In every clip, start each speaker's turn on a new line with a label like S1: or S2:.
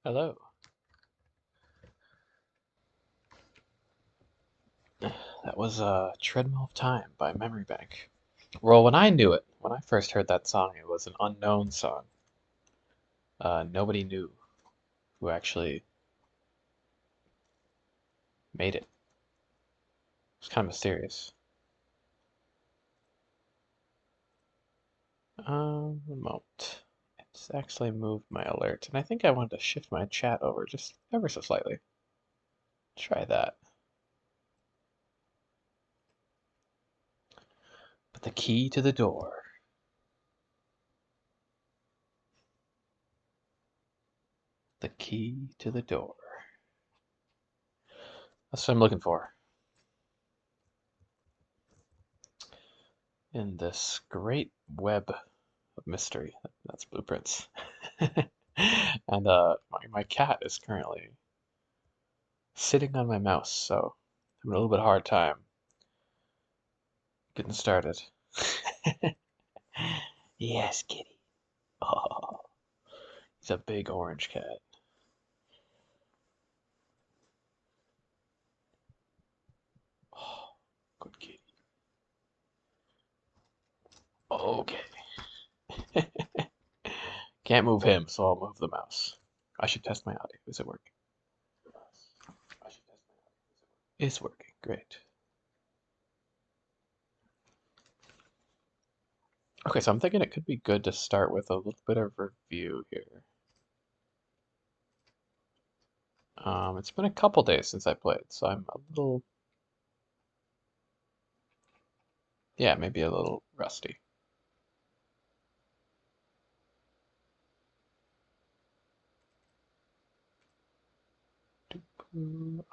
S1: Hello. That was Treadmill of Time by Memorybank. Well, when I knew it, when I first heard that song, it was an unknown song. Nobody knew who actually made it. It was kind of mysterious. One moment. It's actually moved my alert, and I think I wanted to shift my chat over just ever so slightly. Try that. But the key to the door. The key to the door. That's what I'm looking for in this great web of mystery. That's blueprints. And my cat is currently sitting on my mouse, so I'm having a little bit hard time getting started. Yes, kitty. Oh, he's a big orange cat. Oh, good kitty. Okay. Can't move him, so I'll move the mouse. I should test my audio. Is it working? I should test my audio. It's working. Great. Okay, so I'm thinking it could be good to start with a little bit of review here. It's been a couple days since I played, so I'm a little, yeah, maybe a little rusty.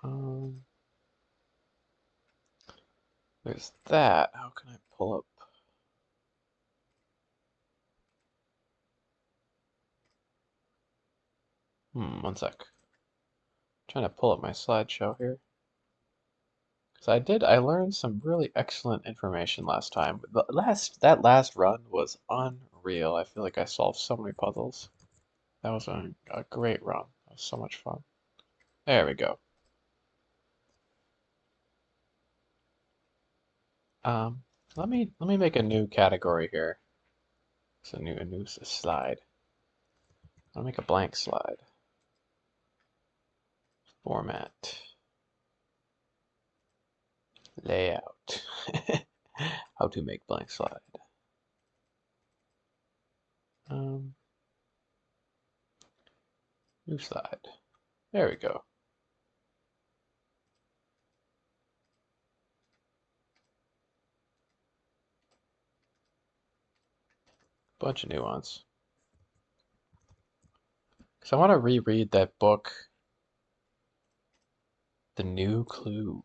S1: Um, there's that. How can I pull up? One sec. Trying to pull up my slideshow here. Because I learned some really excellent information last time. That last run was unreal. I feel like I solved so many puzzles. That was a great run. That was so much fun. There we go. Um, let me make a new category here. It's a new slide. I'll make a blank slide. Format. Layout. How to make blank slide. Um, New slide. There we go. Bunch of new ones. Because I want to reread that book, The New Clue.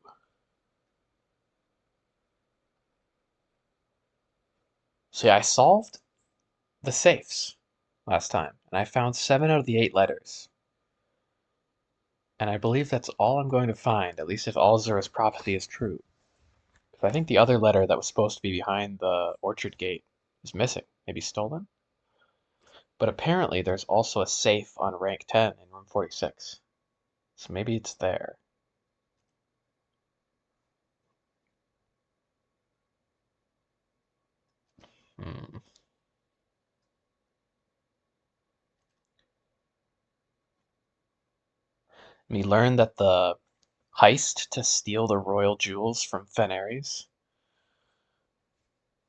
S1: See, I solved the safes last time, and I found 7 out of the 8 letters. And I believe that's all I'm going to find, at least if Alzura's prophecy is true. Because I think the other letter that was supposed to be behind the orchard gate is missing, maybe stolen. But apparently there's also a safe on rank 10 in room 46. So maybe it's there. Hmm. We learned that the heist to steal the royal jewels from Fenris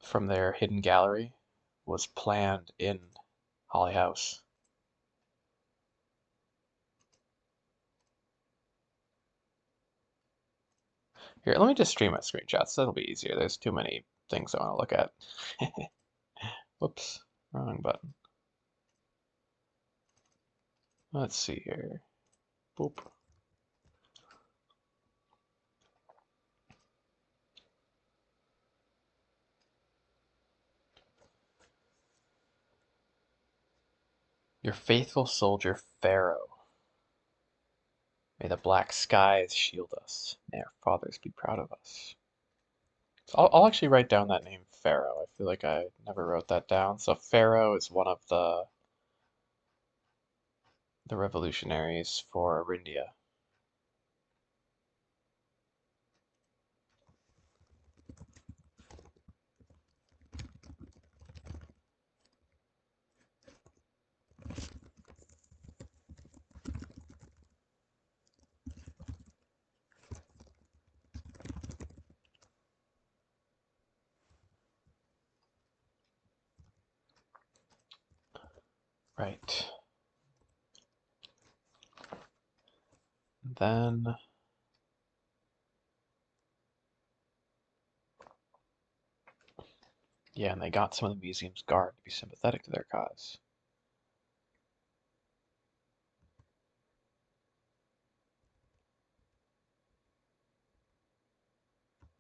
S1: from their hidden gallery was planned in Holly House. Here, let me just stream my screenshots. That'll be easier. There's too many things I want to look at. Whoops, wrong button. Let's see here. Boop. Your faithful soldier, Pharaoh. May the black skies shield us. May our fathers be proud of us. So I'll actually write down that name, Pharaoh. I feel like I never wrote that down. So Pharaoh is one of the The revolutionaries for Arindia. Right. Then, yeah, and they got some of the museum's guard to be sympathetic to their cause.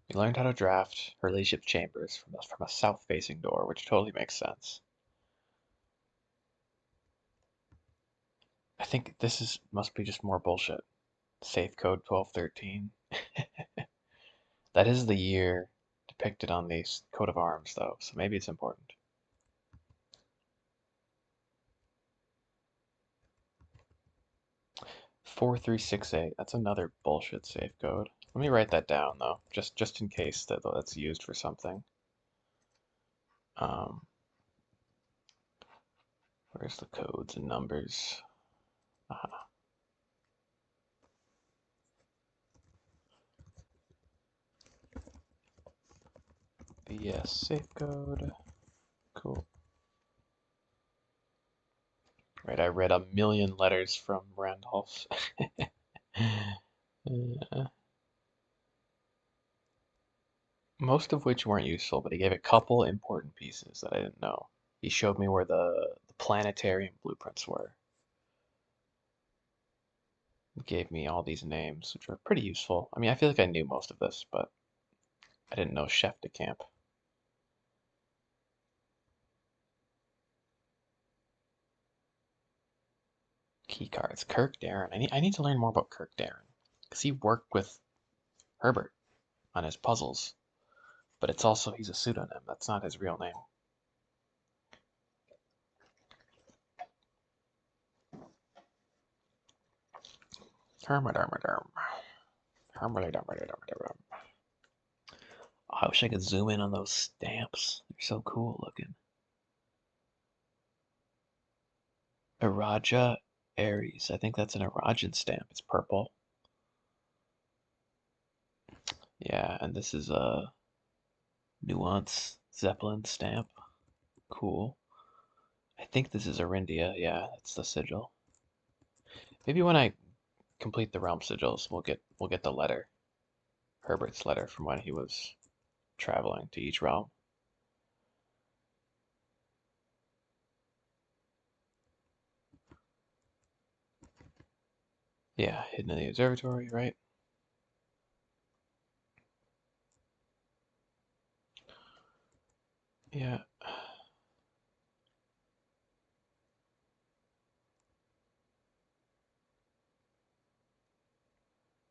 S1: We learned how to draft her ladyship's chambers from a south-facing door, which totally makes sense. I think this is must be just more bullshit. Safe code 1213. That is the year depicted on the coat of arms, though, so maybe it's important. 4368. That's another bullshit safe code. Let me write that down though, just in case that's used for something. Um, where's the codes and numbers? Uh, yes, safe code. Cool. Right, I read a million letters from Randolph's. Most of which weren't useful, but he gave a couple important pieces that I didn't know. He showed me where the planetarium blueprints were. He gave me all these names, which were pretty useful. I mean, I feel like I knew most of this, but I didn't know chef de camp. Key cards. Kirk Darren. I need to learn more about Kirk Darren. Because he worked with Herbert on his puzzles. But it's also, he's a pseudonym. That's not his real name. Hermidermiderm. Hermidermiderm. I wish I could zoom in on those stamps. They're so cool looking. Iraja Aries. I think that's an Irajan stamp. It's purple. Yeah, and this is a Nuance Zeppelin stamp. Cool. I think this is Arindia. Yeah, that's the sigil. Maybe when I complete the realm sigils, we'll get the letter, Herbert's letter from when he was traveling to each realm. Yeah, hidden in the observatory, right? Yeah.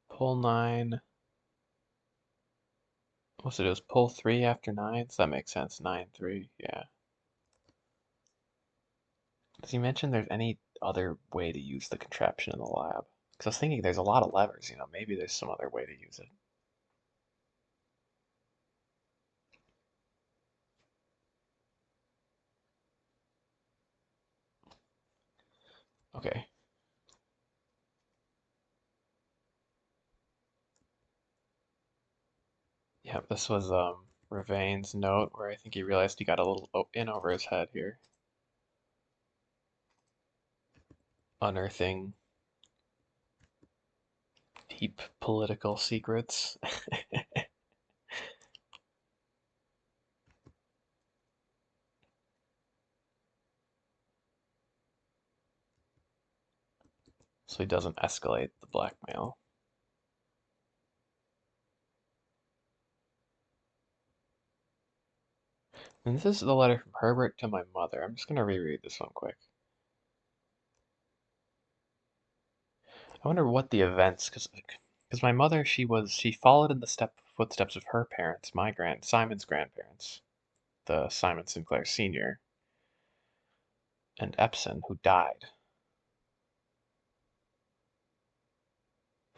S1: Pull 9. What's it? It was pull 3 after 9, so that makes sense. 9, 3, yeah. Does he mention there's any other way to use the contraption in the lab? Because I was thinking there's a lot of levers, maybe there's some other way to use it. Okay. Yeah, this was Ravain's note where I think he realized he got a little in over his head here. Unearthing deep political secrets. So he doesn't escalate the blackmail. And this is the letter from Herbert to my mother. I'm just going to reread this one quick. I wonder what the events, because my mother, she followed in the footsteps of her parents, Simon's grandparents, the Simon Sinclair Sr. and Epson, who died.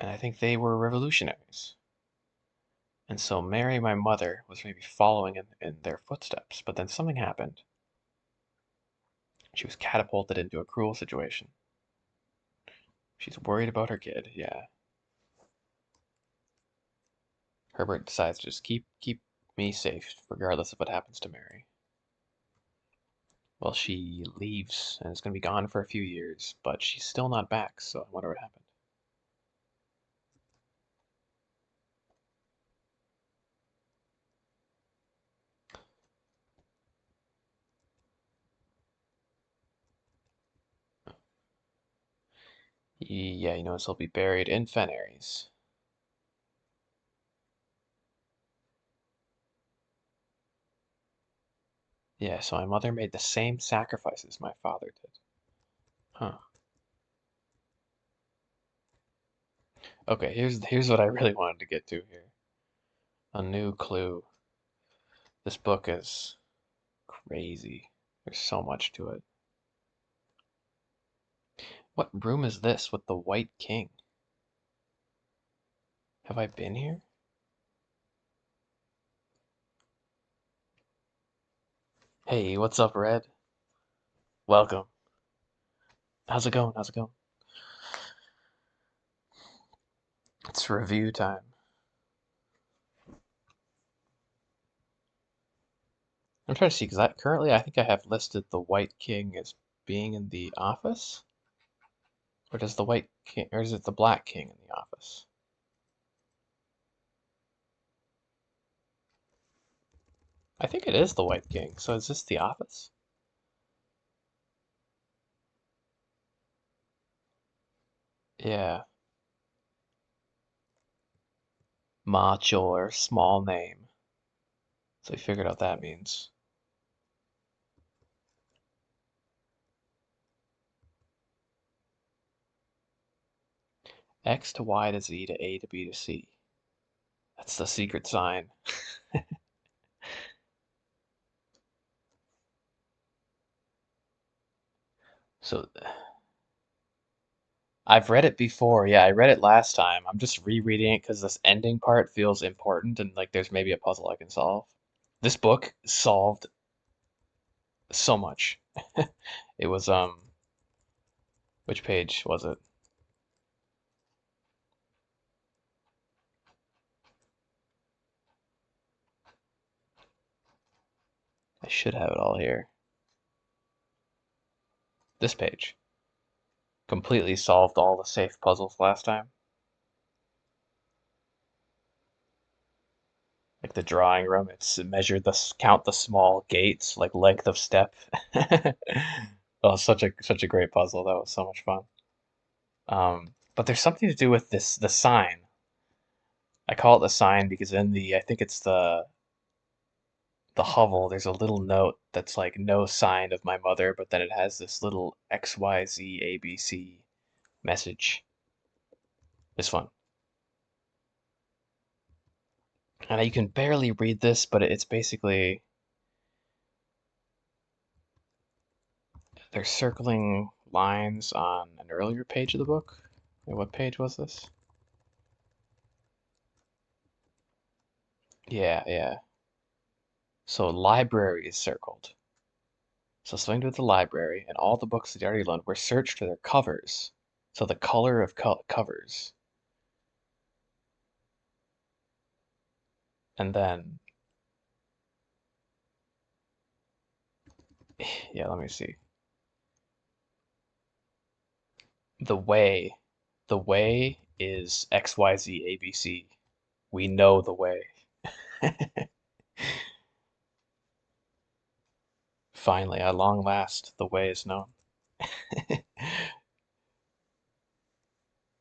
S1: and I think they were revolutionaries. And so Mary, my mother, was maybe following in their footsteps, but then something happened. She was catapulted into a cruel situation. She's worried about her kid, yeah. Herbert decides to just keep me safe, regardless of what happens to Mary. Well, she leaves and is going to be gone for a few years, but she's still not back, so I wonder what happened. Yeah, he'll be buried in Fenayres. Yeah, so my mother made the same sacrifices my father did. Huh. Okay, here's what I really wanted to get to here. A new clue. This book is crazy. There's so much to it. What room is this with the White King? Have I been here? Hey, what's up, Red? Welcome. How's it going? How's it going? It's review time. I'm trying to see because I think I have listed the White King as being in the office, or does the White King, or is it the Black King in the office? I think it is the White King. So is this the office? Yeah, Machor, small name. So we figured out that means X to Y to Z to A to B to C. That's the secret sign. So I've read it before. Yeah, I read it last time. I'm just rereading it because this ending part feels important and like there's maybe a puzzle I can solve. This book solved so much. It was which page was it? I should have it all here. This page. Completely solved all the safe puzzles last time. Like the drawing room, it's measured count the small gates, like length of step. Oh, such a great puzzle. That was so much fun. But there's something to do with the sign. I call it the sign because in I think it's the hovel, there's a little note that's like no sign of my mother, but then it has this little XYZ ABC message. This one. And you can barely read this, but it's basically they're circling lines on an earlier page of the book. Wait, what page was this? Yeah, yeah. So library is circled. So something to do with the library, and all the books that you already loaned were searched for their covers. So the color of covers. And then, yeah, let me see. The way, the way is XYZ ABC. We know the way. Finally, at long last, the way is known.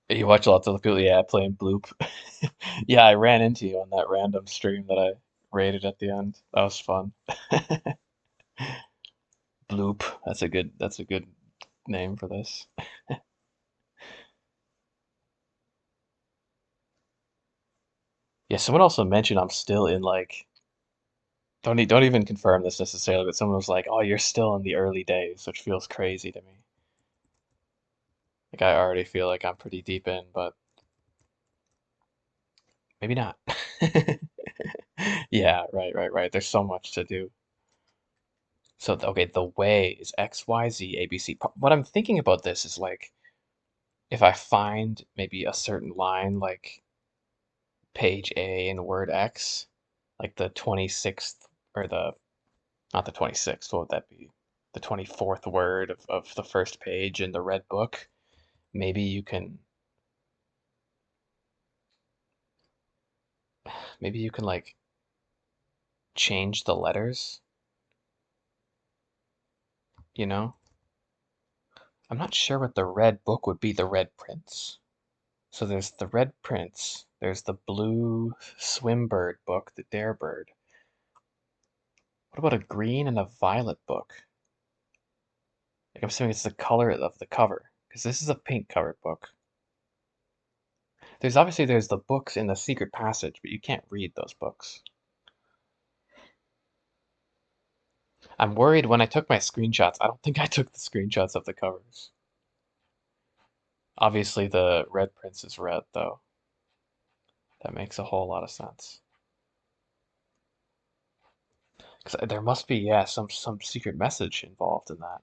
S1: You watch lots of people, yeah, playing Bloop. Yeah, I ran into you on that random stream that I rated at the end. That was fun. Bloop. That's a good name for this. Yeah, someone also mentioned I'm still in like don't even confirm this necessarily, but someone was like, "Oh, you're still in the early days," which feels crazy to me. Like I already feel like I'm pretty deep in, but Maybe not. Yeah, right. There's so much to do. So, okay, the way is X, Y, Z, A, B, C. What I'm thinking about this is like if I find maybe a certain line, like page A in word X, like the 26th, or not the 26th, what would that be? The 24th word of the first page in the red book. Maybe you can like change the letters, you know? I'm not sure what the red book would be, the red prince. So there's the red prince, there's the blue swimbird book, the darebird. What about a green and a violet book? Like I'm assuming it's the color of the cover, because this is a pink covered book. There's the books in the secret passage, but you can't read those books. I'm worried when I took my screenshots. I don't think I took the screenshots of the covers. Obviously, the red prince is red, though. That makes a whole lot of sense. Because there must be, yeah, some secret message involved in that.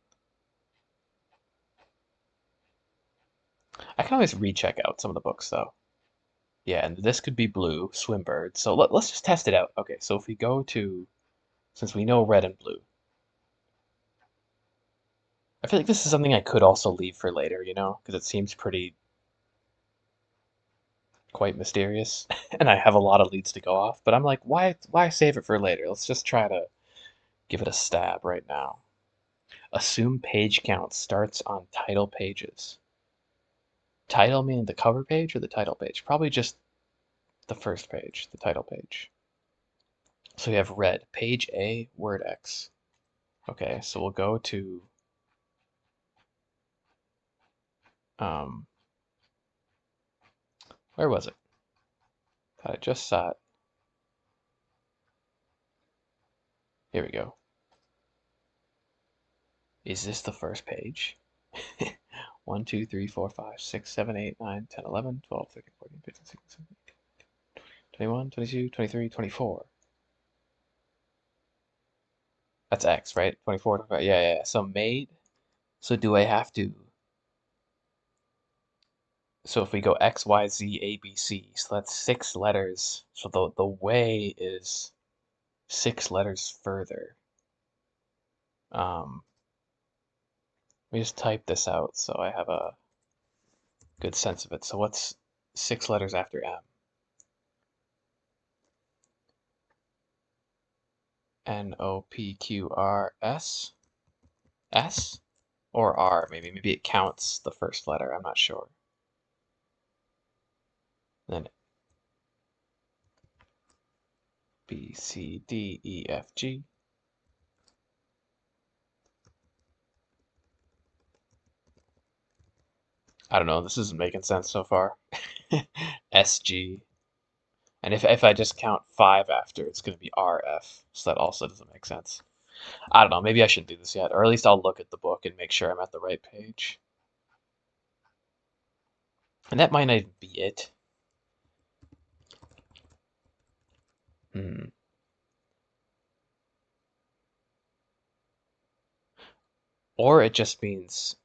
S1: I can always recheck out some of the books, though. Yeah, and this could be blue, swimbird. So let's just test it out. Okay, so if we go to, since we know red and blue, I feel like this is something I could also leave for later, because it seems pretty quite mysterious, and I have a lot of leads to go off. But I'm like, why save it for later? Let's just try to give it a stab right now. Assume page count starts on title pages. Title meaning the cover page or the title page? Probably just the first page, the title page. So we have red, page A, word X. Okay, so we'll go to um, where was it? I just saw it. Here we go. Is this the first page? 1, 2, 3, 4, 5, 6, 7, 8, 9, 10, 11, 12, 13, 14, 15, 16, 17, 18, 21, 22, 23, 24. That's X, right? 24, 25. Yeah. So made. So do I have to? So if we go X, Y, Z, A, B, C, so that's 6 letters. So the way is 6 letters further. Um, Let me just type this out so I have a good sense of it. So what's 6 letters after M? Nopqrs? S? Or R, maybe. Maybe it counts the first letter. I'm not sure. Then B, C, D, E, F, G. I don't know. This isn't making sense so far. S, G. And if I just count 5 after, it's going to be RF. So that also doesn't make sense. I don't know. Maybe I shouldn't do this yet. Or at least I'll look at the book and make sure I'm at the right page. And that might not even be it. Hmm. Or it just means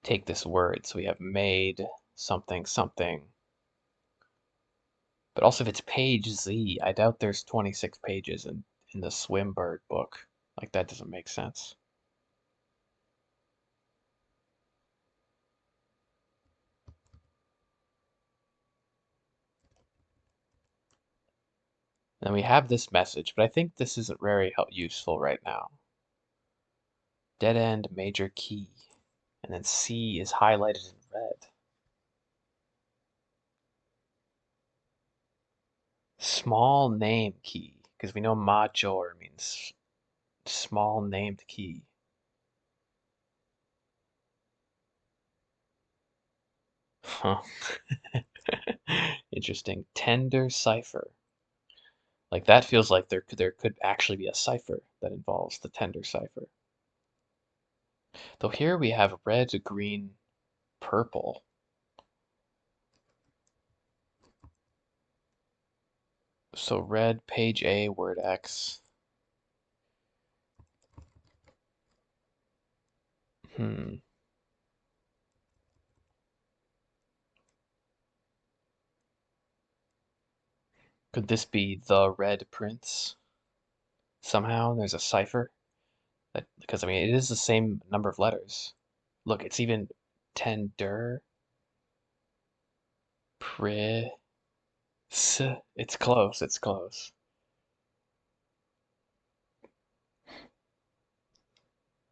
S1: take this word. So we have made something something. But also if it's page Z, I doubt there's 26 pages in the Swimbird book. Like that doesn't make sense. And then we have this message, but I think this isn't very useful right now. Dead end major key. And then C is highlighted in red. Small name key, because we know major means small named key. Huh. Interesting. Tender cipher. Like that feels like there could actually be a cipher that involves the tender cipher. Though here we have red, green, purple. So red, page A, word X. Hmm. Could this be the Red Prince? Somehow there's a cipher that because I mean it is the same number of letters. Look, it's even tender, pri, s. It's close. It's close.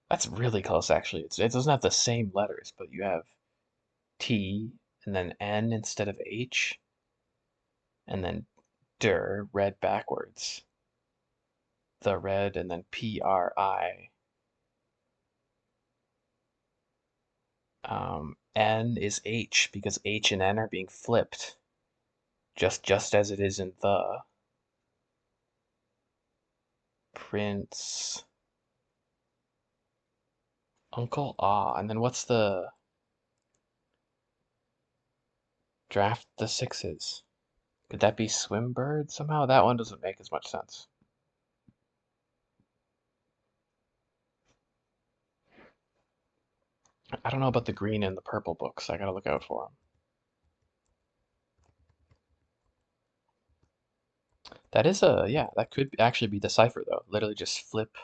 S1: That's really close, actually. It doesn't have the same letters, but you have T and then N instead of H, and then der, read backwards. The red, and then PRI. N is H because H and N are being flipped, just as it is in the Prince, Uncle Ah, and then what's the draft the sixes? Could that be Swimbird somehow? That one doesn't make as much sense. I don't know about the green and the purple books. I gotta look out for them. That is a, yeah, that could actually be the cipher though. Literally just flip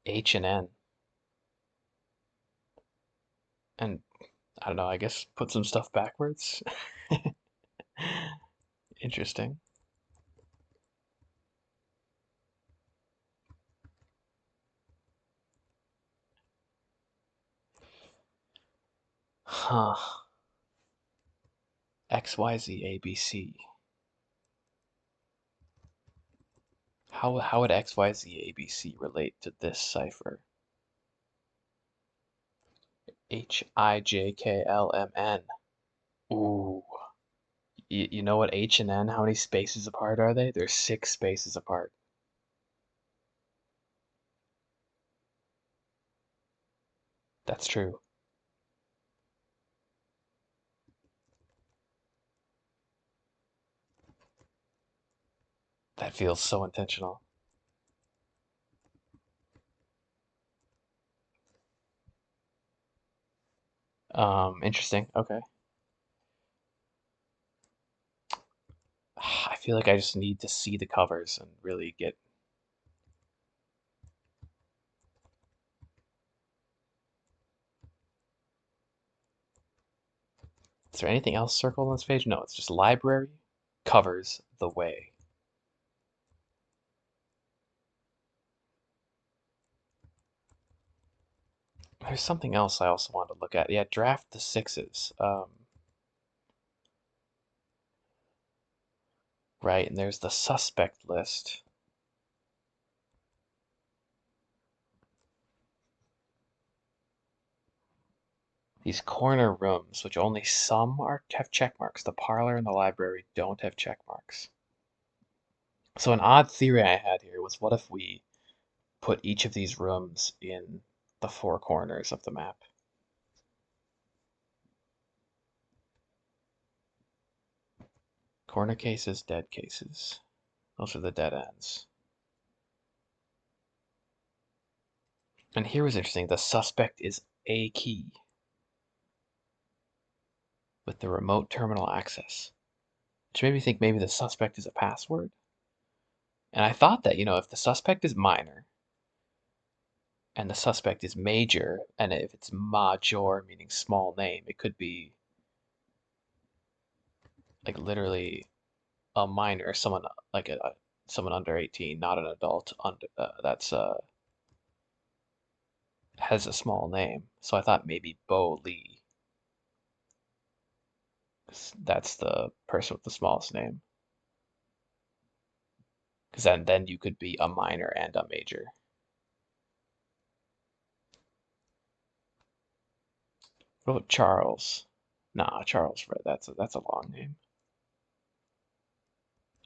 S1: H and N and I don't know, I guess put some stuff backwards. Interesting. Huh. XYZ ABC. How would XYZ ABC relate to this cipher? HIJKLMN. Ooh. You know what H and N, how many spaces apart are they? They're 6 spaces apart. That's true. That feels so intentional. Interesting. Okay. I feel like I just need to see the covers and really get. Is there anything else circled on this page? No, it's just library covers the way. There's something else I also want to look at. Yeah, draft the sixes. Right, and there's the suspect list. These corner rooms, which only some are have check marks. The parlor and the library don't have check marks. So an odd theory I had here was what if we put each of these rooms in the four corners of the map? Corner cases, dead cases. Those are the dead ends. And here was interesting. The suspect is a key with the remote terminal access, which made me think maybe the suspect is a password. And I thought that, if the suspect is minor and the suspect is major, and if it's major, meaning small name, it could be like literally a minor, someone like someone under 18, not an adult under that's has a small name. So I thought maybe Bo Lee, that's the person with the smallest name. Because then you could be a minor and a major. What about Charles? Nah, Charles Fred. That's a long name.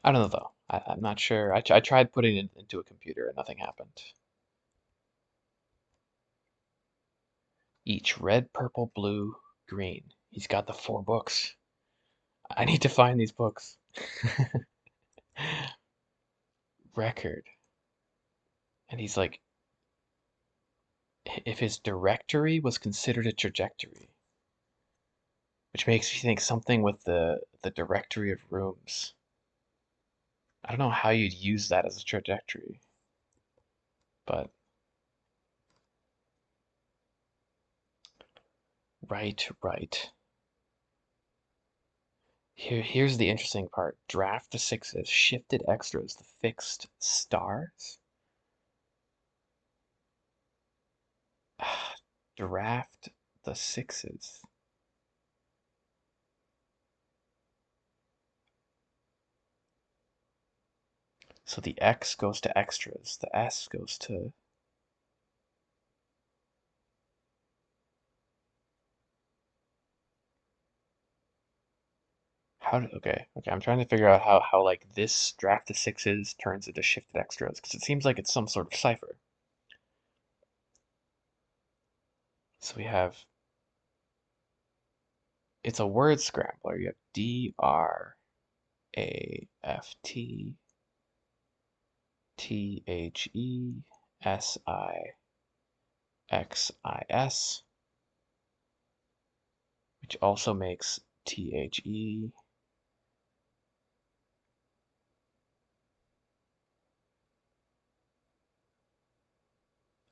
S1: I don't know though. I'm not sure. I tried putting it into a computer and nothing happened. Each red, purple, blue, green. He's got the 4 books. I need to find these books. Record. And he's like, if his directory was considered a trajectory, which makes me think something with the directory of rooms. I don't know how you'd use that as a trajectory, but right. Here's the interesting part. Draft the sixes, shifted extras, the fixed stars. Draft the sixes. So the X goes to extras, the S goes to. Okay, I'm trying to figure out how like this draft the sixes turns into shifted extras because it seems like it's some sort of cipher. So we have it's a word scrambler. You have DRAFTTHESIXIS, which also makes THE.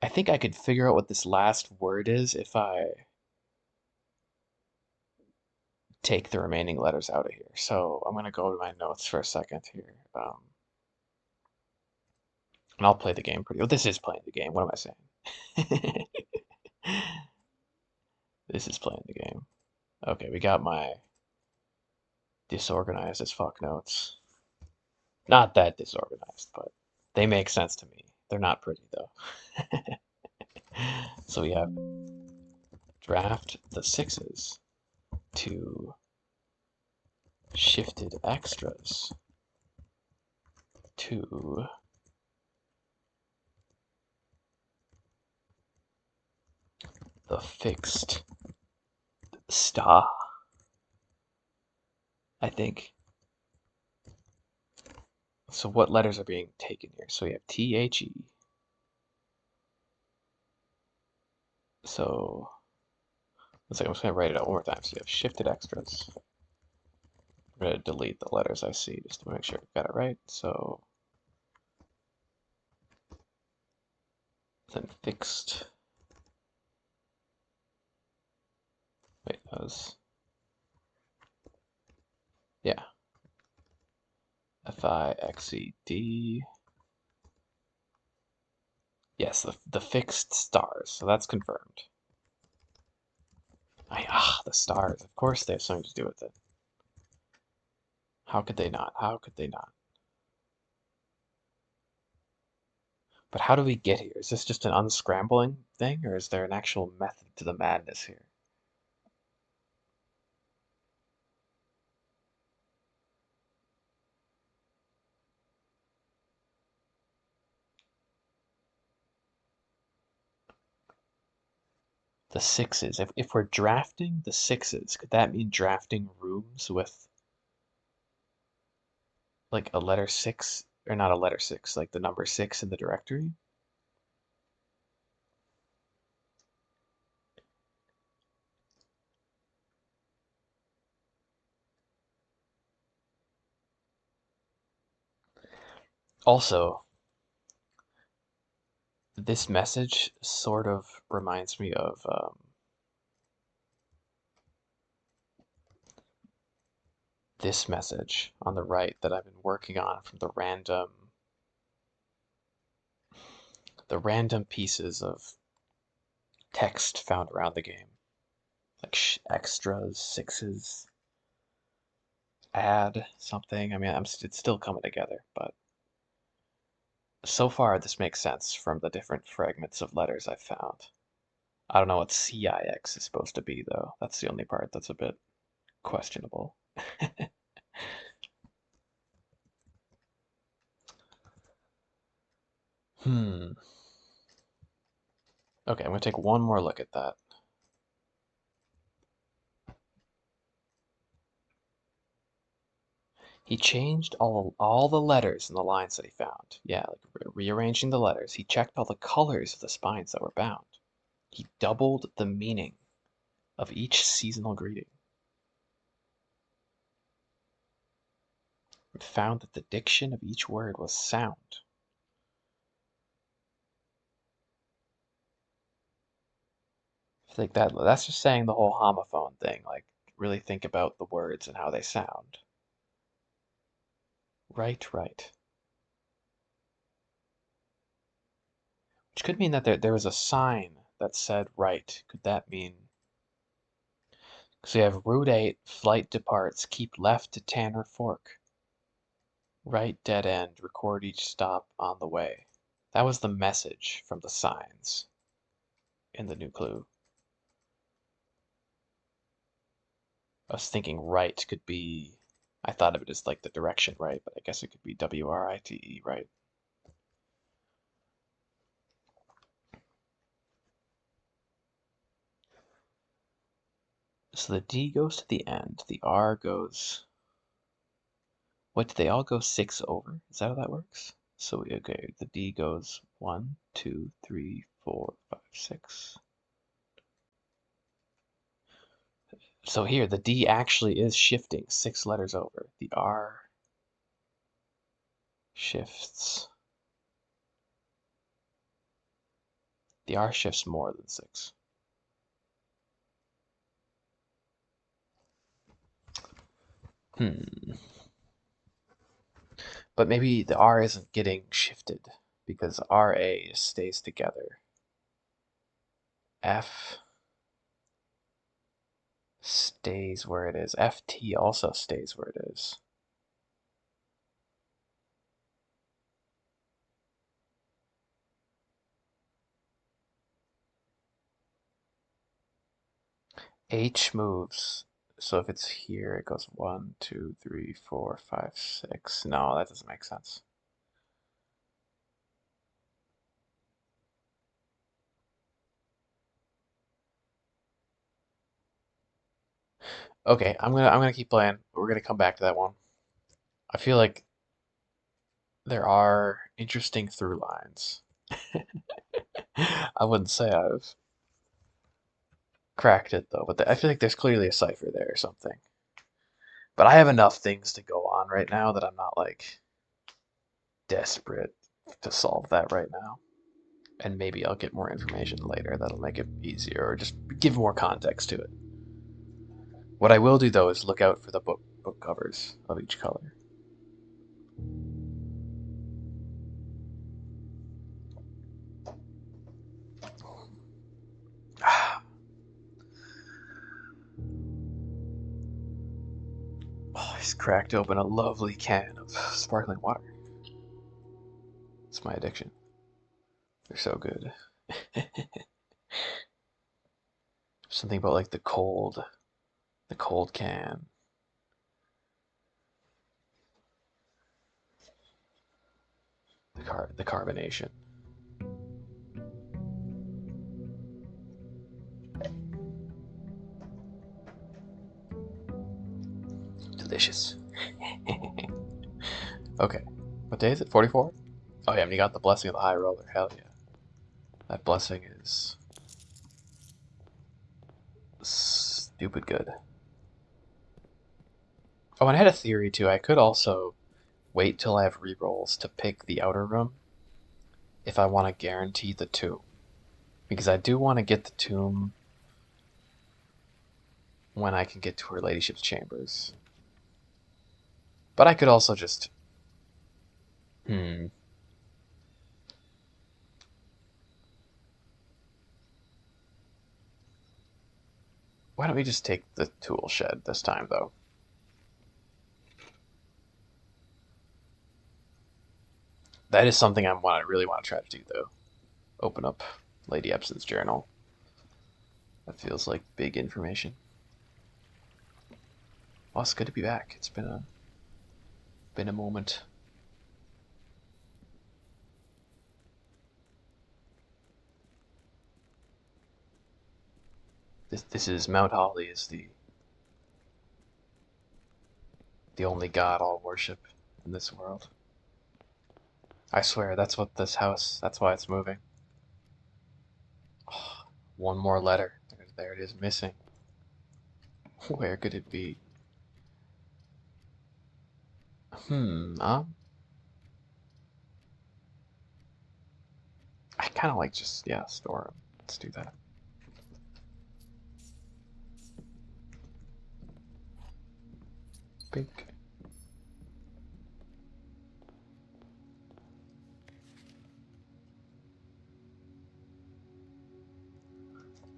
S1: I think I could figure out what this last word is if I take the remaining letters out of here. So I'm gonna go to my notes for a second here. And I'll play the game pretty. Oh, this is playing the game. What am I saying? This is playing the game. Okay, we got my disorganized as fuck notes. Not that disorganized, but they make sense to me. They're not pretty though. So we have draft the sixes to shifted extras to the fixed star, I think. So what letters are being taken here? So we have THE. So let's see, I'm just gonna write it out one more time. So you have shifted extras. I'm gonna delete the letters I see just to make sure I got it right. So then fixed. Wait, that was yeah. FIXED. Yes, the fixed stars. So that's confirmed. The stars. Of course they have something to do with it. How could they not? How could they not? But how do we get here? Is this just an unscrambling thing, or is there an actual method to the madness here? The sixes. If we're drafting the sixes, could that mean drafting rooms with like a letter six, or not a letter six, like the number six in the directory? Also, this message sort of reminds me of this message on the right that I've been working on from the random pieces of text found around the game, like extras, sixes, add something. I mean, it's still coming together, but so far this makes sense from the different fragments of letters I've found. I don't know what CIX is supposed to be, though. That's the only part that's a bit questionable. Hmm. Okay, I'm gonna take one more look at that. He changed all the letters in the lines that he found. Yeah, like rearranging the letters. He checked all the colors of the spines that were bound. He doubled the meaning of each seasonal greeting and found that the diction of each word was sound. I think that's just saying the whole homophone thing. Like, really think about the words and how they sound. Right, right. Which could mean that there was a sign that said right. Could that mean? So you have Route 8, flight departs, keep left to Tanner Fork. Right dead end, record each stop on the way. That was the message from the signs in the new clue. I was thinking right could be, I thought of it as like the direction right, but I guess it could be WRITE, right? So the D goes to the end, the R goes, what, did they all go 6 over? Is that how that works? So, okay, the D goes 1, 2, 3, 4, 5, 6. So here, the D actually is shifting 6 letters over. The R shifts. The R shifts more than 6. But maybe the R isn't getting shifted because RA stays together. F stays where it is. FT also stays where it is. H moves. So if it's here, it goes 1, 2, 3, 4, 5, 6. No, that doesn't make sense. Okay, I'm gonna keep playing. We're gonna come back to that one. I feel like there are interesting through lines. I wouldn't say I've cracked it though, but I feel like there's clearly a cipher there or something. But I have enough things to go on right now that I'm not like desperate to solve that right now. And maybe I'll get more information later that'll make it easier or just give more context to it. What I will do though is look out for the book covers of each color. Oh, I just cracked open a lovely can of sparkling water. It's my addiction. They're so good. Something about like the cold can, the carbonation. Delicious. Okay, what day is it? 44? Oh yeah, and you got the blessing of the high roller. Hell yeah. That blessing is stupid good. Oh, and I had a theory too. I could also wait till I have rerolls to pick the outer room if I want to guarantee the tomb. Because I do want to get the tomb when I can get to her ladyship's chambers. But I could also just... Hmm. Why don't we just take the tool shed this time, though? That is something I really want to try to do, though. Open up Lady Epson's journal. That feels like big information. Well, it's good to be back. It's been a moment. This is Mount Holly is the The only god I'll worship in this world. I swear, that's what this house, that's why it's moving. Oh, one more letter. There it is, missing. Where could it be? I kind of like just, yeah, store them. Let's do that. Big.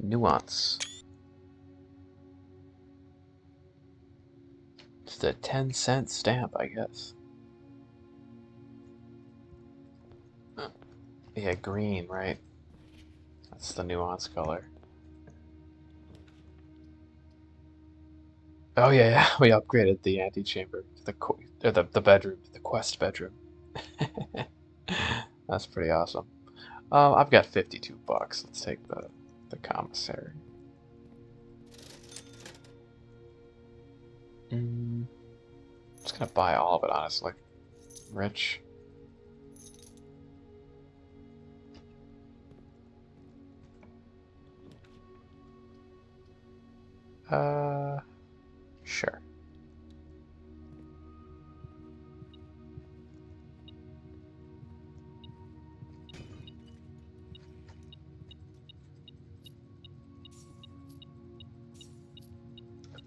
S1: Nuance. Just a 10-cent stamp, I guess. Yeah, green, right? That's the nuance color. Oh yeah, yeah. We upgraded the antechamber, the bedroom, the quest bedroom. That's pretty awesome. I've got 52 bucks. Let's take the commissary. Just gonna buy all of it, honestly. Rich. Sure.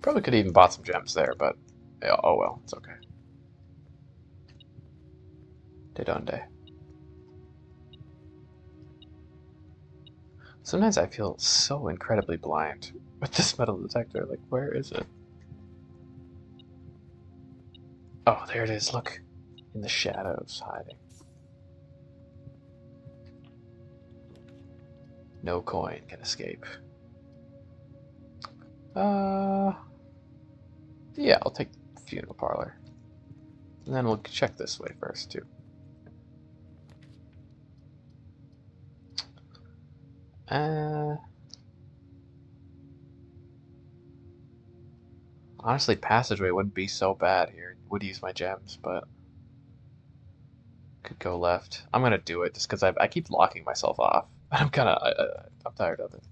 S1: Probably could have even bought some gems there, but yeah, oh well, it's okay. De donde. Sometimes I feel so incredibly blind with this metal detector. Like, where is it? Oh, there it is. Look. In the shadows, hiding. No coin can escape. Yeah, I'll take the funeral parlor. And then we'll check this way first, too. Honestly, passageway wouldn't be so bad here. Would use my gems, but could go left. I'm gonna do it just because I keep locking myself off. I'm tired of it.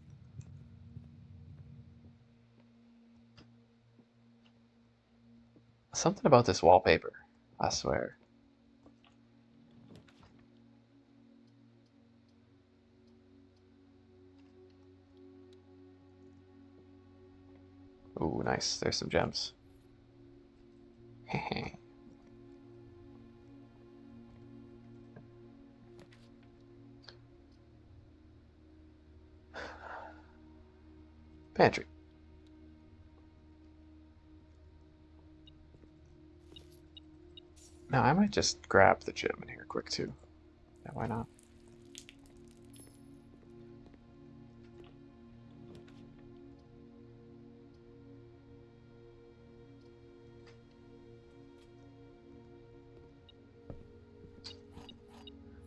S1: Something about this wallpaper, I swear. Ooh, nice. There's some gems. Pantry. Now, I might just grab the gem in here quick, too. Yeah, why not?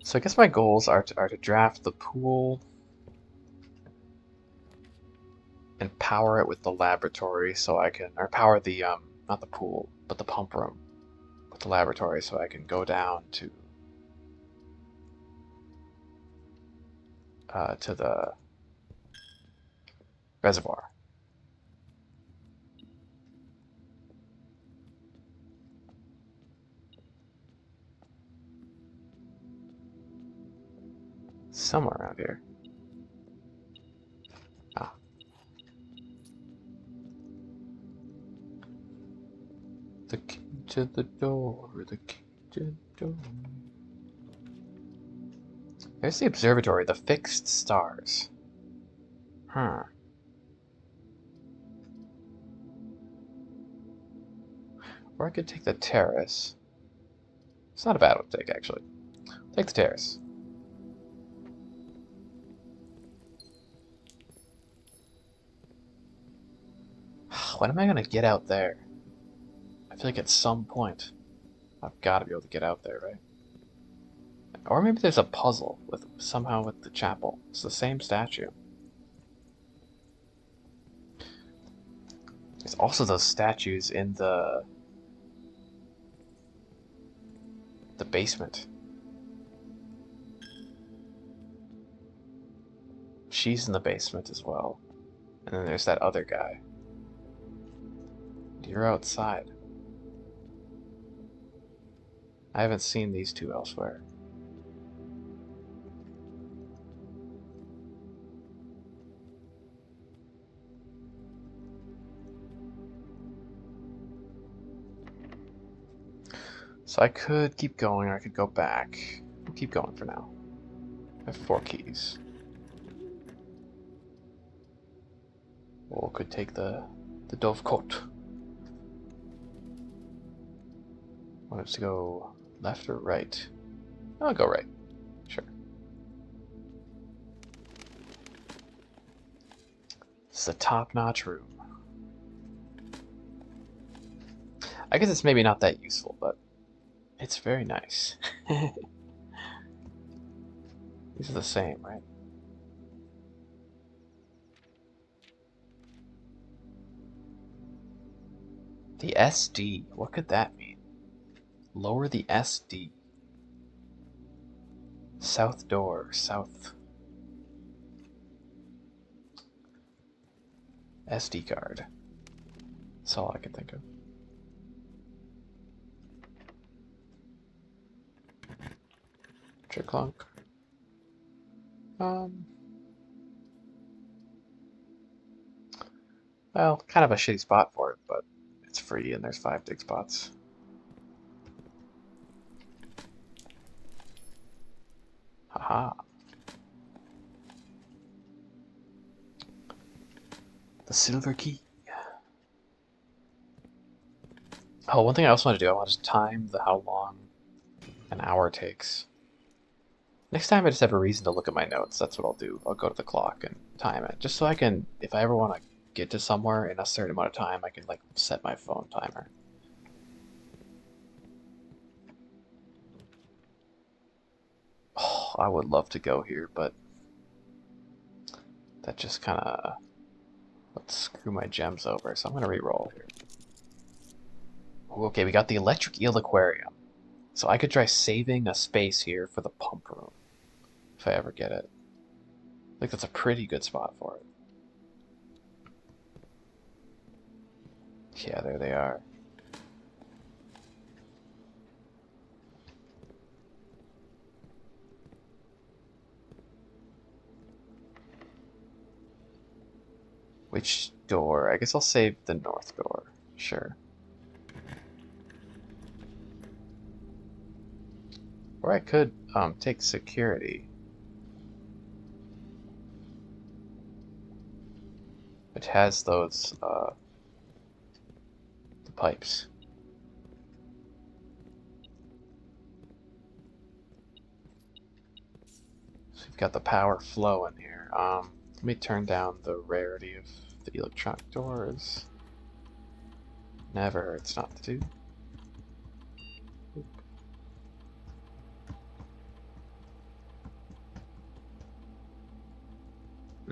S1: So I guess my goals are to draft the pool and power it with the laboratory so I can, or power the, not the pool, but the pump room with the laboratory so I can go down to the reservoir. Somewhere around here. Ah. The key to the door, the key to the door. There's the observatory, the fixed stars. Huh. Or I could take the terrace. It's not a bad one to take, actually. Take the terrace. When am I gonna get out there? I feel like at some point I've got to be able to get out there, right? Or maybe there's a puzzle with somehow with the chapel. It's the same statue. There's also those statues in the basement. She's in the basement as well. And then there's that other guy. You're outside. I haven't seen these two elsewhere. So I could keep going, or I could go back. I'll keep going for now. I have 4 keys. Or could take the dovecote. Want us to go left or right? I'll go right. Sure. It's a top-notch room. I guess it's maybe not that useful, but it's very nice. These are the same, right? The SD, what could that mean? Lower the SD. South door, south. SD card. That's all I can think of. Clunk. Well, kind of a shitty spot for it, but it's free and there's 5 dig spots. Haha. The silver key. Oh, one thing I also want to do, I want to time how long an hour takes. Next time I just have a reason to look at my notes, that's what I'll do. I'll go to the clock and time it. Just so I can, if I ever want to get to somewhere in a certain amount of time, I can like set my phone timer. Oh, I would love to go here, but that just kind of would screw my gems over, so I'm going to re-roll here. Okay, we got the electric eel aquarium. So I could try saving a space here for the pump room, if I ever get it. I think that's a pretty good spot for it. Yeah, there they are. Which door? I guess I'll save the north door. Sure. Or I could take security. It has those the pipes. So you've got the power flow in here. Let me turn down the rarity of the electronic doors. Never hurts not to do.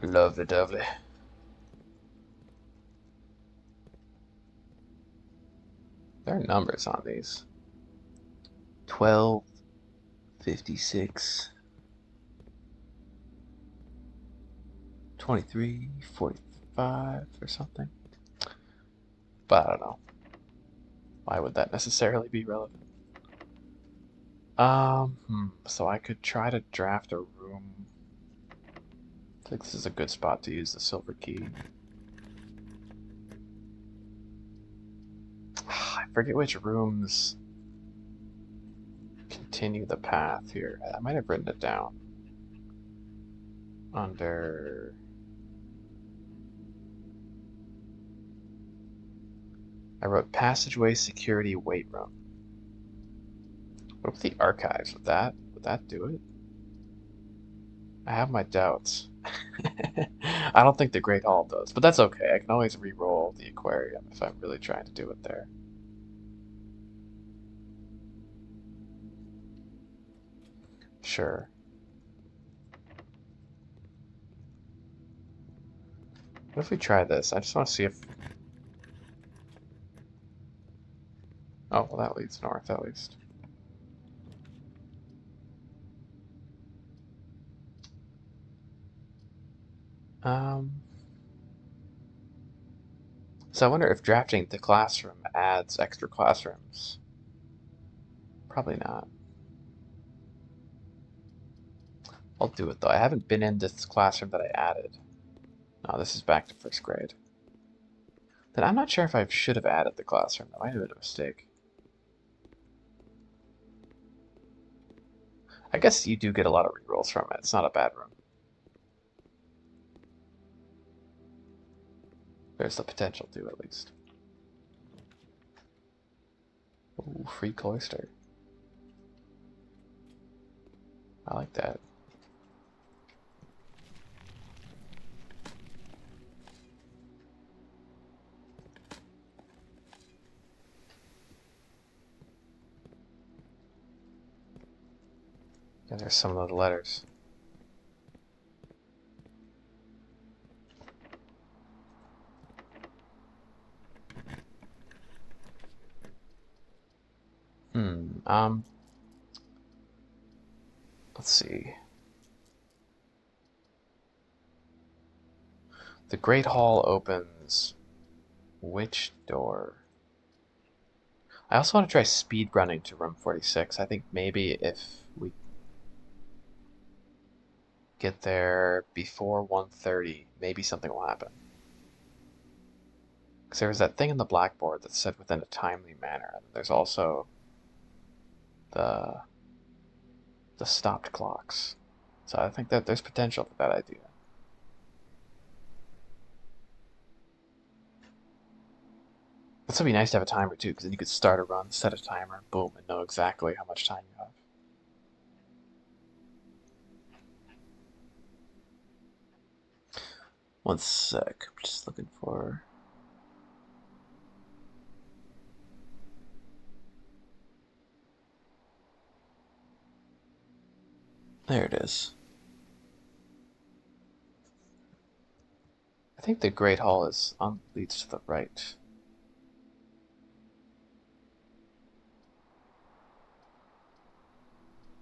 S1: Lovely dovely. There are numbers on these. 12, 56, 23, 45 or something. But I don't know. Why would that necessarily be relevant? So I could try to draft a room. I think this is a good spot to use the silver key. I forget which rooms continue the path here. I might have written it down. Under... I wrote passageway security wait room. What about the archives? Would that do it? I have my doubts. I don't think the Great Hall does, but that's okay. I can always re-roll the aquarium if I'm really trying to do it there. Sure. What if we try this? I just want to see if... Oh, well that leads north at least. Um, so I wonder if drafting the classroom adds extra classrooms. Probably not. I'll do it though. I haven't been in this classroom that I added. No, this is back to first grade. Then I'm not sure if I should have added the classroom. That might have been a mistake. I guess you do get a lot of rerolls from it. It's not a bad room. There's the potential to, at least. Ooh, free cloister. I like that. Yeah, there's some of the letters. Hmm, let's see. The Great Hall opens which door? I also want to try speed running to room 46. I think maybe if we get there before 1:30, maybe something will happen. Because there was that thing in the blackboard that said within a timely manner. And there's also the stopped clocks. So I think that there's potential for that idea. This would be nice to have a timer too, because then you could start a run, set a timer, boom, and know exactly how much time you have. One sec, I'm just looking for. There it is. I think the Great Hall leads to the right.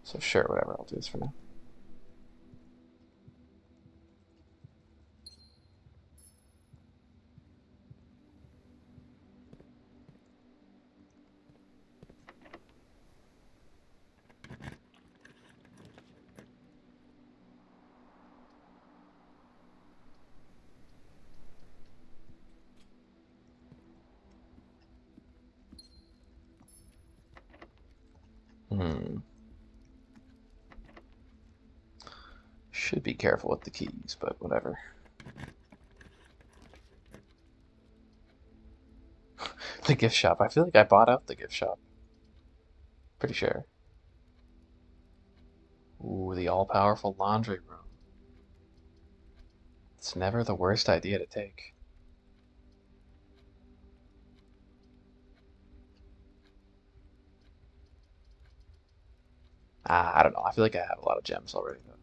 S1: So sure, whatever, I'll do this for now. Hmm. Should be careful with the keys, but whatever. The gift shop. I feel like I bought out the gift shop. Pretty sure. Ooh, the all-powerful laundry room. It's never the worst idea to take. I don't know. I feel like I have a lot of gems already, though.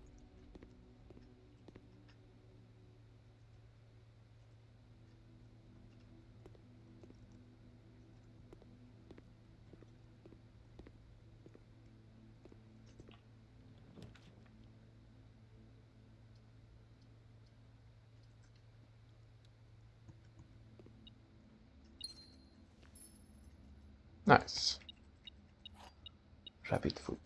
S1: Nice. Rapid food.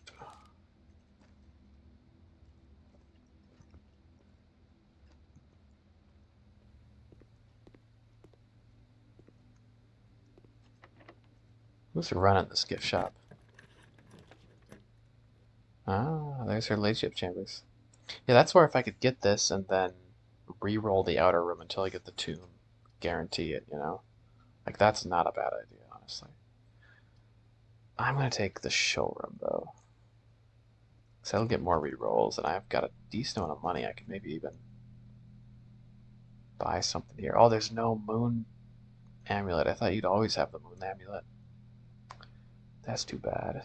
S1: Who's running this gift shop? Ah, there's her leadership chambers. Yeah, that's where if I could get this and then re-roll the outer room until I get the tomb, guarantee it, you know? Like, that's not a bad idea, honestly. I'm gonna take the showroom, though. Because that'll get more re-rolls, and I've got a decent amount of money. I could maybe even buy something here. Oh, there's no moon amulet. I thought you'd always have the moon amulet. That's too bad.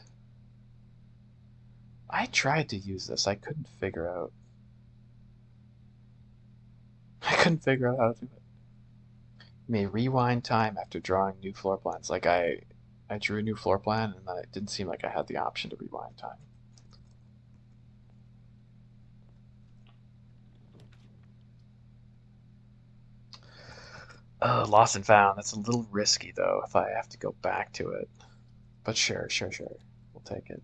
S1: I tried to use this. I couldn't figure out. I couldn't figure out how to do it. You may rewind time after drawing new floor plans. Like I drew a new floor plan, and then it didn't seem like I had the option to rewind time. Lost and found. That's a little risky though if I have to go back to it. But sure, sure, sure. We'll take it.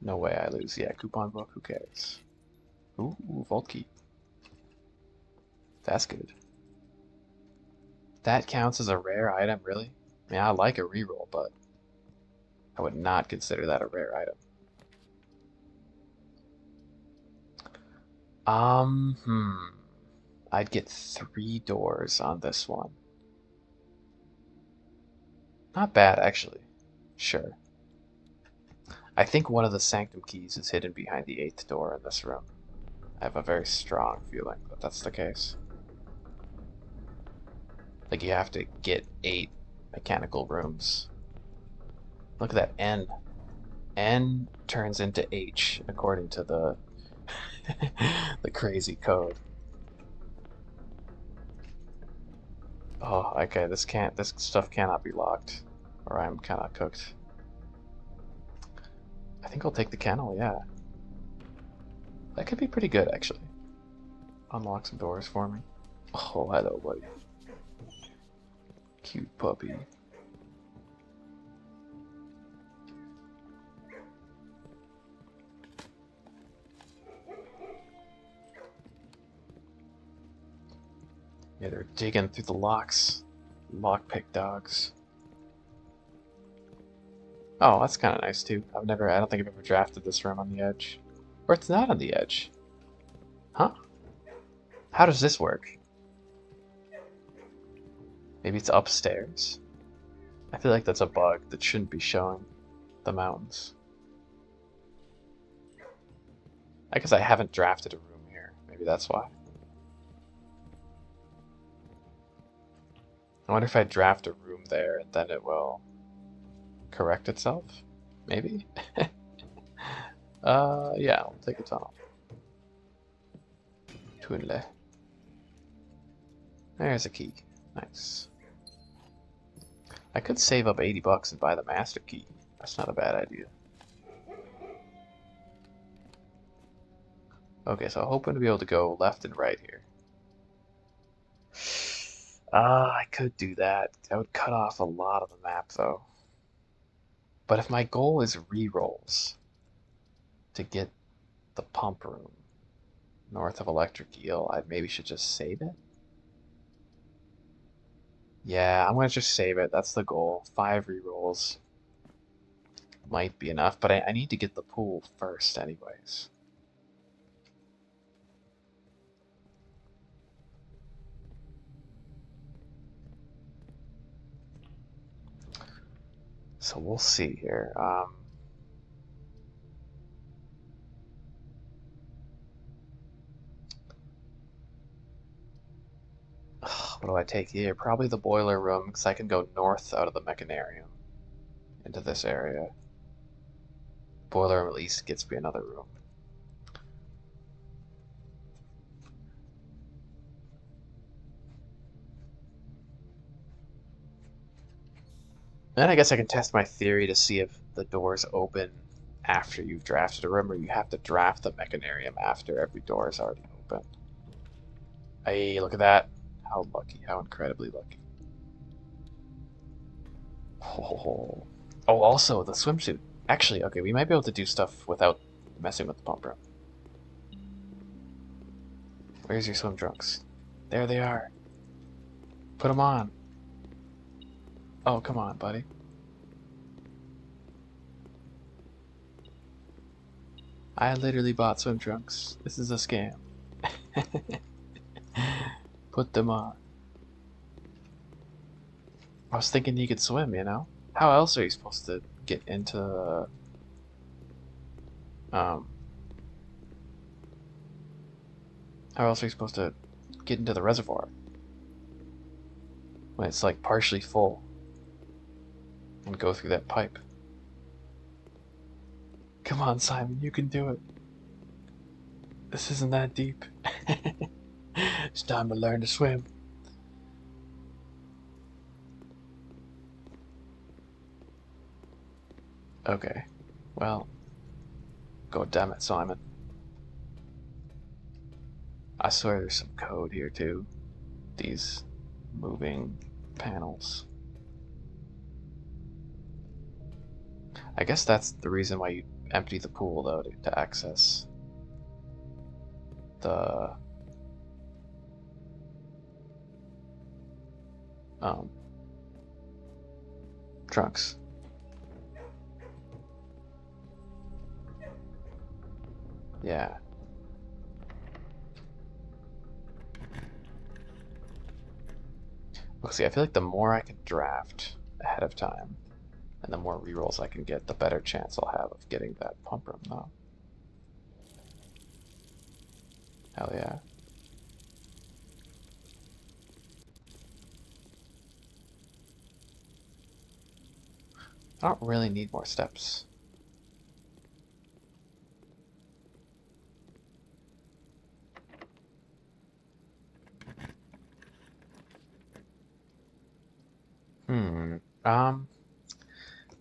S1: No way I lose. Yeah, coupon book, who cares? Ooh, Vault Key. That's good. That counts as a rare item, really? I mean, I like a reroll, but I would not consider that a rare item. I'd get 3 doors on this one. Not bad, actually. Sure. I think one of the Sanctum keys is hidden behind the 8th door in this room. I have a very strong feeling that that's the case. Like, you have to get 8 mechanical rooms. Look at that N. N turns into H, according to the the crazy code. Oh, okay, this stuff cannot be locked, or I'm kinda cooked. I think I'll take the kennel, yeah. That could be pretty good, actually. Unlock some doors for me. Oh, hello, buddy. Cute puppy. Yeah, they're digging through the locks. Lockpick dogs. Oh, that's kind of nice too. I don't think I've ever drafted this room on the edge. Or it's not on the edge. Huh? How does this work? Maybe it's upstairs? I feel like that's a bug that shouldn't be showing the mountains. I guess I haven't drafted a room here. Maybe that's why. I wonder if I draft a room there and then it will correct itself? Maybe? Yeah, I'll take a tunnel. Twinle. There's a key. Nice. I could save up 80 bucks and buy the master key. That's not a bad idea. Okay, so I'm hoping to be able to go left and right here. I could do that. That would cut off a lot of the map, though. But if my goal is rerolls to get the pump room north of Electric Eel, I maybe should just save it. Yeah, I'm gonna just save it. That's the goal. 5 rerolls might be enough, but I need to get the pool first anyways. So we'll see here. What do I take here? Probably the boiler room, because I can go north out of the mechanarium into this area. Boiler room at least gets me another room. Then I guess I can test my theory to see if the doors open after you've drafted a room, or you have to draft the mechanarium after every door is already open. Hey, look at that. How lucky, how incredibly lucky. Oh, also the swimsuit. Actually, okay, we might be able to do stuff without messing with the pump room. Where's your swim trunks? There they are. Put them on. Oh, come on, buddy. I literally bought swim trunks. This is a scam. Put them on. I was thinking you could swim, you know? How else are you supposed to get into um how else are you supposed to get into the reservoir when it's like partially full and go through that pipe? Come on, Simon, you can do it. This isn't that deep. It's time to learn to swim. Okay, well, god damn it, Simon. I swear there's some code here too. these moving panels. I guess that's the reason why you empty the pool, though, to access the trunks. Yeah. Look, see, I feel like the more I can draft ahead of time, and the more rerolls I can get, the better chance I'll have of getting that pump room, though. Hell yeah. I don't really need more steps.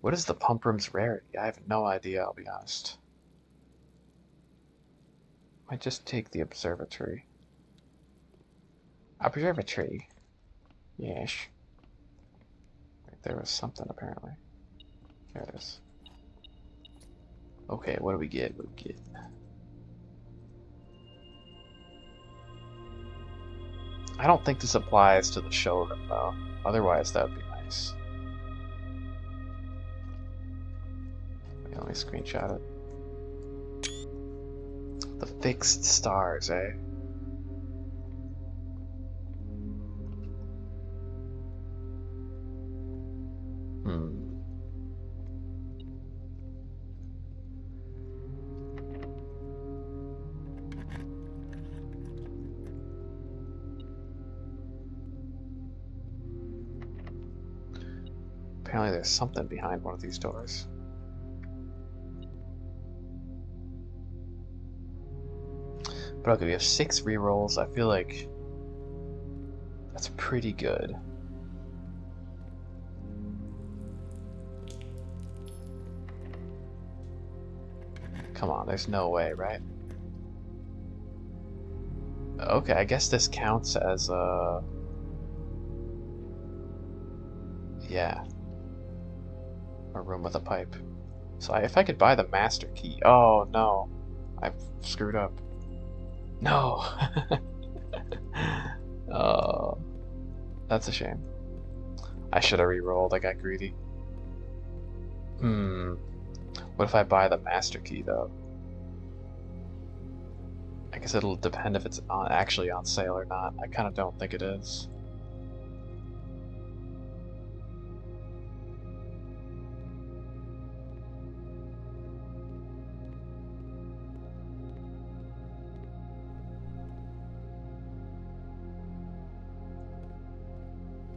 S1: What is the pump room's rarity? I have no idea, I'll be honest. Might just take the observatory. Observatory. Yes. There was something, apparently. There it is. Okay, what do we get? What do we get? I don't think this applies to the showroom, though. Otherwise, that would be nice. Okay, let me screenshot it. The fixed stars, eh? Apparently there's something behind one of these doors. But okay, we have 6 rerolls. I feel like that's pretty good. Come on, there's no way, right? Okay, I guess this counts as yeah, a room with a pipe. So if I could buy the master key. Oh no, I've screwed up. No. Oh, that's a shame. I should have re-rolled. I got greedy. What if I buy the master key though? I guess it'll depend if it's actually on sale or not. I kind of don't think it is.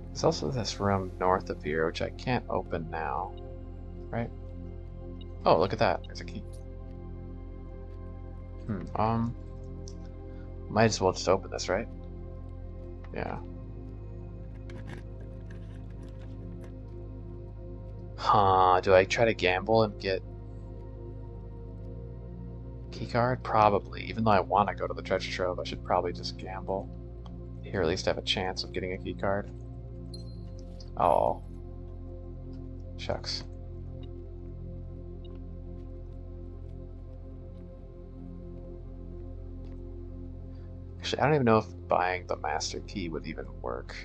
S1: There's also this room north of here, which I can't open now, right? Oh, look at that. There's a key. Might as well just open this, right? Yeah. Huh, do I try to gamble and get keycard? Probably. Even though I want to go to the treasure trove, I should probably just gamble. Here at least have a chance of getting a keycard. Oh. Shucks. Actually, I don't even know if buying the master key would even work.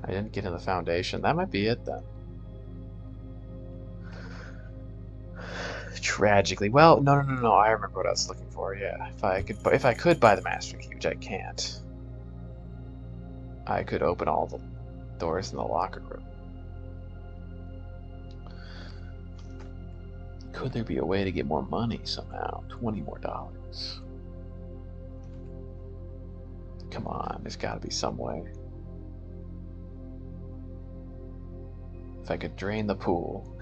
S1: I didn't get in the foundation. That might be it then. Tragically. Well, no. I remember what I was looking for. Yeah, if I could buy the master key, which I can't, I could open all the doors in the locker room. Could there be a way to get more money somehow? $20 more. Come on, there's got to be some way. If I could drain the pool.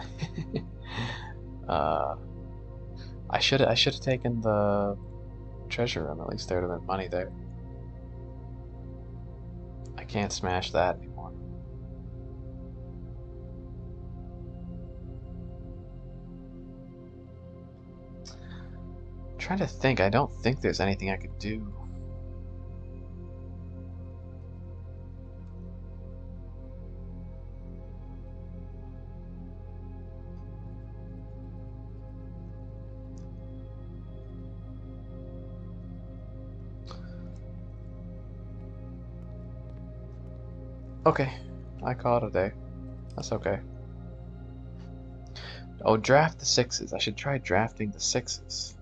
S1: I should have taken the treasure room. At least there would have been money there. can't smash that anymore. I'm trying to think. I don't think there's anything I could do. Okay, I call it a day. That's okay. Oh, draft the sixes. I should try drafting the sixes.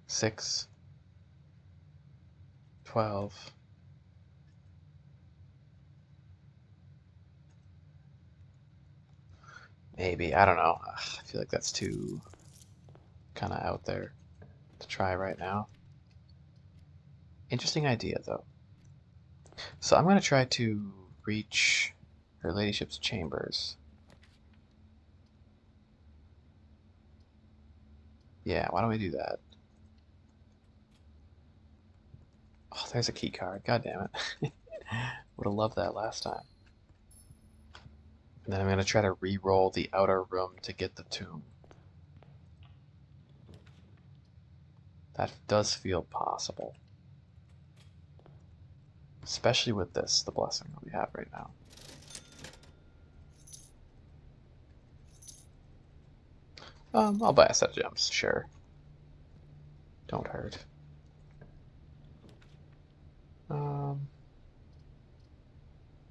S1: Six, 12. Maybe, I don't know. Ugh, I feel like that's too kind of out there to try right now. Interesting idea, though. So I'm going to try to reach her ladyship's chambers. Yeah, why don't we do that? Oh, there's a key card. God damn it. Would have loved that last time. And then I'm going to try to re-roll the outer room to get the tomb. That does feel possible. Especially with this, the blessing that we have right now. I'll buy a set of gems, sure. Don't hurt.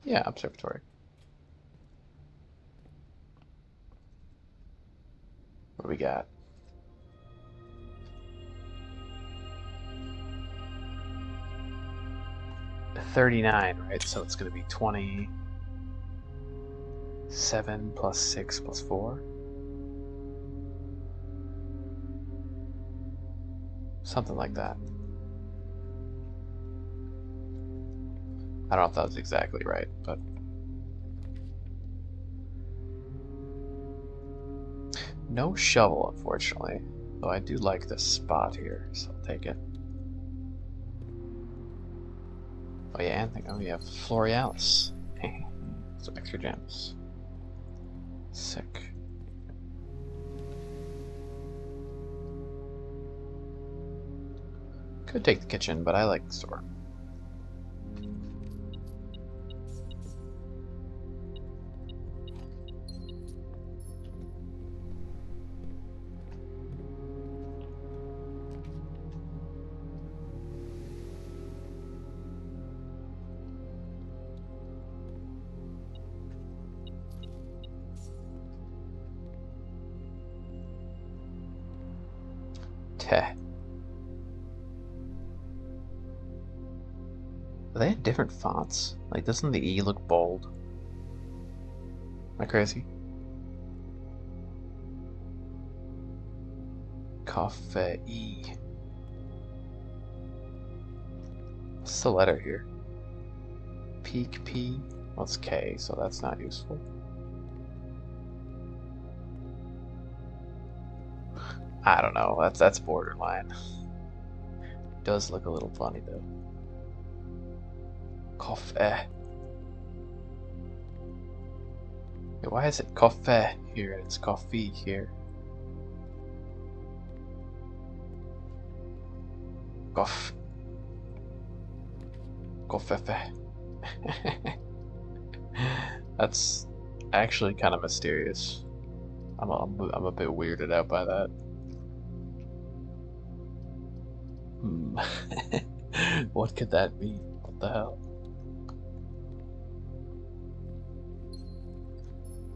S1: Yeah, observatory. What do we got? $39, right? So it's going to be 27 plus 6 plus 4. Something like that. I don't know if that was exactly right, but... No shovel, unfortunately. Though I do like this spot here, so I'll take it. Oh yeah, and we have Florealis. Some extra gems. Sick. Could take the kitchen, but I like the store. Teh. Are they in different fonts? Like, doesn't the E look bold? Am I crazy? Coffee. What's the letter here? Peak P? Well, it's K, so that's not useful. I don't know. That's borderline. Does look a little funny though. Coffee. Wait, why is it coffee here and it's coffee here? Coff. Coffee. That's actually kind of mysterious. I'm a bit weirded out by that. What could that mean? What the hell?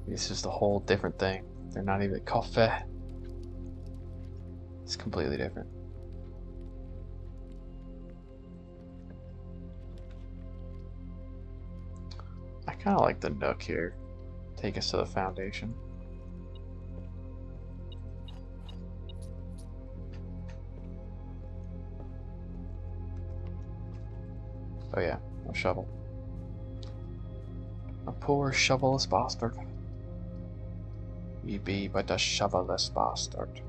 S1: It's just a whole different thing. They're not even coffee. It's completely different. kind of like the nook here. Take us to the foundation. Oh yeah, no shovel. A poor shovel-less bastard. Ye be but a shovel-less bastard.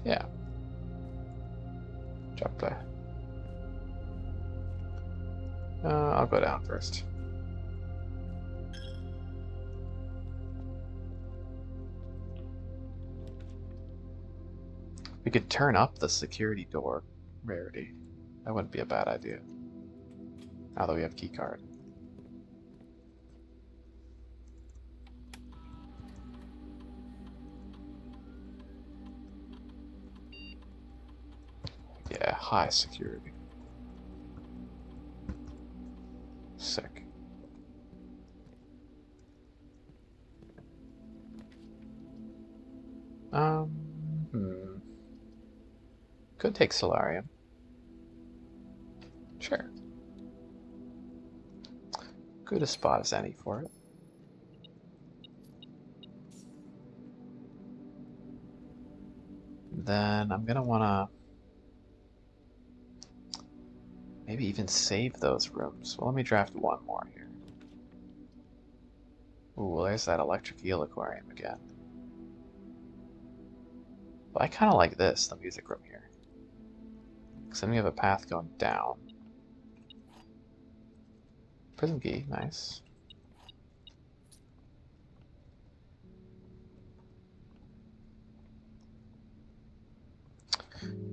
S1: Yeah. Drop there. I'll go down first. We could turn up the security door rarity. That wouldn't be a bad idea. Now that we have keycard. Yeah, high security. Sick. Could take Solarium. Sure. Good a spot as any for it. Then I'm gonna wanna maybe even save those rooms. Well, let me draft one more here. Ooh, there's that electric eel aquarium again. But I kind of like this, the music room here. Because then we have a path going down. Prism key, nice.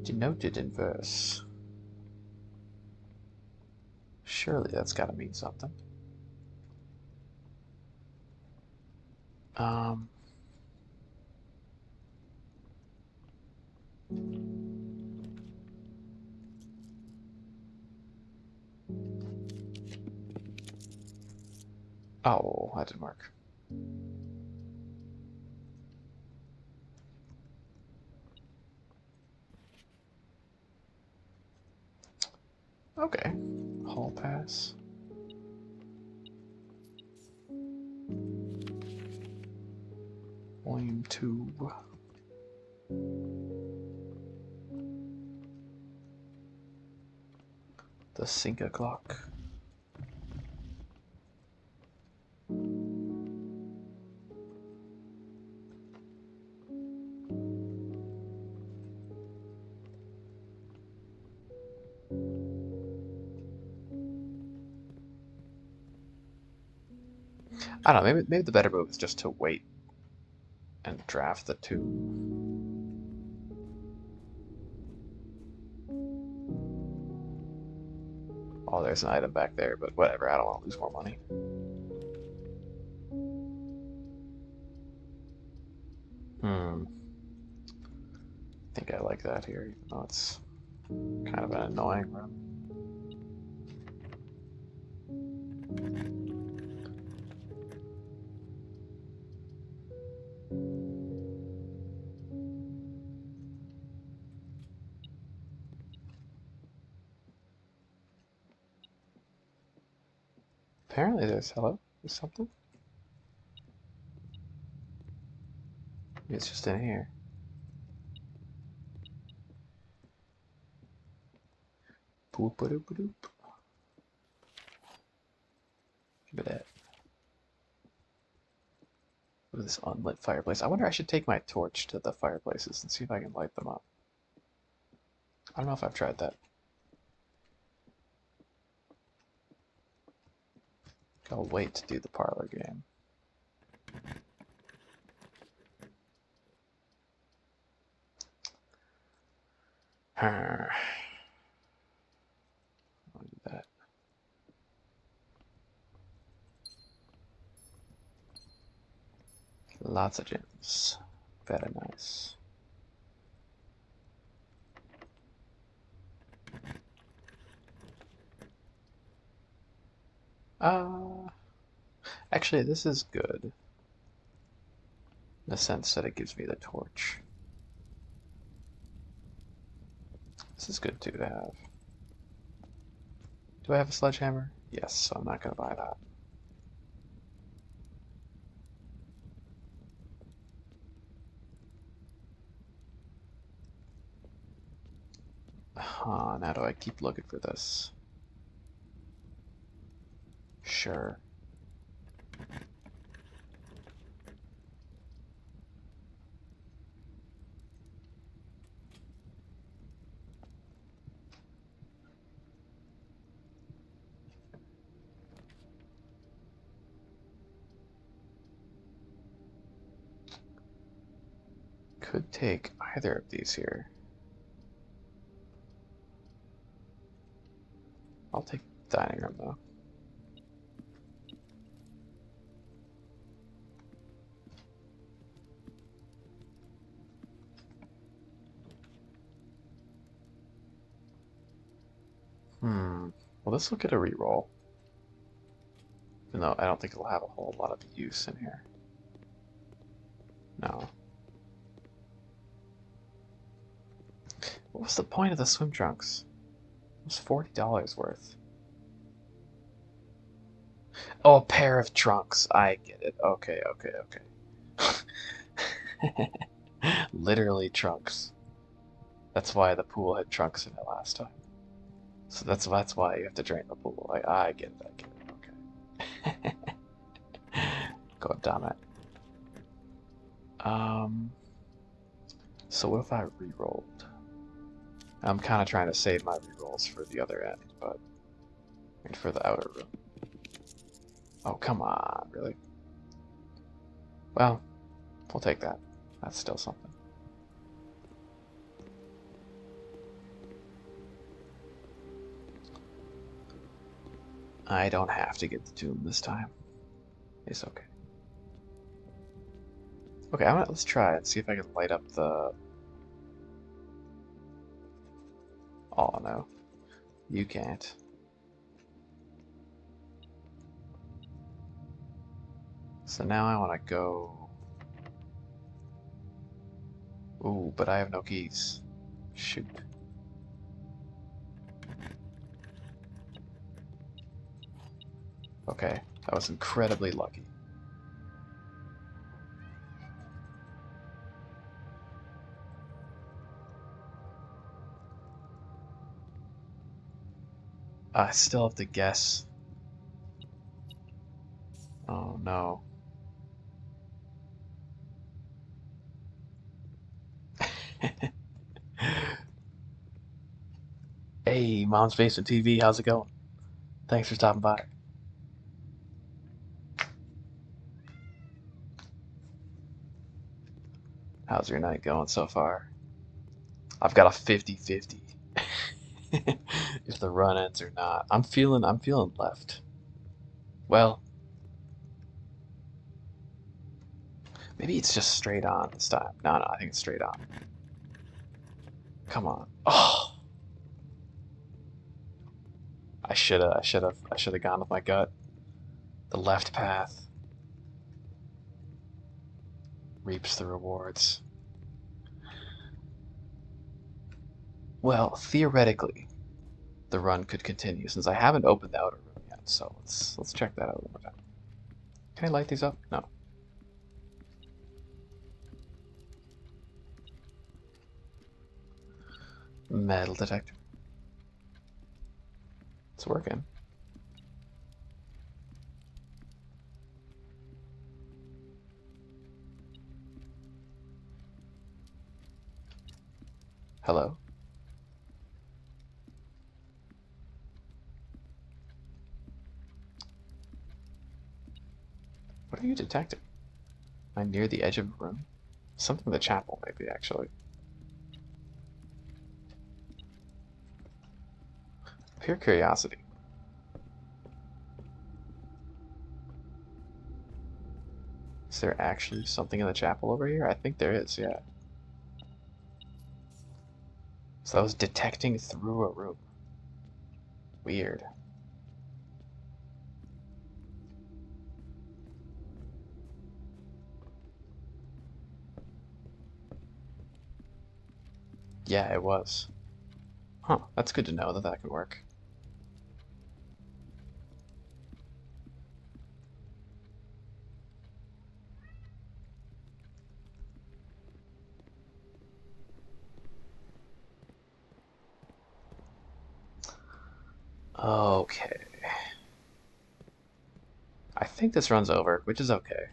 S1: Denoted in verse. Surely that's got to mean something. Oh, that didn't work. Okay. Hall pass. Volume 2. The Sinka clock. I don't know, maybe the better move is just to wait and draft the two. Oh, there's an item back there, but whatever, I don't want to lose more money. I think I like that here, even though it's kind of an annoying room. Apparently there's something. Maybe it's just in here. Boop a doop a doop. Give it that. Look at this unlit fireplace. I wonder I should take my torch to the fireplaces and see if I can light them up. I don't know if I've tried that. I'll wait to do the parlor game. I'll do that. Lots of gems. Very nice. Actually, this is good. In the sense that it gives me the torch. This is good too to have. Do I have a sledgehammer? Yes, so I'm not gonna buy that. Huh, now do I keep looking for this? Sure. Could take either of these here. I'll take the dining room though. Well, this will get a reroll. Even though I don't think it'll have a whole lot of use in here. No. What was the point of the swim trunks? It was $40 worth. Oh, a pair of trunks. I get it. Okay, okay, okay. Literally trunks. That's why the pool had trunks in it last time. So that's why you have to drain the pool. I get it, I get it, okay. God damn it. So what if I re-rolled? I'm kind of trying to save my re-rolls for the other end, but for the outer room. Oh, come on, really? Well, we'll take that. That's still something. I don't have to get the tomb this time. It's okay. Okay, let's try and see if I can light up the... Oh no, you can't. So now I want to go... Ooh, but I have no keys. Shoot. Okay, that was incredibly lucky. I still have to guess. Oh no. Hey, Mom's Basement TV, how's it going? Thanks for stopping by. How's your night going so far? I've got a 50-50. If the run ends or not. I'm feeling left. Well, maybe it's just straight on this time. No, I think it's straight on. Come on. Oh, I should have gone with my gut. The left path reaps the rewards. Well, theoretically, the run could continue since I haven't opened the outer room yet. So let's check that out one more time. Can I light these up? No. Metal detector. It's working. Hello? What are you detecting? Am I near the edge of a room? Something in the chapel, maybe, actually. Pure curiosity. Is there actually something in the chapel over here? I think there is, yeah. So I was detecting through a room. Weird. Yeah, it was. Huh, that's good to know that that can work. Okay. I think this runs over, which is okay.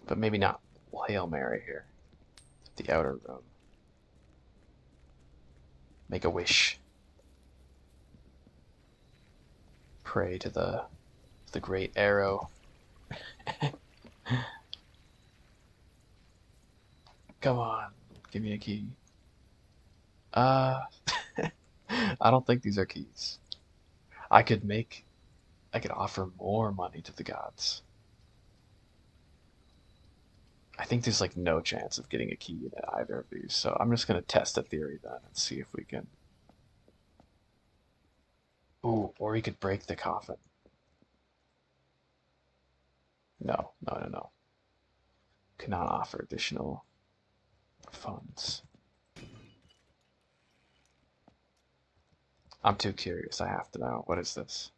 S1: But maybe not. We'll Hail Mary here. The outer room. Make a wish. Pray to the great arrow. Come on, give me a key. Uh, I don't think these are keys. I could make, I could offer more money to the gods. I think there's like no chance of getting a key in either of these, so I'm just gonna test a theory then and see if we can. Ooh, or we could break the coffin. No, no, no, no. Cannot offer additional funds. I'm too curious. I have to know. What is this?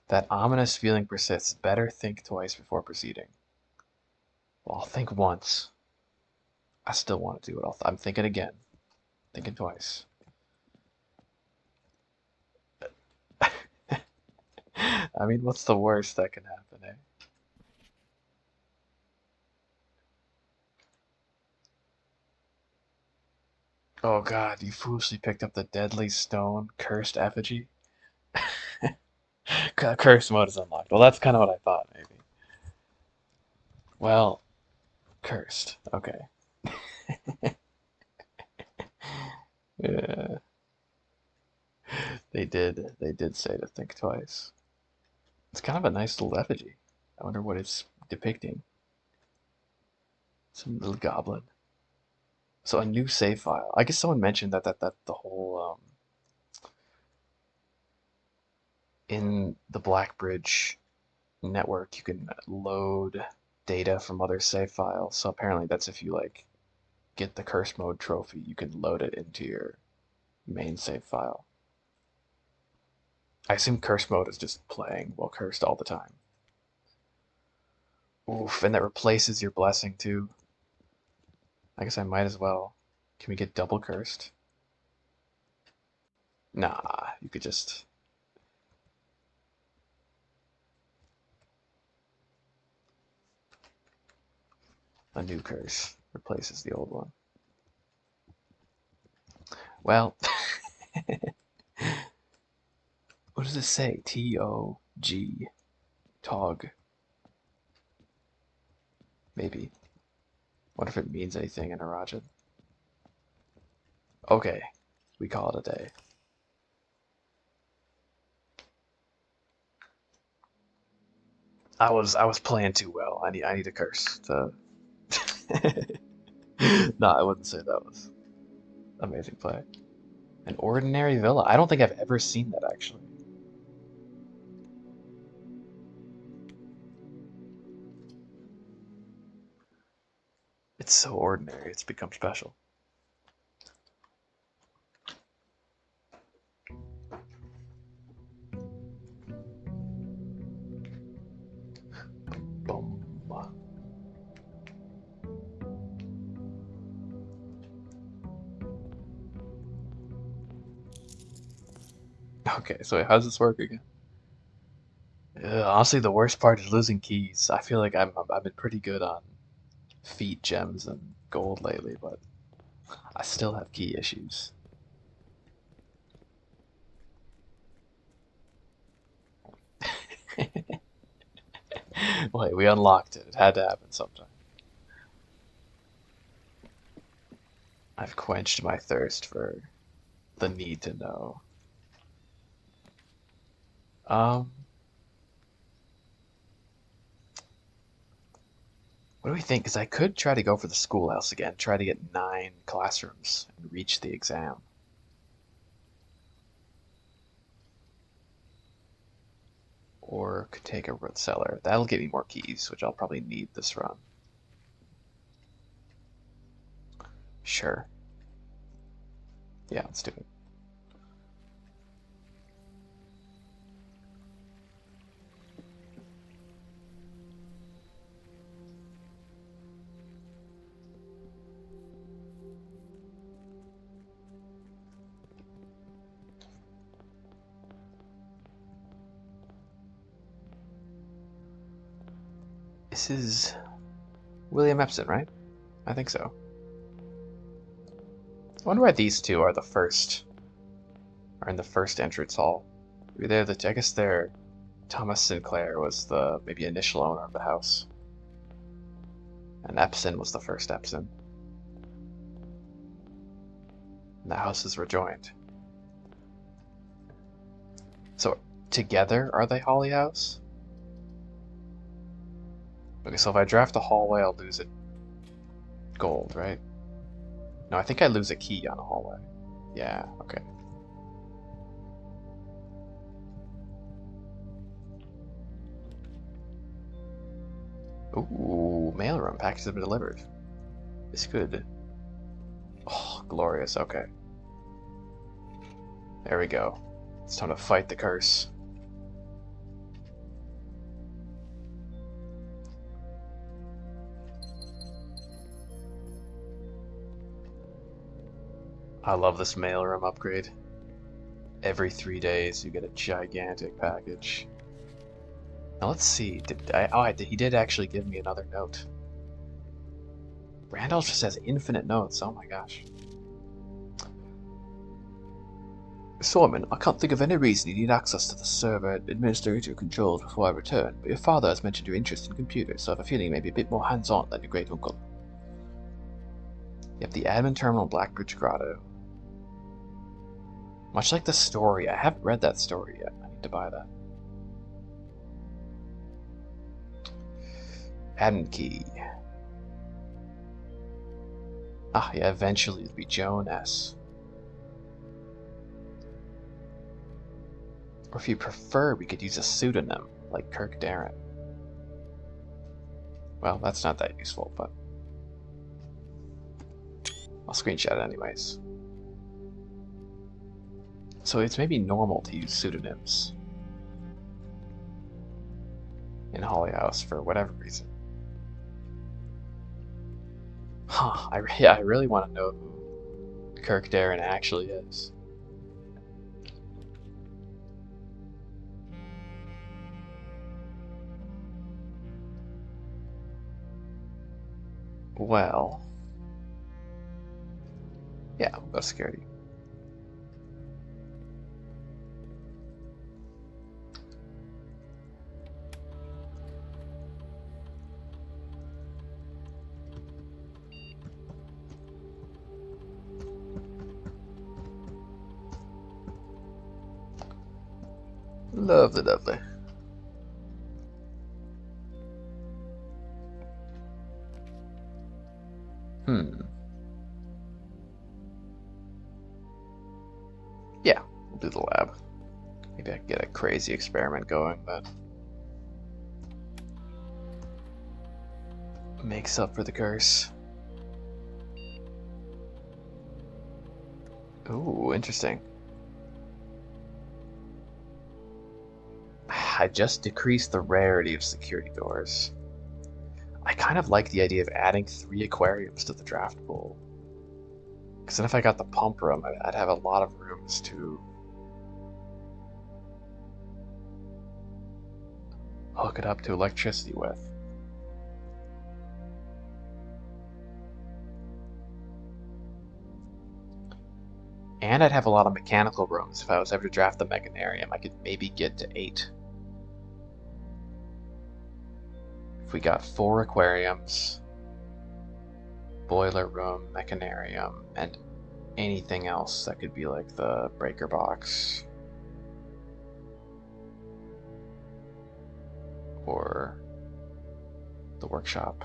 S1: That ominous feeling persists. Better think twice before proceeding. Well, I'll think once. I still want to do it. I'm thinking again. Thinking twice. I mean, what's the worst that can happen, eh? Oh god, you foolishly picked up the deadly stone, cursed effigy. Cursed mode is unlocked. Well, that's kind of what I thought, maybe. Well, cursed. Okay. Yeah, they did say to think twice. It's kind of a nice little effigy. I wonder what it's depicting. Some little goblin. So a new save file. I guess someone mentioned that the whole in the Blackbridge network you can load data from other save files. So apparently that's if you like get the curse mode trophy, you can load it into your main save file. I assume curse mode is just playing while cursed all the time. Oof, and that replaces your blessing too. I guess I might as well. Can we get double cursed? Nah, you could just. A new curse replaces the old one. Well, what does it say? T-O-G. Tog. Maybe. What if it means anything in Arajan? Okay, we call it a day. I was playing too well. I need a curse to. No, I wouldn't say that was amazing play. An ordinary villa. I don't think I've ever seen that actually. It's so ordinary. It's become special. Boom. Okay, so how does this work again? Honestly, the worst part is losing keys. I feel like I've been pretty good on feat gems and gold lately, but I still have key issues. Wait, we unlocked it. It had to happen sometime. I've quenched my thirst for the need to know. Um, what do we think? Because I could try to go for the schoolhouse again, try to get 9 classrooms and reach the exam. Or could take a root cellar. That'll get me more keys, which I'll probably need this run. Sure. Yeah, let's do it. This is William Epson, right? I think so. I wonder why these two are in the first entrance hall. Maybe I guess they're Thomas Sinclair was the maybe initial owner of the house. And Epson was the first Epson. And the houses were joined. So together are they Holly House? Okay, so if I draft a hallway, I'll lose a gold, right? No, I think I lose a key on a hallway. Yeah, okay. Ooh, mailroom. Packages have been delivered. It's good. Oh, glorious. Okay. There we go. It's time to fight the curse. I love this mailroom upgrade. Every 3 days you get a gigantic package. Now let's see. He did actually give me another note. Randolph just has infinite notes. Oh my gosh. Simon, I can't think of any reason you need access to the server administrator controls before I return, but your father has mentioned your interest in computers, so I have a feeling you may be a bit more hands-on than your great-uncle. Yep, the admin terminal Blackbridge Grotto. Much like the story, I haven't read that story yet. I need to buy that. Admin key. Ah, yeah, eventually it'll be Joan S. Or if you prefer, we could use a pseudonym, like Kirk Darren. Well, that's not that useful, but I'll screenshot it anyways. So it's maybe normal to use pseudonyms in Holly House for whatever reason. Huh, I really want to know who Kirk Darren actually is. Well, yeah, we'll go to security. Lovely, lovely. Yeah, we'll do the lab. Maybe I can get a crazy experiment going that makes up for the curse. Ooh, interesting. I just decreased the rarity of security doors. I kind of like the idea of adding 3 aquariums to the draft pool. Because then if I got the pump room, I'd have a lot of rooms to hook it up to electricity with. And I'd have a lot of mechanical rooms. If I was ever to draft the Mechanarium, I could maybe get to 8. If we got 4 aquariums, boiler room, Mechanarium, and anything else that could be like the breaker box or the workshop.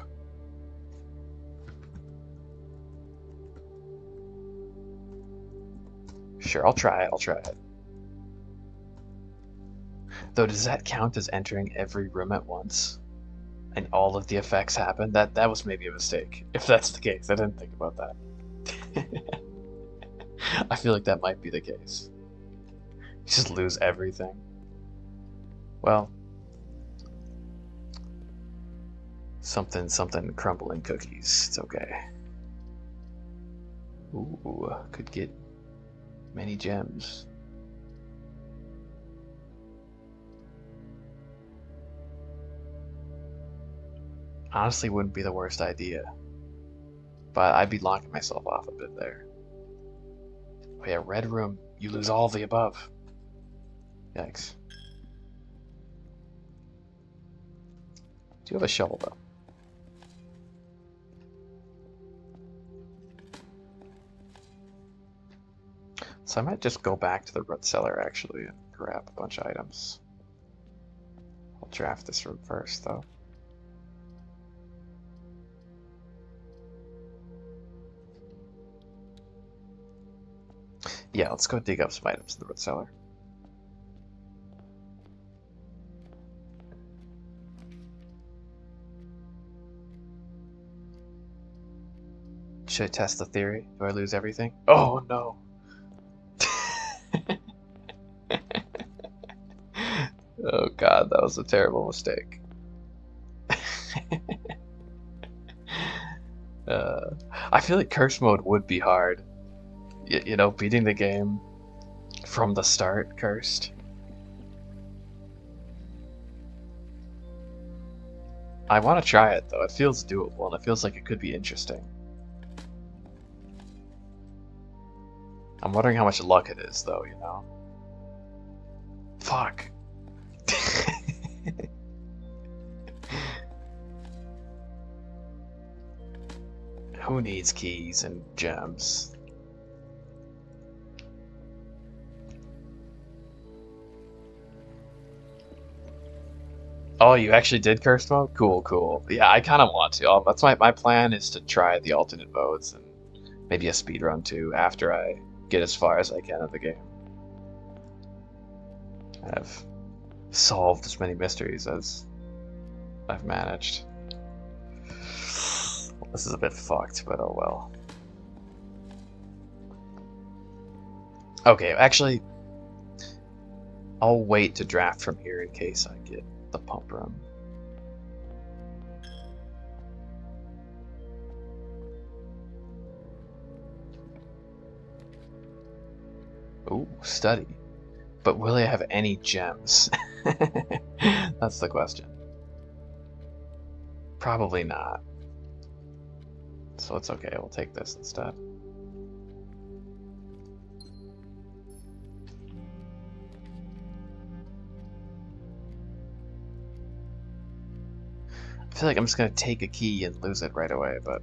S1: Sure, I'll try it. Though, does that count as entering every room at once? And all of the effects happen? That was maybe a mistake. If that's the case, I didn't think about that. I feel like that might be the case. You just lose everything. Well, something crumbling cookies. It's okay. Ooh, could get many gems. Honestly, wouldn't be the worst idea. But I'd be locking myself off a bit there. Oh yeah, red room. You lose all of the above. Yikes. Do you have a shovel, though? So I might just go back to the root cellar, actually, and grab a bunch of items. I'll draft this room first, though. Yeah, let's go dig up some items in the root cellar. Should I test the theory? Do I lose everything? Oh no! Oh god, that was a terrible mistake. I feel like curse mode would be hard. You know, beating the game from the start cursed. I want to try it though. It feels doable and it feels like it could be interesting. I'm wondering how much luck it is though, you know? Fuck. Who needs keys and gems? Oh, you actually did curse mode? Cool, cool. Yeah, I kind of want to. That's my plan is to try the alternate modes and maybe a speed run too after I get as far as I can of the game. I've solved as many mysteries as I've managed. This is a bit fucked, but oh well. Okay, actually, I'll wait to draft from here in case I get the pump room. Ooh, study. But will I have any gems? That's the question. Probably not. So it's okay, we'll take this instead. I feel like I'm just gonna take a key and lose it right away, but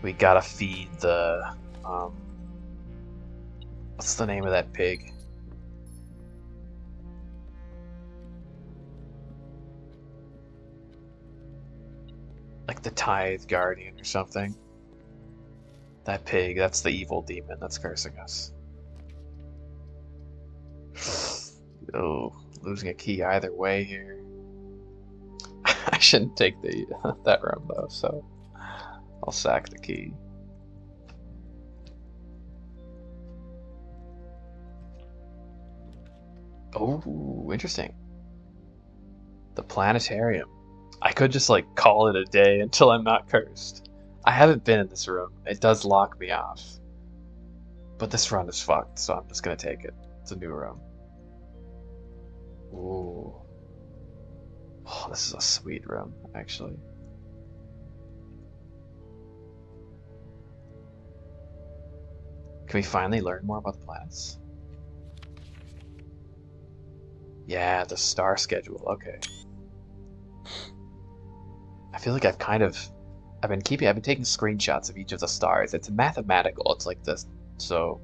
S1: we gotta feed the what's the name of that pig? Like the Tithe Guardian or something. That pig, that's the evil demon that's cursing us. Oh, losing a key either way here. I shouldn't take the that room though, so I'll sack the key. Oh, interesting. The planetarium. I could just like call it a day until I'm not cursed. I haven't been in this room. It does lock me off. But this run is fucked, so I'm just gonna take it. It's a new room. Ooh. Oh, this is a sweet room, actually. Can we finally learn more about the planets? Yeah, the star schedule, okay. I feel like I've been taking screenshots of each of the stars. It's mathematical, it's like this, so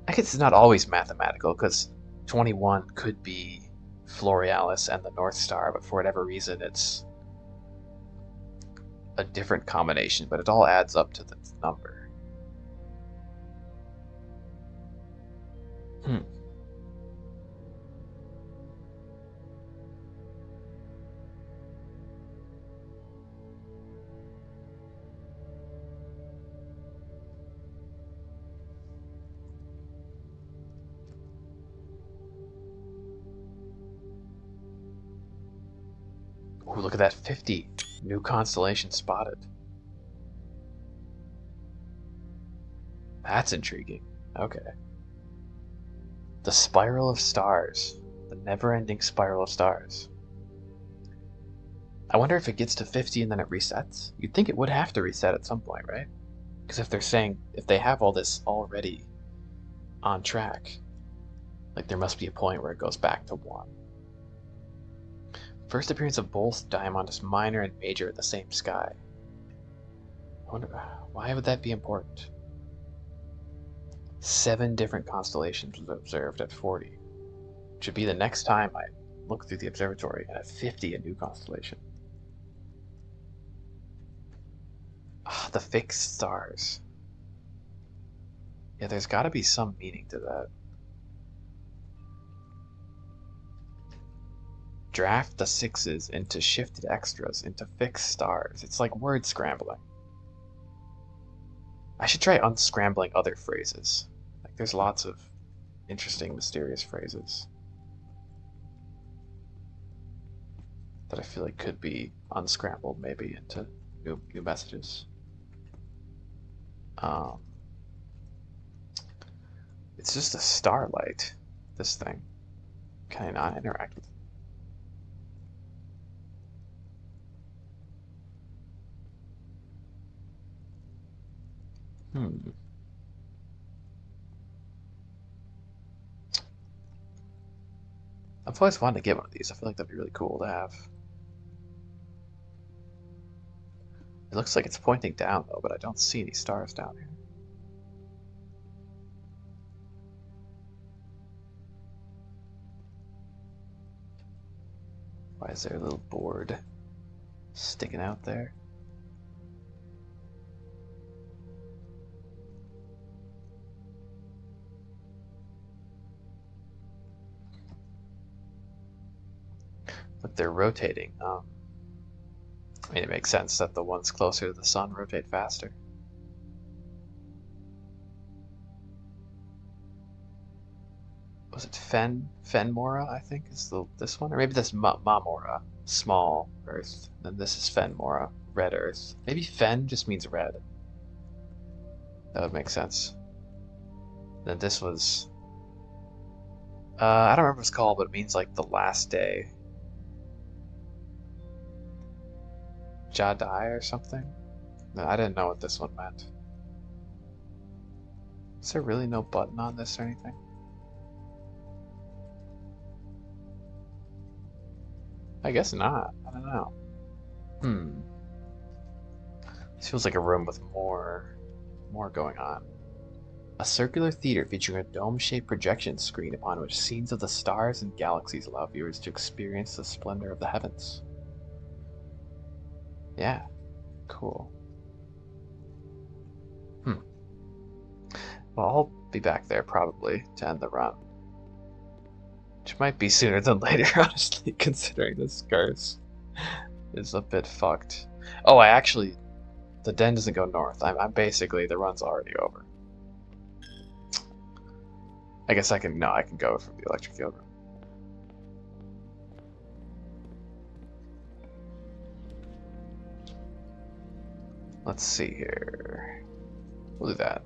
S1: I guess it's not always mathematical, because 21 could be Florealis and the North Star, but for whatever reason it's a different combination, but it all adds up to the number. Hmm. Ooh, look at that 50. New constellation spotted. That's intriguing. Okay. The spiral of stars. The never-ending spiral of stars. I wonder if it gets to 50 and then it resets? You'd think it would have to reset at some point, right? Because if they're saying, if they have all this already on track, like there must be a point where it goes back to 1. First appearance of both Diamondus Minor and Major in the same sky. I wonder, why would that be important? 7 different constellations was observed at 40. Should be the next time I look through the observatory, and at 50 a new constellation. The fixed stars. Yeah, there's got to be some meaning to that. Draft the 6s into shifted extras into fixed stars. It's like word scrambling. I should try unscrambling other phrases. Like there's lots of interesting, mysterious phrases that I feel like could be unscrambled maybe into new messages. It's just a starlight, this thing. Can I not interact with it? I've always wanted to get one of these. I feel like that'd be really cool to have. It looks like it's pointing down though, but I don't see any stars down here. Why is there a little board sticking out there? Look, they're rotating. I mean, it makes sense that the ones closer to the sun rotate faster. Was it Fenmora, I think, is this one? Or maybe this Mamora, small Earth. Then this is Fenmora, red Earth. Maybe Fen just means red. That would make sense. Then this was... I don't remember what it's called, but it means like the last day. Jadai or something? No, I didn't know what this one meant. Is there really no button on this or anything? I guess not. I don't know. This feels like a room with more going on. A circular theater featuring a dome-shaped projection screen upon which scenes of the stars and galaxies allow viewers to experience the splendor of the heavens. Yeah, cool. Well, I'll be back there probably to end the run. Which might be sooner than later, honestly, considering this curse is a bit fucked. Oh, the den doesn't go north. I'm basically, the run's already over. I guess I can go from the electric field room. Let's see here. We'll do that.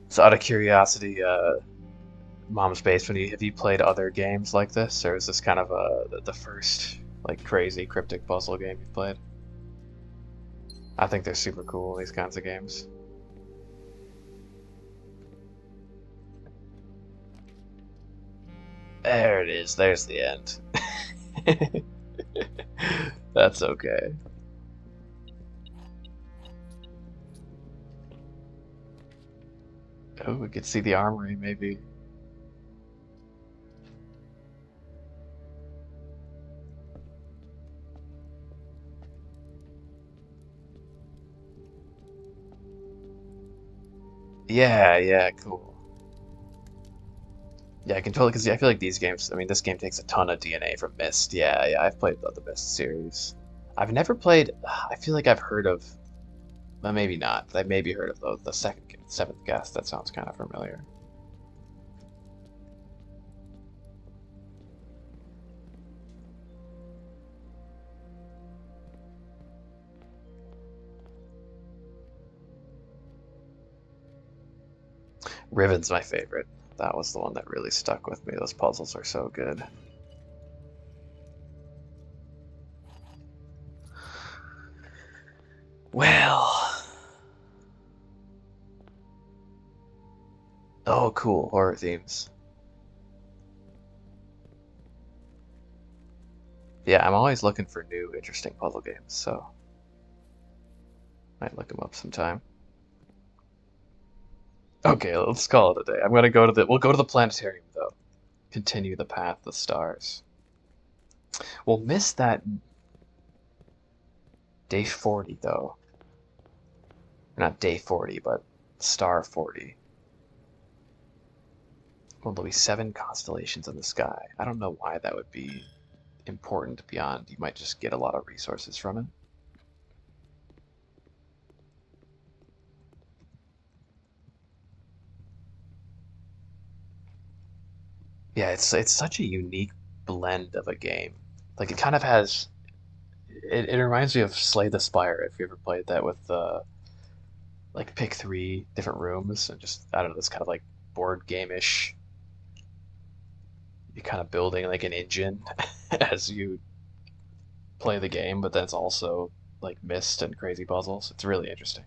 S1: So out of curiosity, Mom's Basement, have you played other games like this, or is this kind of the first like crazy cryptic puzzle game you've played? I think they're super cool, these kinds of games. There it is, there's the end. That's okay. Oh, we could see the armory, maybe. Yeah, cool. Yeah, I can totally, because I feel like these games, I mean, this game takes a ton of DNA from Myst. Yeah, I've played the Myst series. I've never played, I feel like I've heard of, Maybe not. I maybe heard of the seventh guest. That sounds kind of familiar. Riven's my favorite. That was the one that really stuck with me. Those puzzles are so good. Well, oh, cool. Horror themes. Yeah, I'm always looking for new, interesting puzzle games, so might look them up sometime. Okay, let's call it a day. I'm gonna go to the. We'll go to the planetarium though. Continue the path of the stars. We'll miss that day 40 though. Not day 40, but star 40. Well, there'll be 7 constellations in the sky. I don't know why that would be important beyond you might just get a lot of resources from it. Yeah, it's such a unique blend of a game. Like it kind of has it reminds me of Slay the Spire if you ever played that with like pick 3 different rooms and just I don't know, this kind of like board game-ish. You're kind of building like an engine as you play the game, but then it's also like mist and crazy puzzles. It's really interesting.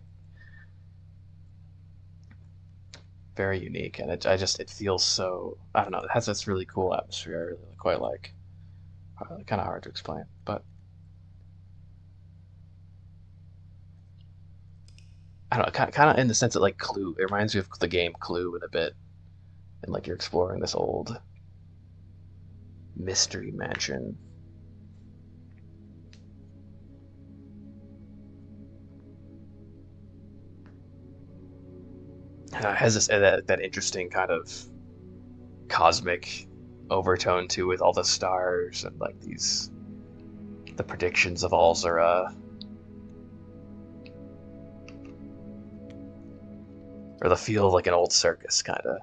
S1: Very unique, and it feels so I don't know. It has this really cool atmosphere. I really quite like. Kind of hard to explain, but I don't know. Kind of in the sense that like Clue. It reminds me of the game Clue in a bit, and like you're exploring this old mystery mansion. It has this that interesting kind of cosmic overtone too, with all the stars and like these the predictions of Alzura, or the feel of like an old circus kind of.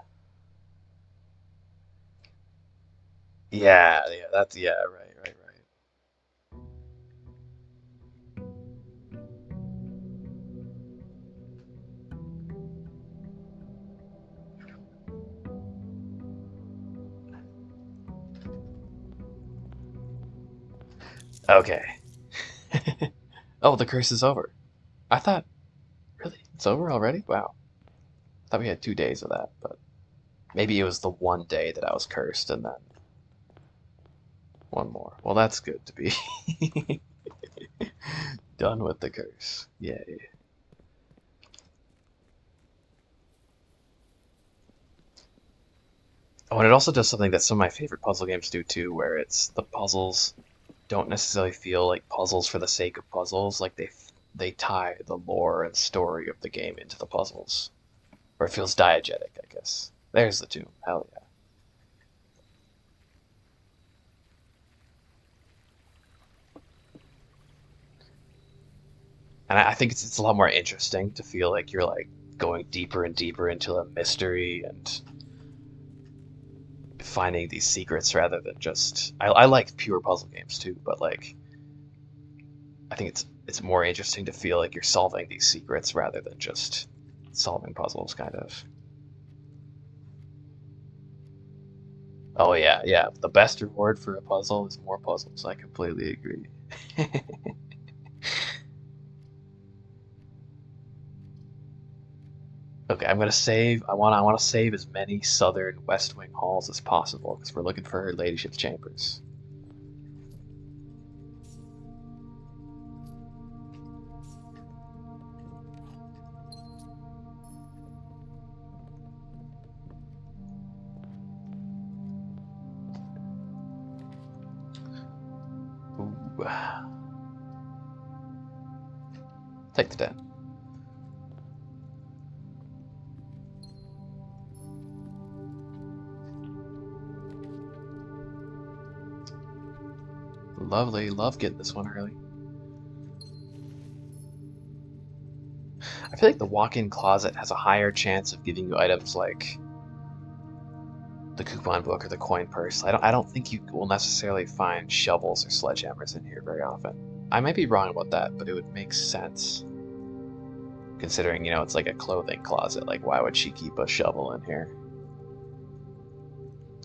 S1: Yeah, that's right. Okay. Oh, the curse is over. I thought, really, it's over already? Wow. I thought we had 2 days of that, but maybe it was the one day that I was cursed and then one more. Well, that's good to be done with the curse. Yay. Oh, and it also does something that some of my favorite puzzle games do too, where it's the puzzles don't necessarily feel like puzzles for the sake of puzzles. Like they tie the lore and story of the game into the puzzles, or it feels diegetic, I guess. There's the tune. Hell yeah. And I think it's a lot more interesting to feel like you're like going deeper and deeper into a mystery and finding these secrets rather than just. I like pure puzzle games too, but like I think it's more interesting to feel like you're solving these secrets rather than just solving puzzles, kind of. Oh yeah, yeah. The best reward for a puzzle is more puzzles. I completely agree. Okay, I'm gonna save. I want to save as many southern West Wing halls as possible because we're looking for her ladyship's chambers. Ooh, take the 10. Lovely, love getting this one early. I feel like the walk-in closet has a higher chance of giving you items like the coupon book or the coin purse. I don't think you will necessarily find shovels or sledgehammers in here very often. I might be wrong about that, but it would make sense. Considering, you know, it's like a clothing closet. Like, why would she keep a shovel in here?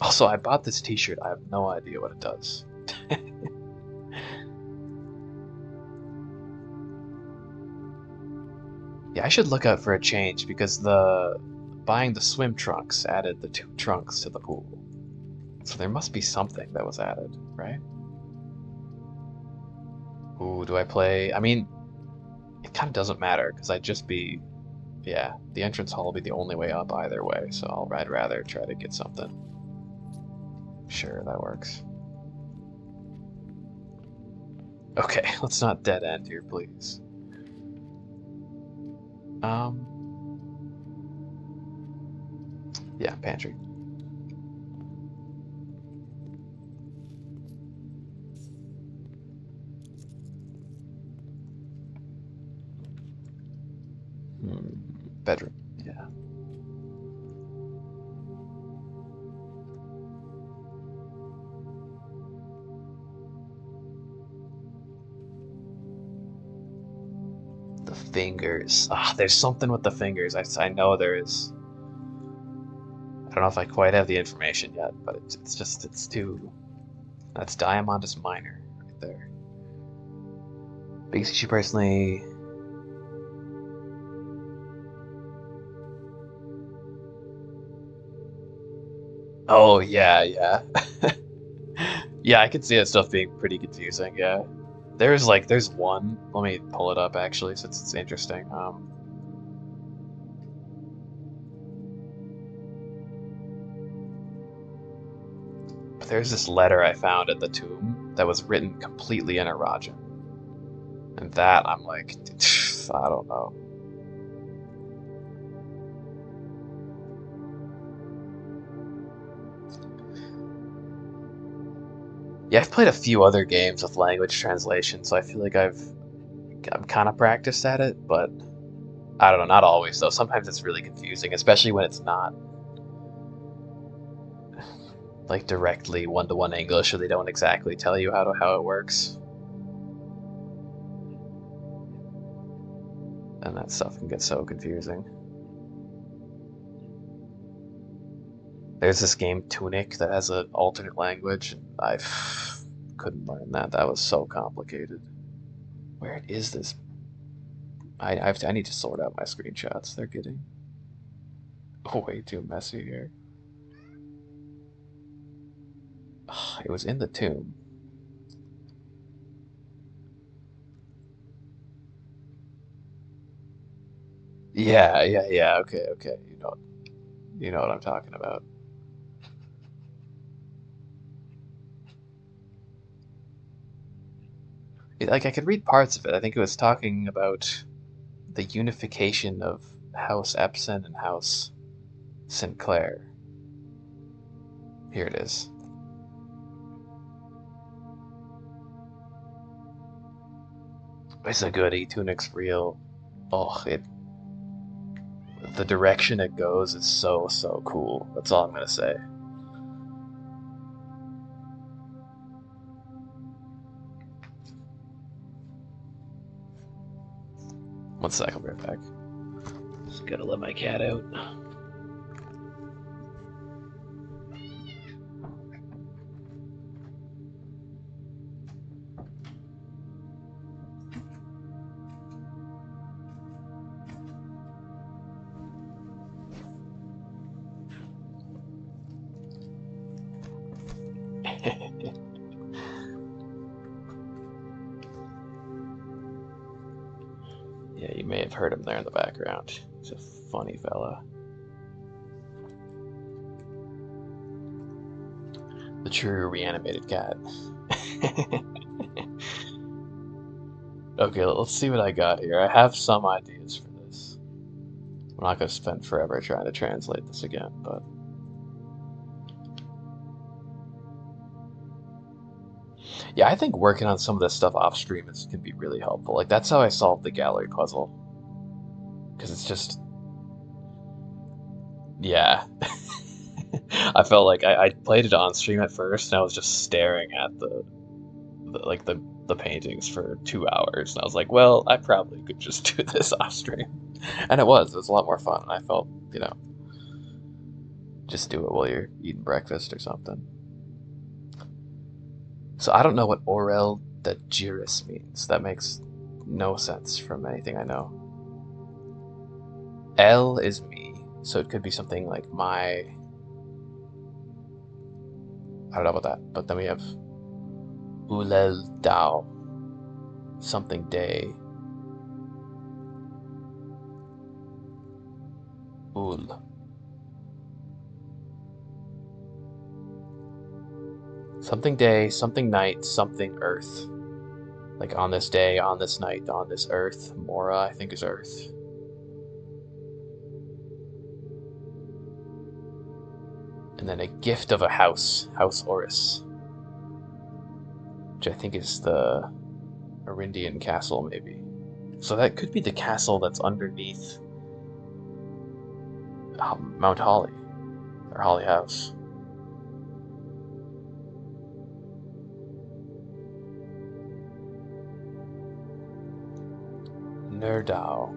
S1: Also, I bought this t-shirt. I have no idea what it does. Yeah, I should look out for a change because buying the swim trunks added the 2 trunks to the pool. So there must be something that was added, right? Ooh, do I play? I mean, it kind of doesn't matter because yeah, the entrance hall will be the only way up either way. So I'd rather try to get something. Sure, that works. Okay, let's not dead end here, please. Yeah, pantry. Bedroom, yeah. The fingers. Ah, there's something with the fingers. I know there is. I don't know if I quite have the information yet, but it's too. That's Diamondus Minor right there. Biggest issue personally. Oh yeah, yeah. Yeah, I could see that stuff being pretty confusing, yeah. There's one. Let me pull it up actually, since it's interesting. But there's this letter I found at the tomb that was written completely in Arajan. And that I'm like, I don't know. Yeah, I've played a few other games with language translation, so I feel like I'm kind of practiced at it, but I don't know, not always though. Sometimes it's really confusing, especially when it's not like directly one-to-one English, or they don't exactly tell you how it works. And that stuff can get so confusing. There's this game Tunic that has an alternate language, and I couldn't learn that. That was so complicated. Where is this? I need to sort out my screenshots. They're getting way too messy here. It was in the tomb. Yeah, yeah, yeah. Okay, okay. You know what I'm talking about. Like I could read parts of it. I think it was talking about the unification of House Epson and House Sinclair. Here it is. It's a goodie. Tunic's real. Oh, the direction it goes is so cool. That's all I'm gonna say. One sec, I'll be right back. Just gotta let my cat out. Yeah, you may have heard him there in the background. He's a funny fella. The true reanimated cat. Okay, let's see what I got here. I have some ideas for this. I'm not gonna spend forever trying to translate this again, but yeah, I think working on some of this stuff off stream can be really helpful. Like that's how I solved the gallery puzzle. because it's just, yeah. I felt like I played it on stream at first, and I was just staring at the paintings for 2 hours, and I was like, well, I probably could just do this off stream, and it was a lot more fun. And I felt, just do it while you're eating breakfast or something. So I don't know what Orel de Giris means. That makes no sense from anything I know. L is me, so it could be something like my. I don't know about that, but then we have Ulel Dao, something day. Ul. Something day, something night, something earth. Like on this day, on this night, on this earth. Mora, I think, is earth. And then a gift of a house, House Oris. Which I think is the Arindian castle, maybe. So that could be the castle that's underneath Mount Holly, or Holly House. Nerdao.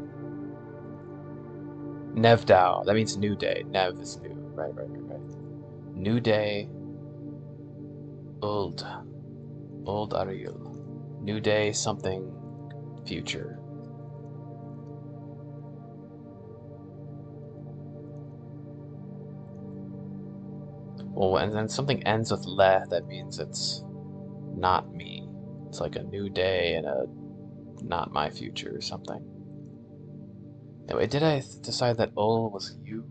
S1: Nevdao. That means new day. Nev is new. Right. New day. Uld. Uld Ariel. New day, something, future. Well, and then something ends with le, that means it's not me. It's like a new day and a not my future or something. Anyway, did I decide that ul was you?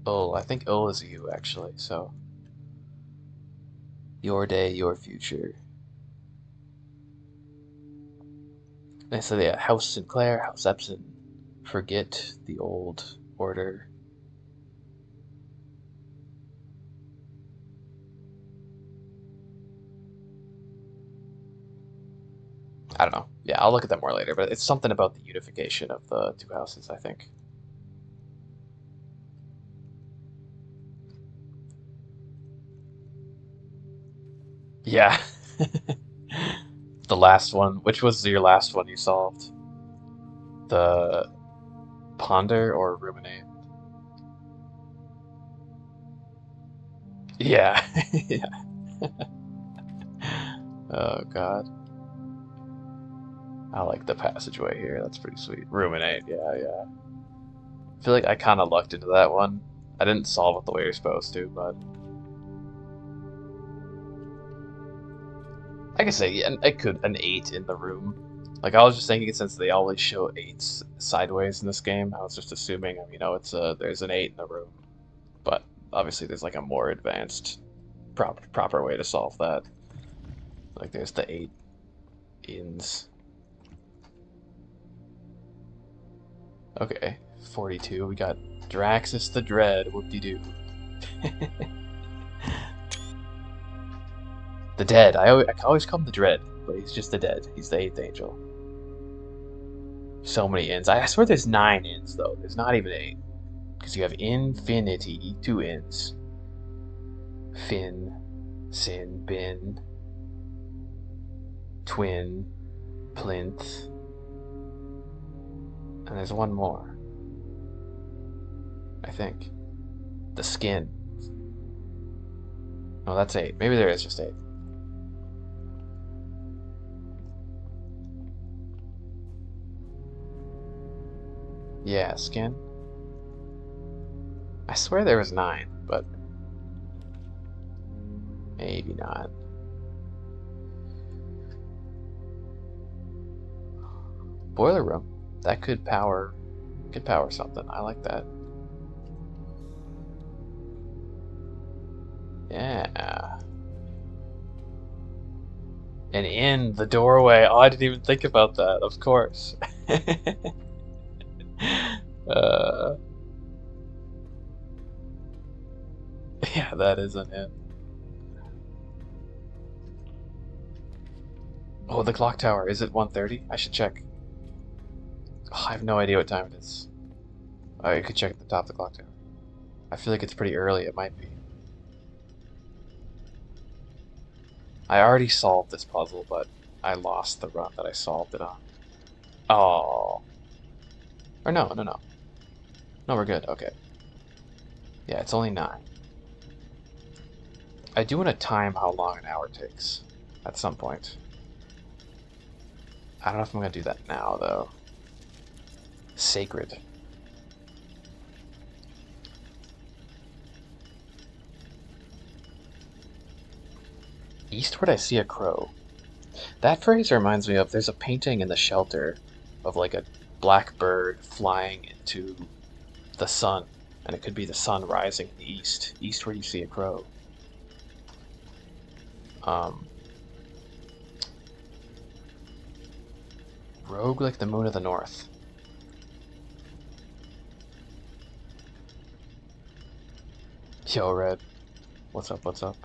S1: Ul, I think ul is you, actually, so. Your day, your future. And so yeah, House Sinclair, House Epson, forget the old order. I don't know. Yeah, I'll look at that more later, but it's something about the unification of the two houses, I think. Yeah. The last one. Which was your last one you solved? The ponder or ruminate? Yeah. Yeah. Oh god. I like the passageway here. That's pretty sweet. Ruminate. Yeah. I feel like I kind of lucked into that one. I didn't solve it the way you're supposed to, but I could say an 8 in the room. Like I was just thinking, since they always show 8s sideways in this game, I was just assuming, it's there's an 8 in the room, but obviously there's like a more advanced, proper way to solve that. Like there's the 8 ins. Okay, 42. We got Draxus the Dread. Whoop-de-doo. The Dead. I always call him the Dread, but he's just the Dead. He's the 8th angel. So many ins. I swear there's 9 ins, though. There's not even 8. Because you have infinity, 2 ins. Fin, Sin, Bin, Twin, Plinth. And there's one more. I think. The Skin. Oh, that's 8. Maybe there is just 8. Yeah, Skin. I swear there was 9, but maybe not. Boiler room. That could power something. I like that. Yeah. And in the doorway. Oh, I didn't even think about that. Of course. Yeah, that is an in. Oh, the clock tower. Is it 1:30? I should check. Oh, I have no idea what time it is. Oh, you could check at the top of the clock tower. I feel like it's pretty early. It might be. I already solved this puzzle, but I lost the run that I solved it on. Oh. Or no, no, no. No, we're good. Okay. Yeah, it's only 9. I do want to time how long an hour takes at some point. I don't know if I'm going to do that now, though. Sacred. Eastward I see a crow. That phrase reminds me of, there's a painting in the shelter of like a black bird flying into the sun, and it could be the sun rising in the east. Eastward you see a crow. Rogue like the moon of the north. Yo, Red. What's up, what's up?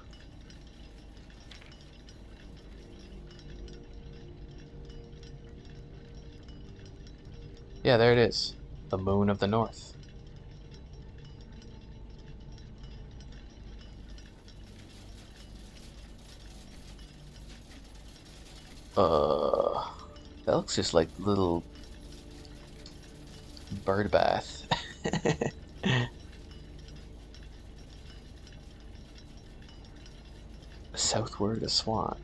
S1: Yeah, there it is. The moon of the north. That looks just like little bird bath. Southward a swan.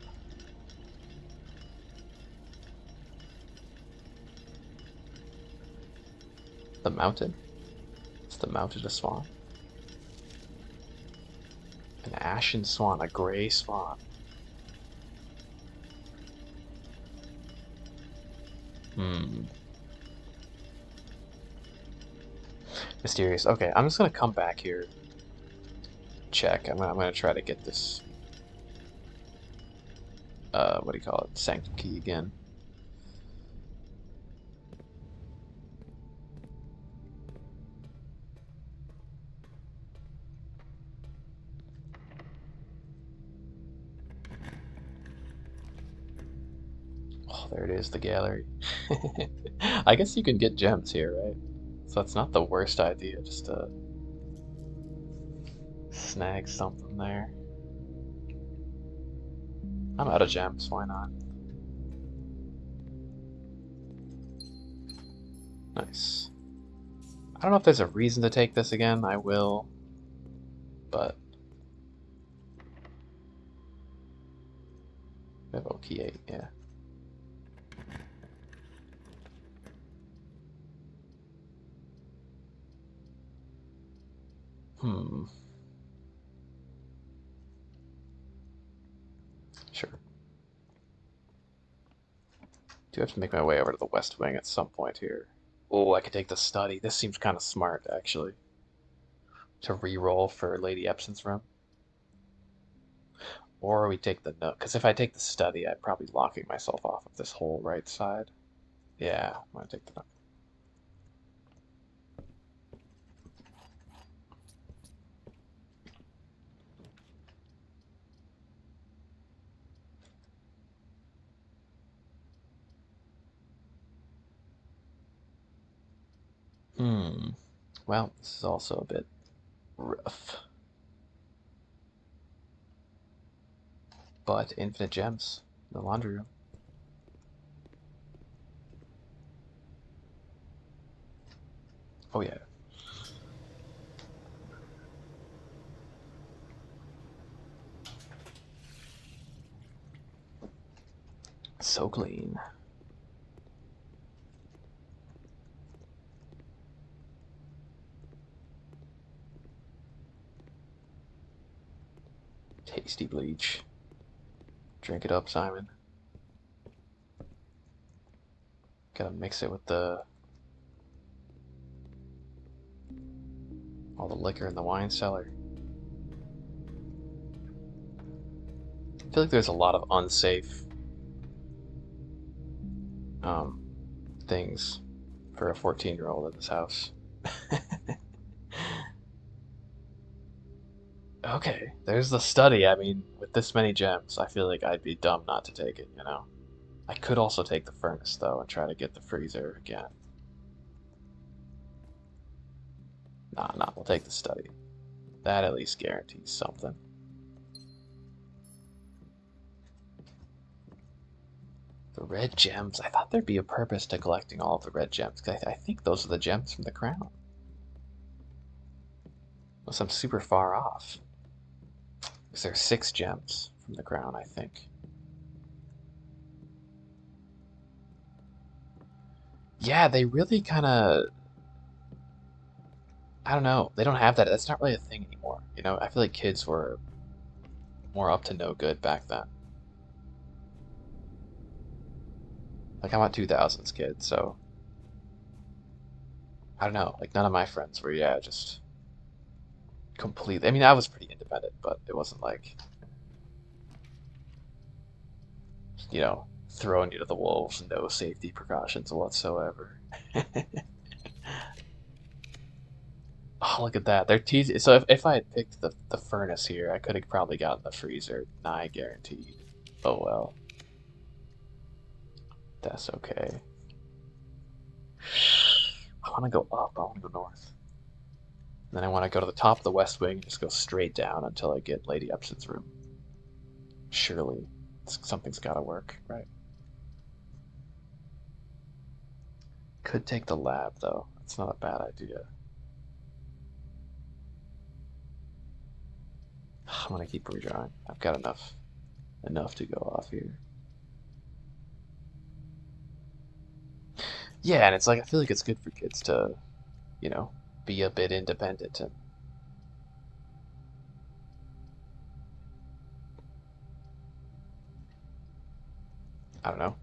S1: The mountain? Is the mountain a swan? An ashen swan, a gray swan. Mysterious. Okay, I'm just gonna come back here. Check. I'm gonna try to get this. What do you call it? Sanctum key again. Oh, there it is, the gallery. I guess you can get gems here, right? So that's not the worst idea, just to snag something there. I'm out of gems, why not? Nice. I don't know if there's a reason to take this again, I will, but... We have key 8, yeah. Sure. Do have to make my way over to the West Wing at some point here. Oh, I could take the study. This seems kind of smart, actually. To re-roll for Lady Epson's room. Or we take the nook. Because if I take the study, I'm probably locking myself off of this whole right side. Yeah, I'm going to take the nook. Well, this is also a bit rough. But infinite gems in the laundry room. Oh yeah. So clean. Tasty bleach. Drink it up, Simon. Gotta mix it with all the liquor in the wine cellar. I feel like there's a lot of unsafe things for a 14-year-old in this house. Okay, there's the study. I mean, with this many gems, I feel like I'd be dumb not to take it, you know? I could also take the furnace, though, and try to get the freezer again. Nah, we'll take the study. That at least guarantees something. The red gems. I thought there'd be a purpose to collecting all of the red gems, because I think those are the gems from the crown. Unless I'm super far off. Because there's 6 gems from the crown, I think. Yeah, they really kind of... I don't know. They don't have that. That's not really a thing anymore. You know, I feel like kids were more up to no good back then. Like, I'm a 2000s kid, so... I don't know. Like, none of my friends were, yeah, just... completely... I mean, I was pretty independent, but it wasn't like... you know, throwing you to the wolves, no safety precautions whatsoever. Oh, look at that. They're teasing. So if I had picked the furnace here, I could have probably gotten the freezer. Nigh guaranteed. Oh well. That's okay. I want to go up. I want to go north. And then I want to go to the top of the west wing and just go straight down until I get Lady Epson's room. Surely, something's got to work, right? Could take the lab, though. That's not a bad idea. I'm gonna keep redrawing. I've got enough to go off here. Yeah, and it's like I feel like it's good for kids to, you know, be a bit independent and I don't know,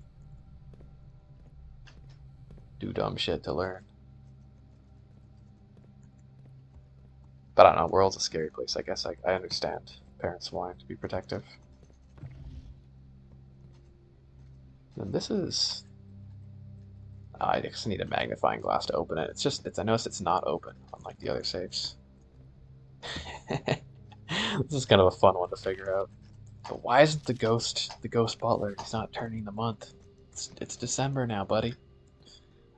S1: do dumb shit to learn. But I don't know, world's a scary place. I guess I understand parents wanting to be protective. And this is. I just need a magnifying glass to open it. I noticed it's not open, unlike the other safes. This is kind of a fun one to figure out. But why isn't the ghost butler? He's not turning the month. It's December now, buddy.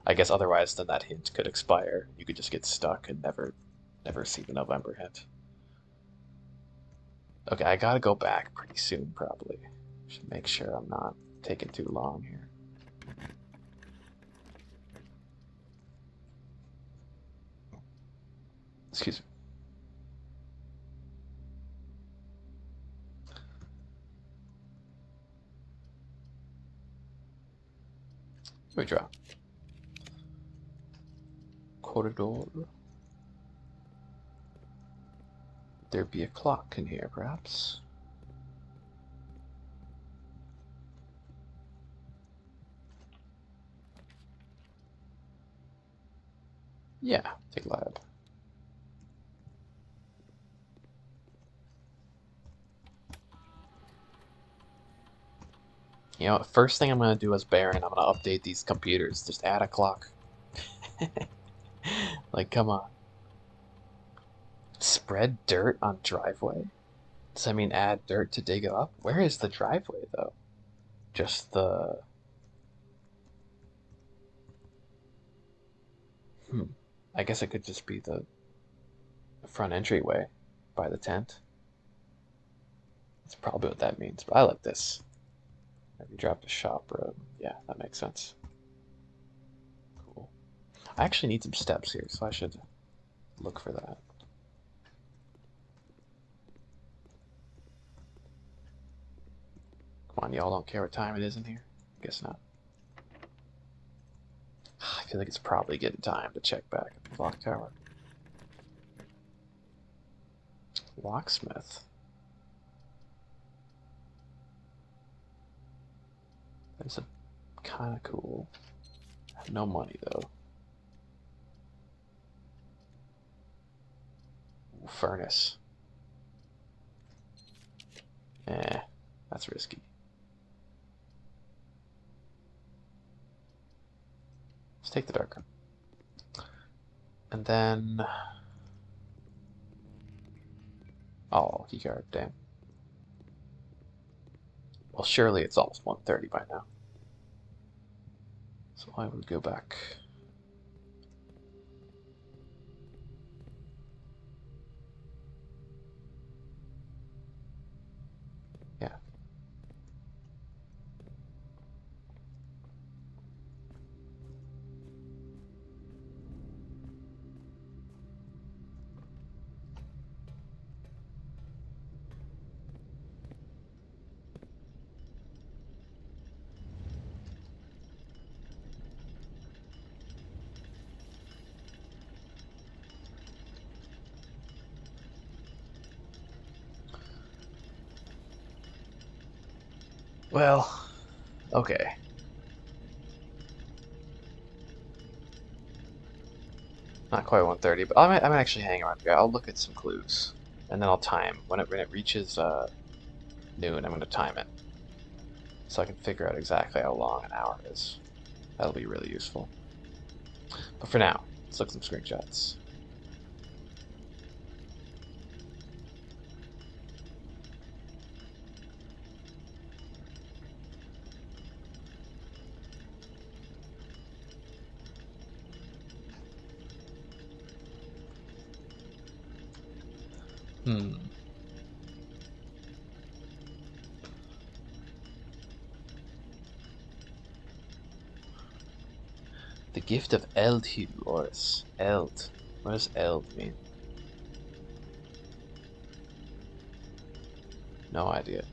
S1: I guess otherwise, then that hint could expire. You could just get stuck and never see the November hint. Okay, I gotta go back pretty soon, probably. Should make sure I'm not taking too long here. Excuse me. Let me draw. Corridor. There be a clock in here, perhaps? Yeah, take lab. You know, first thing I'm gonna do as Baron, I'm gonna update these computers. Just add a clock. Like, come on. Spread dirt on driveway? Does that mean add dirt to dig it up? Where is the driveway, though? Just the... I guess it could just be the front entryway by the tent. That's probably what that means, but I like this. Maybe drop the shop road. Yeah, that makes sense. Cool. I actually need some steps here, so I should look for that. Come on, y'all don't care what time it is in here? Guess not. I feel like it's probably getting time to check back at the clock tower. Locksmith. That's a kind of cool. I have no money though. Ooh, furnace. That's risky. Let's take the dark room. And then... oh, keycard, damn. Well, surely it's almost 1:30 by now. So I would go back. Yeah. Well, okay. Not quite 1:30, but I might actually hang around here. I'll look at some clues, and then I'll time. When it reaches noon, I'm going to time it, so I can figure out exactly how long an hour is. That'll be really useful. But for now, let's look at some screenshots. Hmm. The gift of Eldhu, Oris. Eld. What does Eld mean? No idea.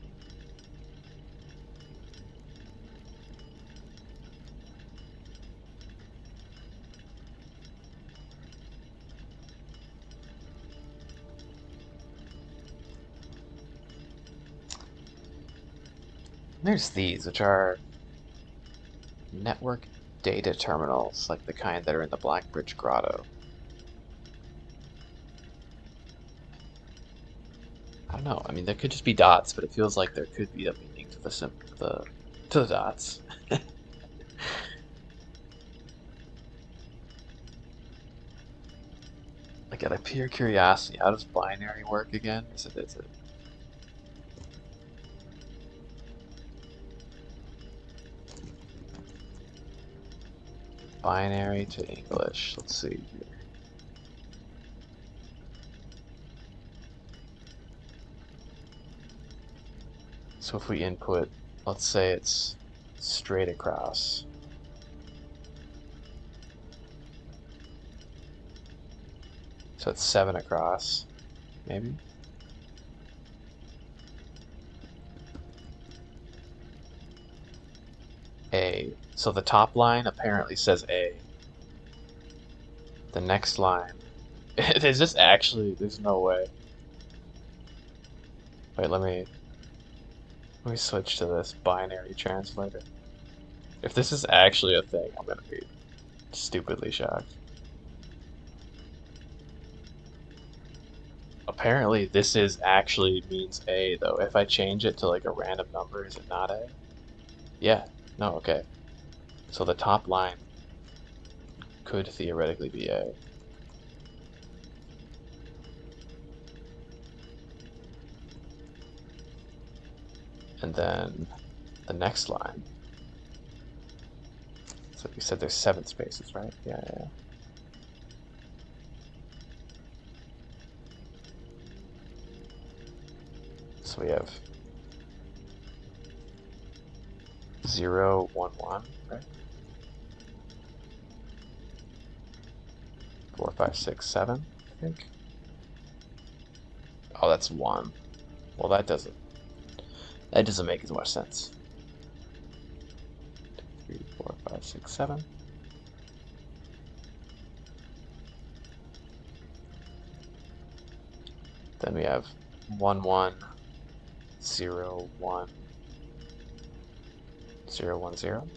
S1: There's these, which are network data terminals, like the kind that are in the Blackbridge Grotto. I don't know. I mean, there could just be dots, but it feels like there could be a meaning to the dots. Like, out of pure curiosity, how does binary work again? Is it binary to English? Let's see here. So if we input, let's say it's straight across. So it's 7 across, maybe? A. So the top line apparently says A. The next line. Is this actually? There's no way. Wait, let me switch to this binary translator. If this is actually a thing, I'm gonna be stupidly shocked. Apparently this is actually means A though. If I change it to like a random number, is it not A? Yeah. No, okay. So the top line could theoretically be A. And then the next line. So you said there's 7 spaces, right? Yeah, yeah, yeah. So we have 0, 1, 1, right? 4, 5, 6, 7, I think. Oh, that's 1. Well, that doesn't make as much sense. 2, 3, 4, 5, 6, 7. Then we have 1, 1, 0, 1, 0, 1, 0.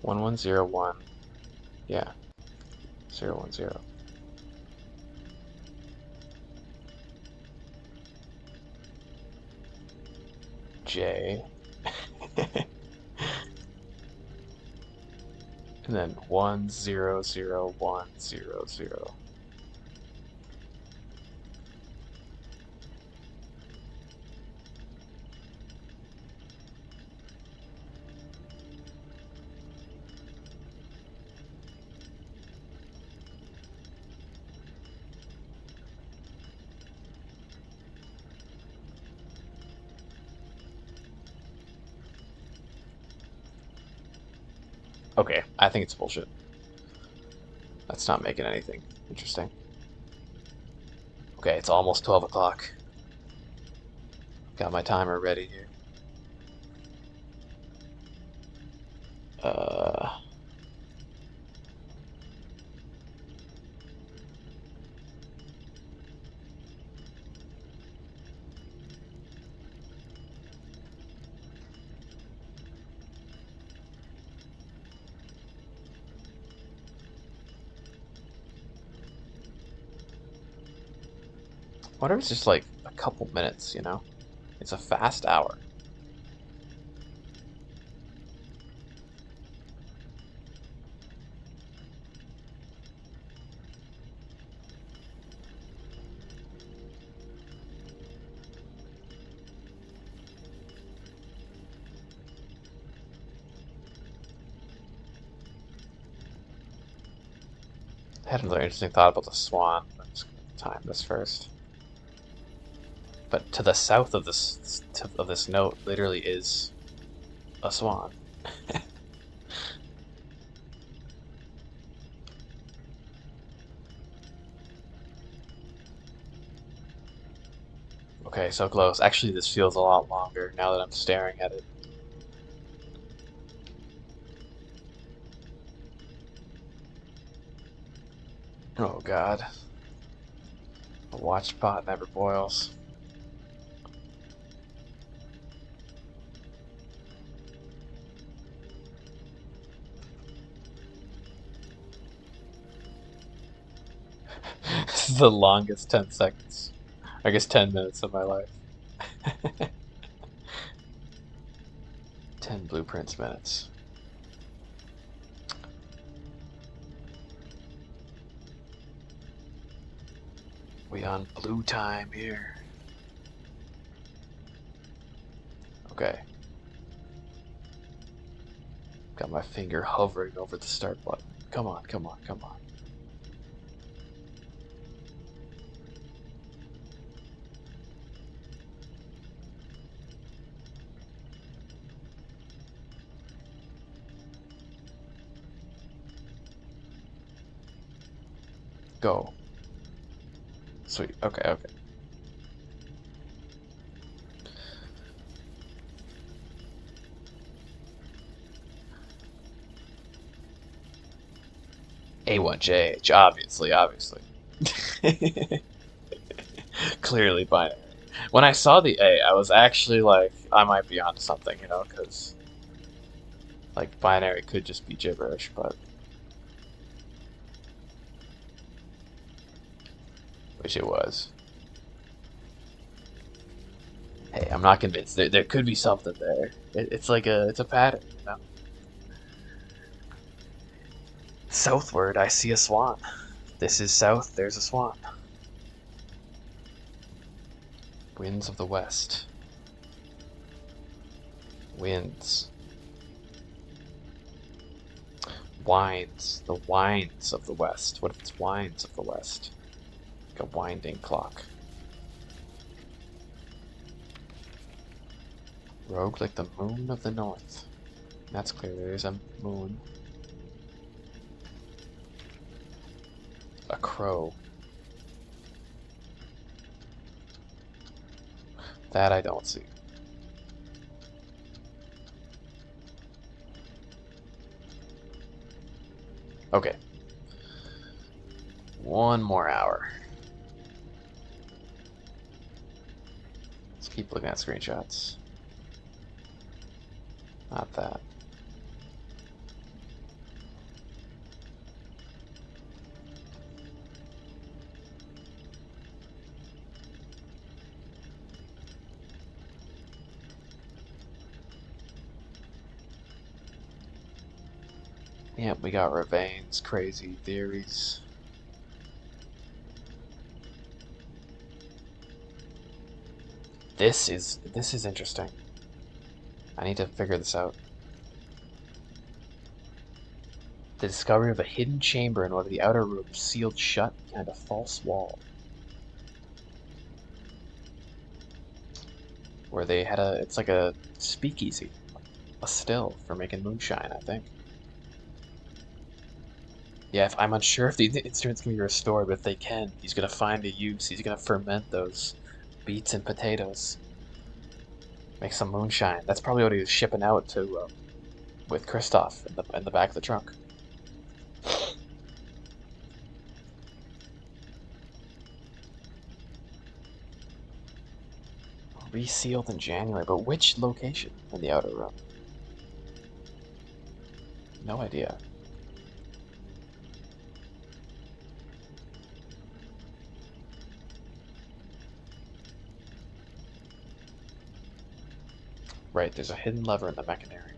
S1: 1, 1, 0, 1. Yeah. 0, 1, 0. J. And then 1, 0, 0, 1, 0, 0. Okay, I think it's bullshit. That's not making anything interesting. Okay, it's almost 12 o'clock. Got my timer ready here. Uh, What if it's just like a couple minutes, you know? It's a fast hour. I had another interesting thought about the swan. I'm just gonna time this first. But to the south of this note literally is a swan. Okay, so close. Actually, this feels a lot longer now that I'm staring at it. Oh god. A watched pot never boils. This is the longest 10 seconds. I guess 10 minutes of my life. 10 blueprints minutes. We on blue time here. Okay. Got my finger hovering over the start button. Come on, come on, come on. Go. Sweet. Okay, okay. A1JH, obviously, obviously. Clearly binary. When I saw the A, I was actually like, I might be onto something, you know, because like binary could just be gibberish, but which it was. Hey, I'm not convinced. There could be something there. It's like it's a pattern, you know. Southward, I see a swan. This is south. There's a swan. Winds of the west. Winds. Winds. The winds of the west. What if it's winds of the west? Like a winding clock. Rogue like the moon of the north. That's clear. There's a moon. A crow. That I don't see. Okay. One more hour. Let's keep looking at screenshots. Not that. Yep, we got Ravain's crazy theories. This is interesting. I need to figure this out. The discovery of a hidden chamber in one of the outer rooms sealed shut behind a false wall. Where they had it's like a speakeasy. A still for making moonshine, I think. Yeah, if I'm unsure if the instruments can be restored, but if they can, he's gonna find a use. He's gonna ferment those beets and potatoes, make some moonshine. That's probably what he was shipping out to with Kristoff in the back of the trunk. Resealed in January, but which location in the outer rim? No idea. Right, there's a hidden lever in the mechanarium.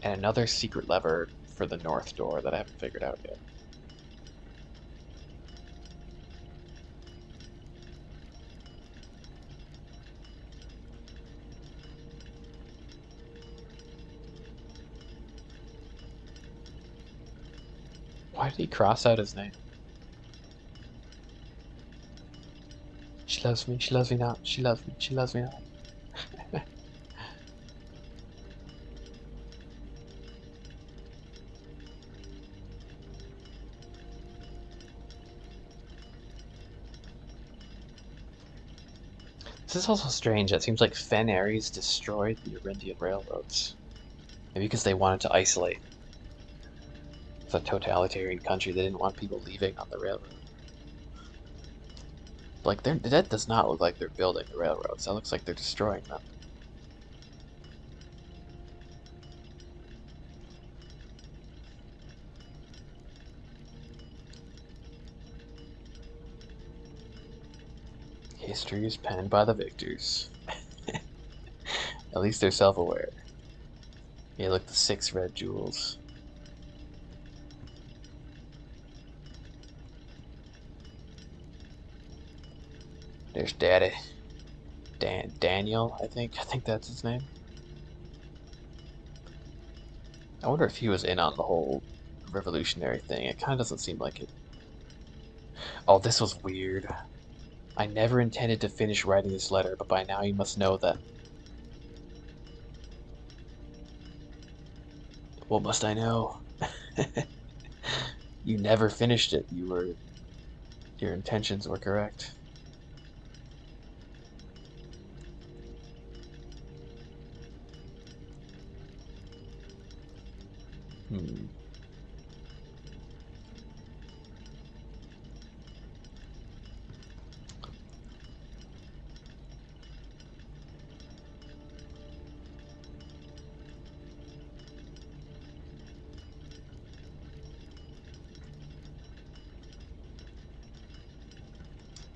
S1: And another secret lever for the north door that I haven't figured out yet. Why did he cross out his name? She loves me not, she loves me, she loves me not. This is also strange. It seems like Fen Ares destroyed the Arindian railroads. Maybe because they wanted to isolate. It's a totalitarian country. They didn't want people leaving on the railroad. Like, that does not look like they're building the railroads. That looks like they're destroying them. History is penned by the victors. At least they're self-aware. Yeah, look, the 6 red jewels. There's Daddy. Daniel, I think. I think that's his name. I wonder if he was in on the whole revolutionary thing. It kind of doesn't seem like it. Oh, this was weird. I never intended to finish writing this letter, but by now you must know that... What must I know? You never finished it. Your intentions were correct. Hmm.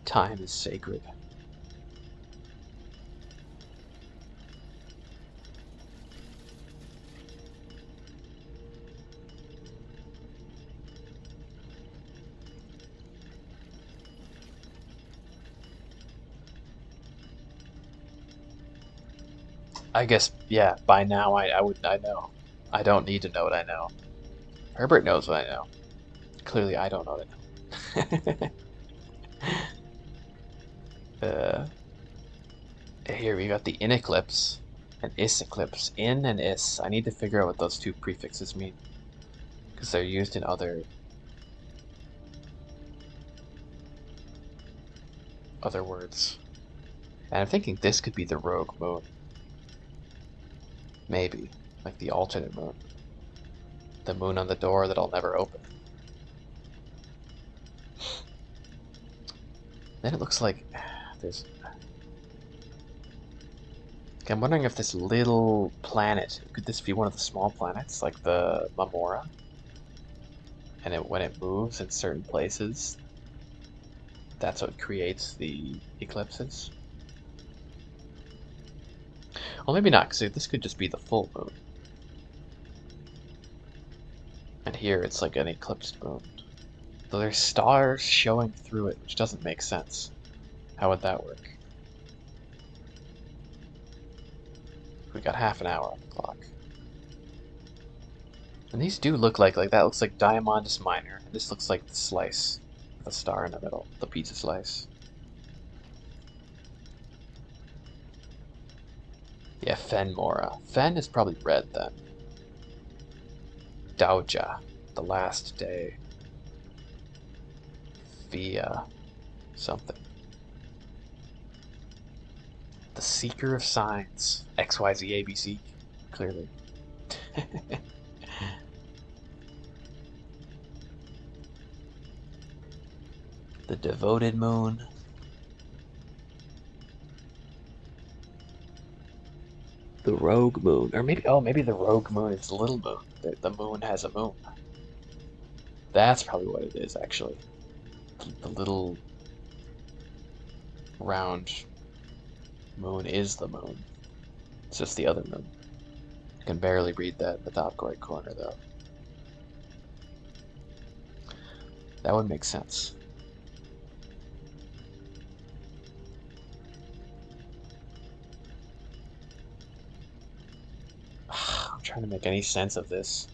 S1: Time is sacred. I guess, yeah, by now I know. I don't need to know what I know. Herbert knows what I know. Clearly I don't know what I know. Here we got the in eclipse and is eclipse. In and is. I need to figure out what those 2 prefixes mean. Because they're used in other words. And I'm thinking this could be the rogue moon. Maybe. Like the alternate moon. The moon on the door that I'll never open. Then it looks like there's... I'm wondering if this little planet, could this be one of the small planets, like the Mamora? And when it moves in certain places, that's what creates the eclipses? Well, maybe not, because this could just be the full moon. And here it's like an eclipsed moon. Though there's stars showing through it, which doesn't make sense. How would that work? We got half an hour on the clock. And these do look like that looks like Diamondus Minor. And this looks like the slice with a star in the middle, the pizza slice. Yeah, Fenmora. Fen is probably red then. Dauja, the last day. Via something. The Seeker of Signs. XYZ ABC. Clearly. The Devoted Moon. The Rogue Moon. Or maybe the Rogue Moon is the little moon. The moon has a moon. That's probably what it is, actually. The little round moon is the moon. It's just the other moon. You can barely read that in the top right corner, though. That would make sense. I'm trying to make any sense of this.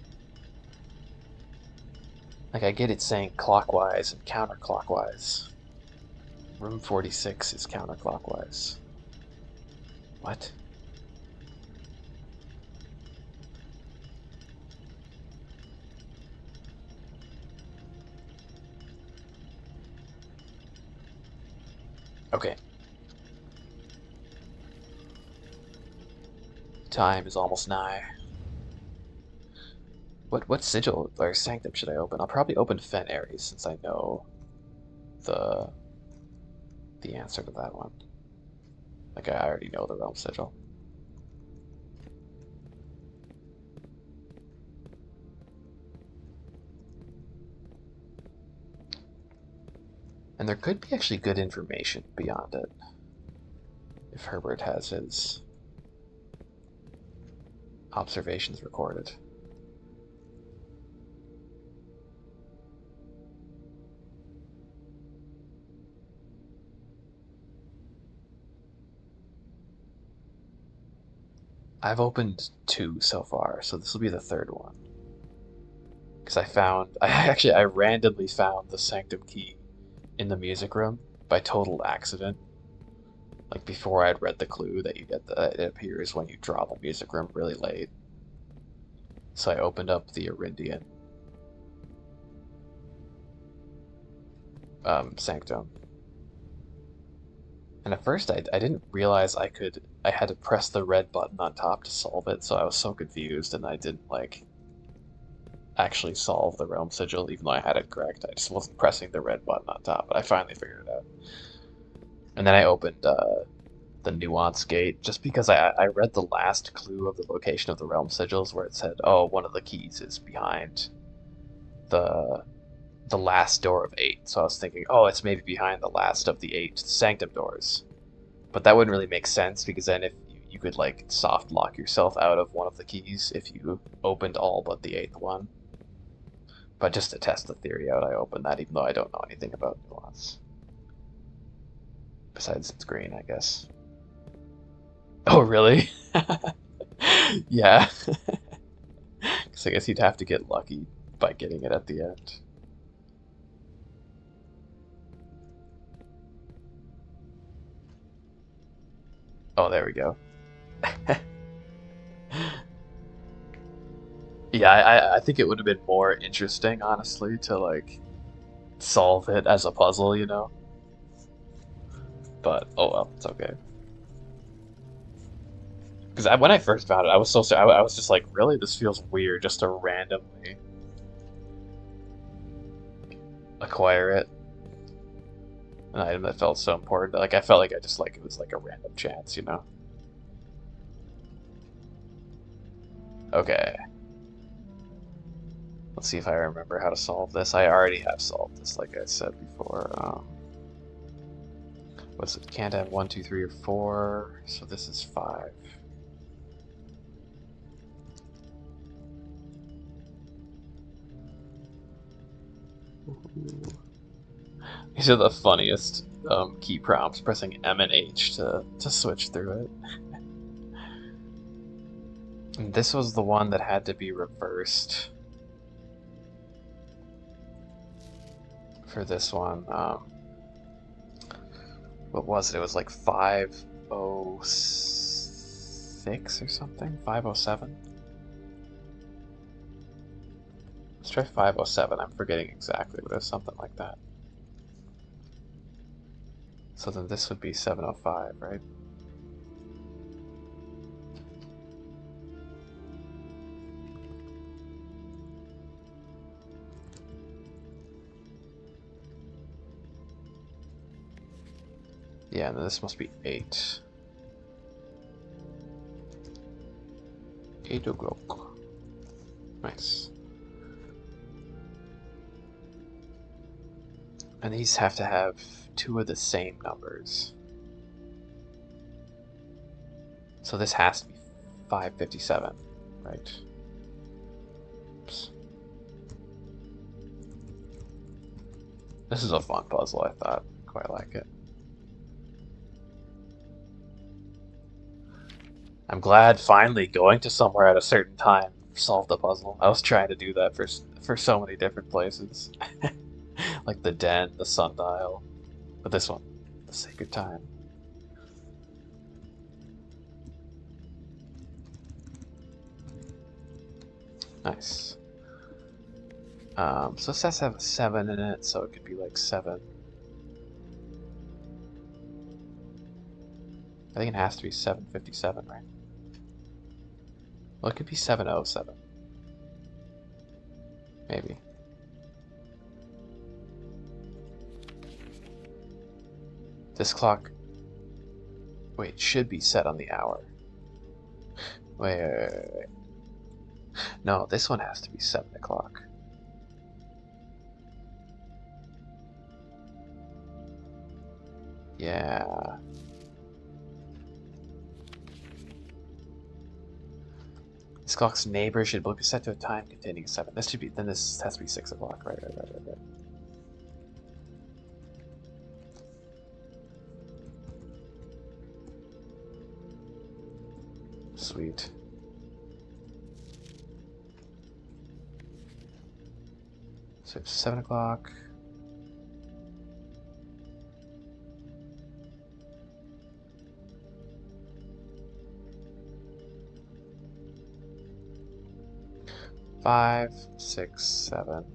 S1: Like, I get it saying clockwise and counterclockwise. Room 46 is counterclockwise. What? Okay. Time is almost nigh. What sigil or sanctum should I open? I'll probably open Fen Ares since I know the answer to that one. Like I already know the realm sigil. And there could be actually good information beyond it if Herbert has his observations recorded. I've opened 2 so far, so this will be the 3rd one. Because I randomly found the sanctum key in the music room by total accident. Like before I'd read the clue that you get that it appears when you draw the music room really late. So I opened up the Arindian sanctum. And at first I didn't realize I had to press the red button on top to solve it, so I was so confused and I didn't like actually solve the realm sigil even though I had it correct. I just wasn't pressing the red button on top, but I finally figured it out. And then I opened the nuance gate just because I read the last clue of the location of the realm sigils where it said, oh, one of the keys is behind the last door of 8. So I was thinking, oh, it's maybe behind the last of the 8 sanctum doors. But that wouldn't really make sense because then if you could like soft lock yourself out of one of the keys if you opened all but the 8th one. But just to test the theory out, I opened that even though I don't know anything about nuance. Besides it's green, I guess. Oh, really? Yeah. Because I guess you'd have to get lucky by getting it at the end. Oh, there we go. Yeah, I think it would have been more interesting, honestly, to like solve it as a puzzle, you know? But oh well, it's okay. Because when I first found it, I was so I was just like, really, this feels weird, just to randomly acquire it. An item that felt so important. Like I felt like I just like it was like a random chance, you know? Okay. Let's see if I remember how to solve this. I already have solved this, like I said before. What's it? Can't have 1, 2, 3, or 4. So this is 5. Ooh. These are the funniest key prompts, pressing M and H to switch through it. And this was the one that had to be reversed for this one. What was it? It was like 506. 506 or something? 507? Let's try 507. I'm forgetting exactly, but it was something like that. So then this would be 705, right? Yeah, and then this must be 8. 8 o'clock. Nice. And these have to have 2 of the same numbers. So this has to be 557, right? Oops. This is a fun puzzle, I thought. Quite like it. I'm glad finally going to somewhere at a certain time solved the puzzle. I was trying to do that for so many different places. Like the den, the sundial. But this one, the sacred time. Nice. So this has to have a 7 in it, so it could be like 7. I think it has to be 757, right? Well, it could be 707. Maybe. This clock... Wait, should be set on the hour. Wait. No, this one has to be 7 o'clock. Yeah. This clock's neighbor should both be set to a time containing 7. This should be... Then this has to be 6 o'clock. Right. Sweet. So it's 7 o'clock. Five, 6, 7.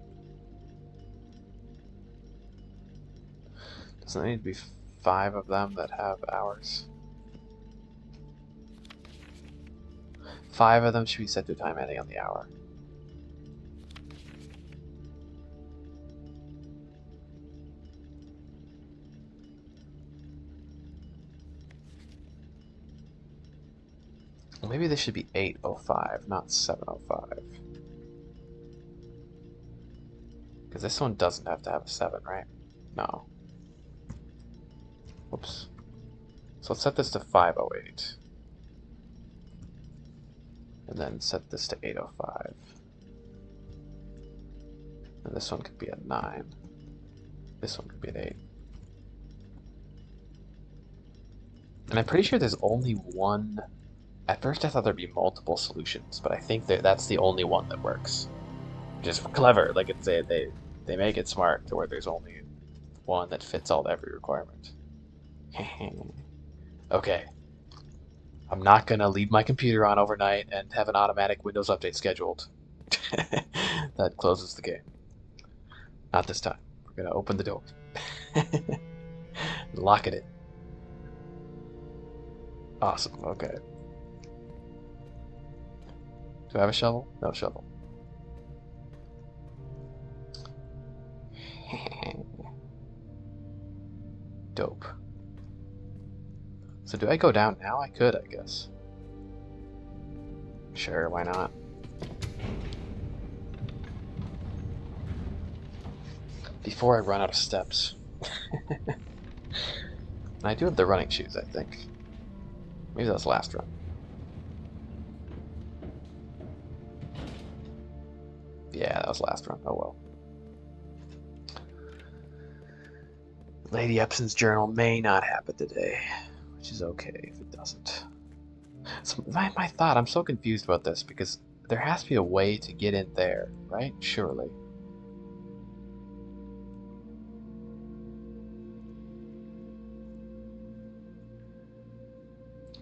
S1: Doesn't there need to be 5 of them that have hours? 5 of them should be set to a time ending on the hour. Well, maybe this should be 8:05, not 7:05. Because this one doesn't have to have a 7, right? No. Whoops. So let's set this to 5:08. And then set this to 8:05. And this one could be at 9. This one could be at 8. And I'm pretty sure there's only one... At first I thought there'd be multiple solutions, but I think that's the only one that works. Which is clever. Like, they make it smart to where there's only one that fits every requirement. Okay. I'm not gonna leave my computer on overnight and have an automatic Windows update scheduled. That closes the game. Not this time. We're gonna open the door. Lock it in. Awesome, okay. Do I have a shovel? No shovel. Dope. So do I go down now? I could, I guess. Sure, why not? Before I run out of steps. And I do have the running shoes, I think. Maybe that was last run. Yeah, that was last run. Oh well. Lady Epson's journal may not happen today, which is okay if it doesn't. So my thought, I'm so confused about this because there has to be a way to get in there, right? Surely.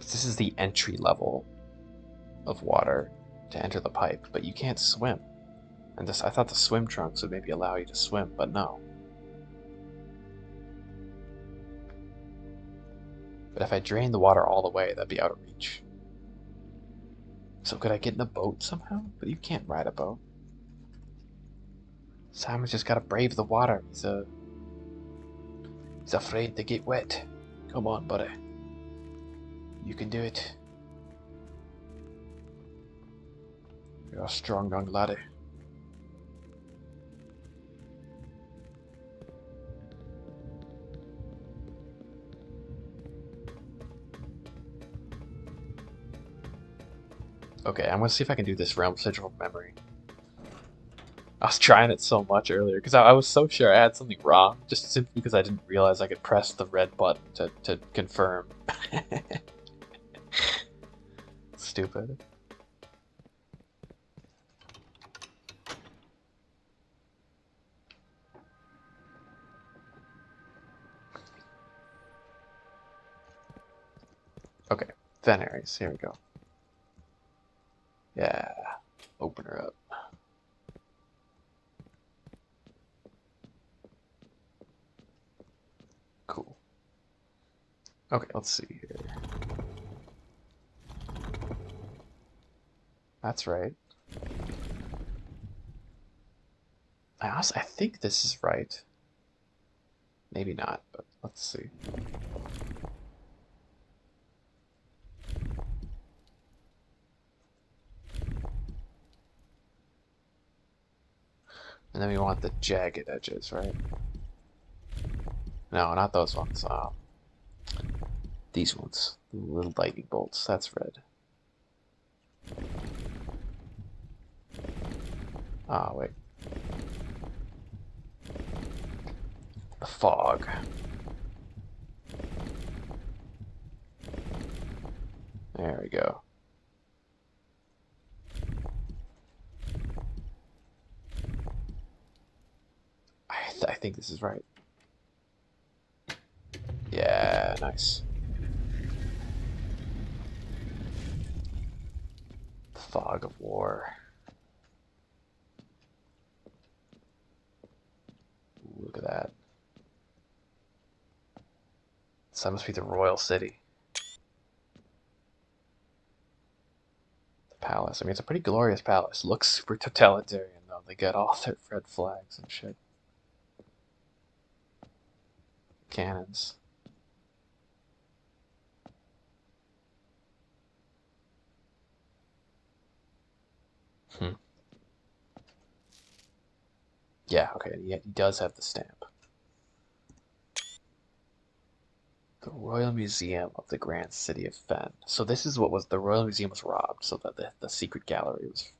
S1: This is the entry level of water to enter the pipe, but you can't swim. And I thought the swim trunks would maybe allow you to swim, but no. But if I drain the water all the way, that'd be out of reach. So could I get in a boat somehow? But you can't ride a boat. Simon's just gotta brave the water. He's afraid to get wet. Come on, buddy. You can do it. You're a strong young laddie. Okay, I'm gonna see if I can do this realm sigil from memory. I was trying it so much earlier because I was so sure I had something wrong, just simply because I didn't realize I could press the red button to confirm. Stupid. Okay, Venaries, here we go. Yeah, open her up. Cool. Okay, let's see here. That's right. I think this is right. Maybe not, but let's see. And then we want the jagged edges, right? No, not those ones. These ones. The little lightning bolts. That's red. Ah, wait. The fog. There we go. I think this is right. Yeah, nice. The fog of war. Ooh, look at that. So that must be the royal city. The palace. I mean, it's a pretty glorious palace. Looks super totalitarian, though. They got all their red flags and shit. Cannons. Hmm. Yeah, okay, he does have the stamp. The Royal Museum of the Grand City of Fen. So this is what was the Royal Museum was robbed, so that the secret gallery was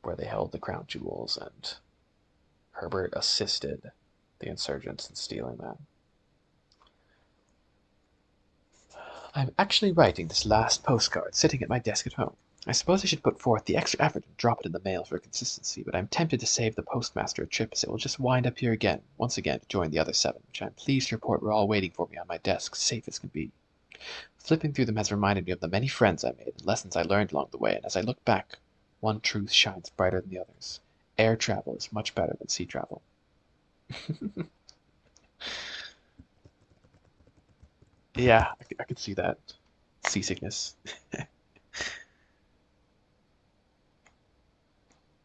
S1: where they held the crown jewels, and Herbert assisted the insurgents in stealing that. I'm actually writing this last postcard, sitting at my desk at home. I suppose I should put forth the extra effort and drop it in the mail for consistency, but I'm tempted to save the postmaster a trip, as it will just wind up here again, once again, to join the other 7, which I'm pleased to report were all waiting for me on my desk, safe as can be. Flipping through them has reminded me of the many friends I made and lessons I learned along the way, and as I look back, one truth shines brighter than the others. Air travel is much better than sea travel. Yeah, I could see that. Seasickness.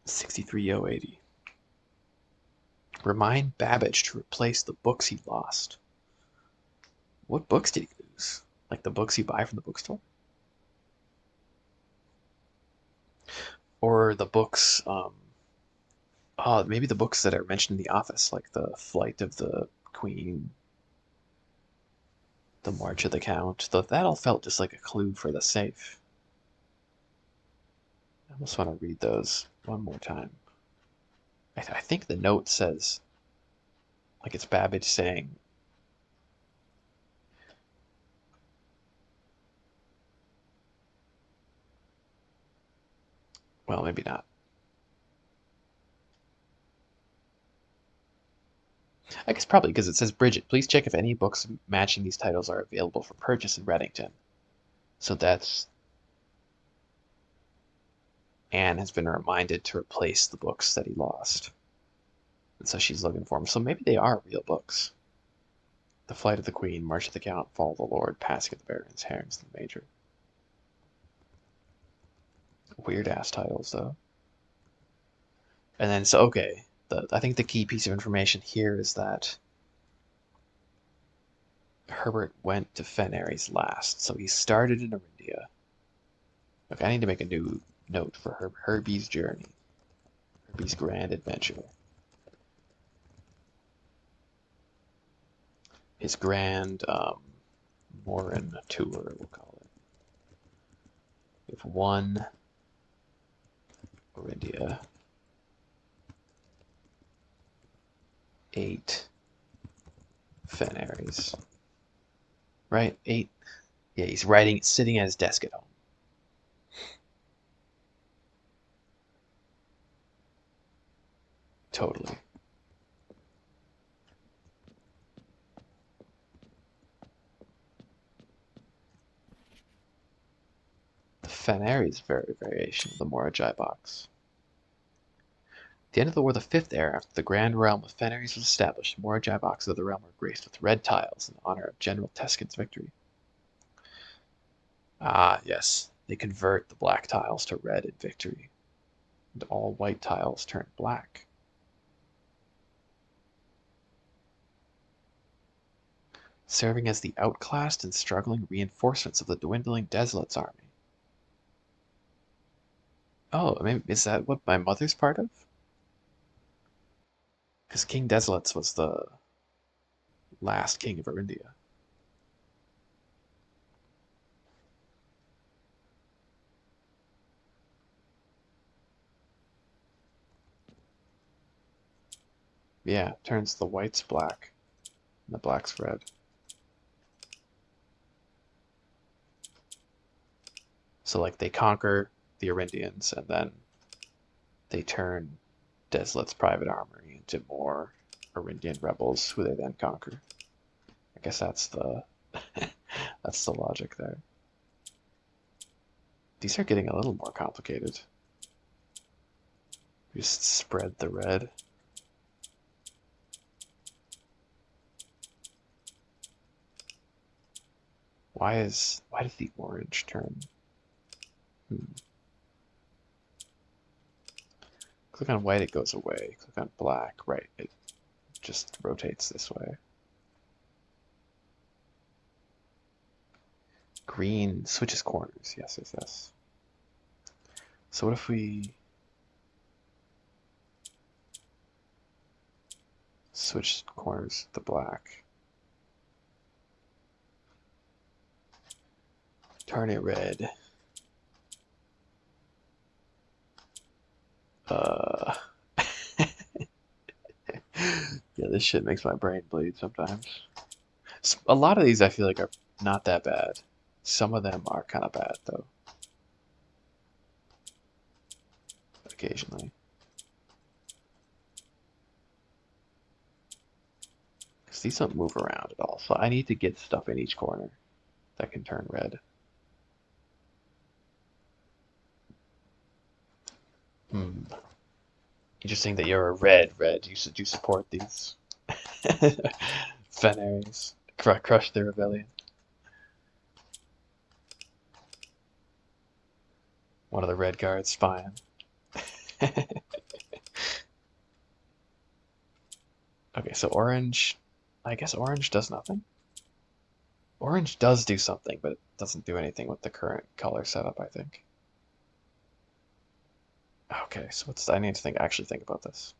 S1: 63080. Remind Babbage to replace the books he lost. What books did he lose? Like the books you buy from the bookstore? Or the books, maybe the books that are mentioned in The Office, like The Flight of the Queen, The March of the Count. That all felt just like a clue for the safe. I almost want to read those one more time. I think the note says, like it's Babbage saying, well, maybe not. I guess probably because it says, Bridget, please check if any books matching these titles are available for purchase in Reddington. So that's Anne has been reminded to replace the books that he lost. And so she's looking for them. So maybe they are real books. The Flight of the Queen, March of the Count, Fall of the Lord, Passing of the Barons, Harrington the Major. Weird ass titles though. And then so okay, I think the key piece of information here is that Herbert went to Fen Ares last, so he started in Arindia. Okay, I need to make a new note for Herbie's journey, Herbie's grand adventure, his grand Morin tour, we'll call it. We have 1 Arindia, 8 Fen Ares, right? 8. Yeah, he's sitting at his desk at home. Totally. The Fen Ares variation of the Moragi box. At the end of the war, the 5th era, after the grand realm of Fen Ares was established, Moragi boxes of the realm were graced with red tiles in honor of General Teskin's victory. Ah, yes. They convert the black tiles to red in victory, and all white tiles turn black. Serving as the outclassed and struggling reinforcements of the dwindling Desolate's army. Oh, maybe is that what my mother's part of? Because King Desolates was the last king of Arindia. Yeah, turns the whites black and the blacks red. So like they conquer the Arindians and then they turn Desolate's private armory into more Arindian rebels who they then conquer. I guess that's the that's the logic there. These are getting a little more complicated. Just spread the red. Why did the orange turn? Click on white, it goes away. Click on black, right, it just rotates this way. Green switches corners, yes, yes, yes. So what if we switch corners to black? Turn it red. Yeah, this shit makes my brain bleed sometimes. A lot of these I feel like are not that bad. Some of them are kind of bad, though. Occasionally. Because these don't move around at all, so I need to get stuff in each corner that can turn red. Interesting that you're a red. You support these Fen Ares. Crush the rebellion. One of the red guards spying. Okay, so orange. I guess orange does nothing. Orange does do something, but it doesn't do anything with the current color setup, I think. Okay, so I need to actually think about this.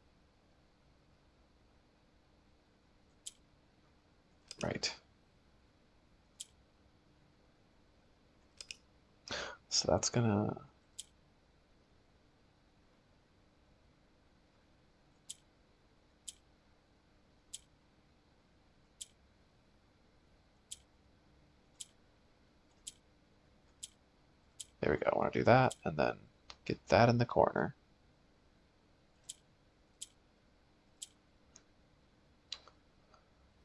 S1: Right. So that's gonna. There we go. I want to do that, and then get that in the corner.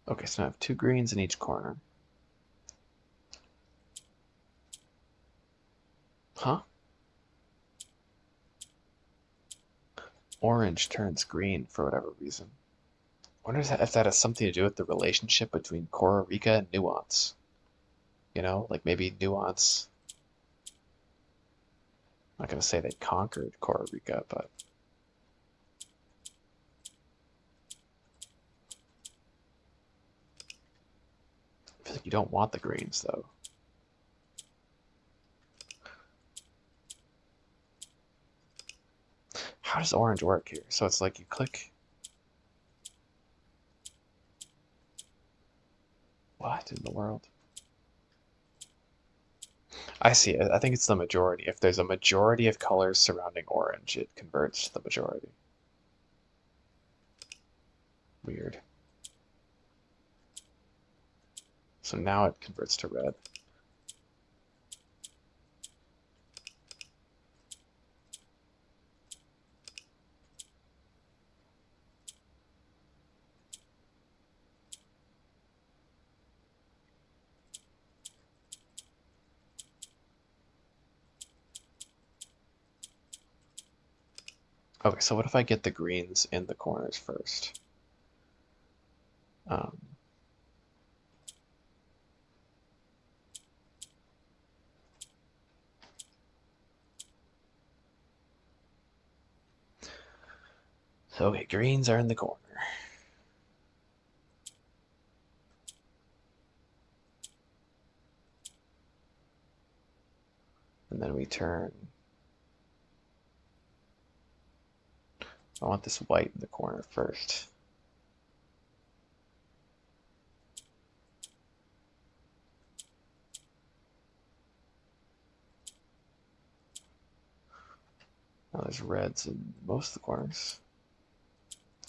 S1: Okay, so now I have 2 greens in each corner. Huh? Orange turns green for whatever reason. I wonder if that has something to do with the relationship between Coral Rica and Nuance. You know, like maybe Nuance. I'm not gonna say they conquered Coral Rica, but I feel like you don't want the greens though. How does orange work here? So it's like you click. What in the world? I see. I think it's the majority. If there's a majority of colors surrounding orange, it converts to the majority. Weird. So now it converts to red. Okay, so what if I get the greens in the corners first? Um, so okay, greens are in the corner. And then we turn. I want this white in the corner first. Now there's reds in most of the corners.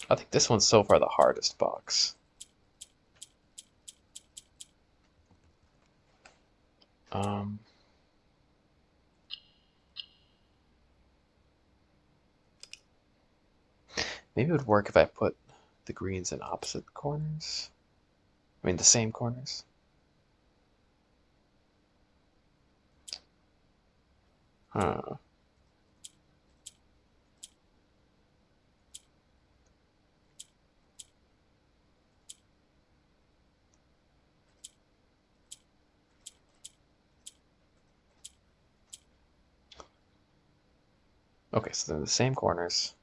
S1: I think this one's so far the hardest box. Um, Maybe it would work if I put the greens in opposite corners. I mean, the same corners. Huh. Okay, so they're the same corners.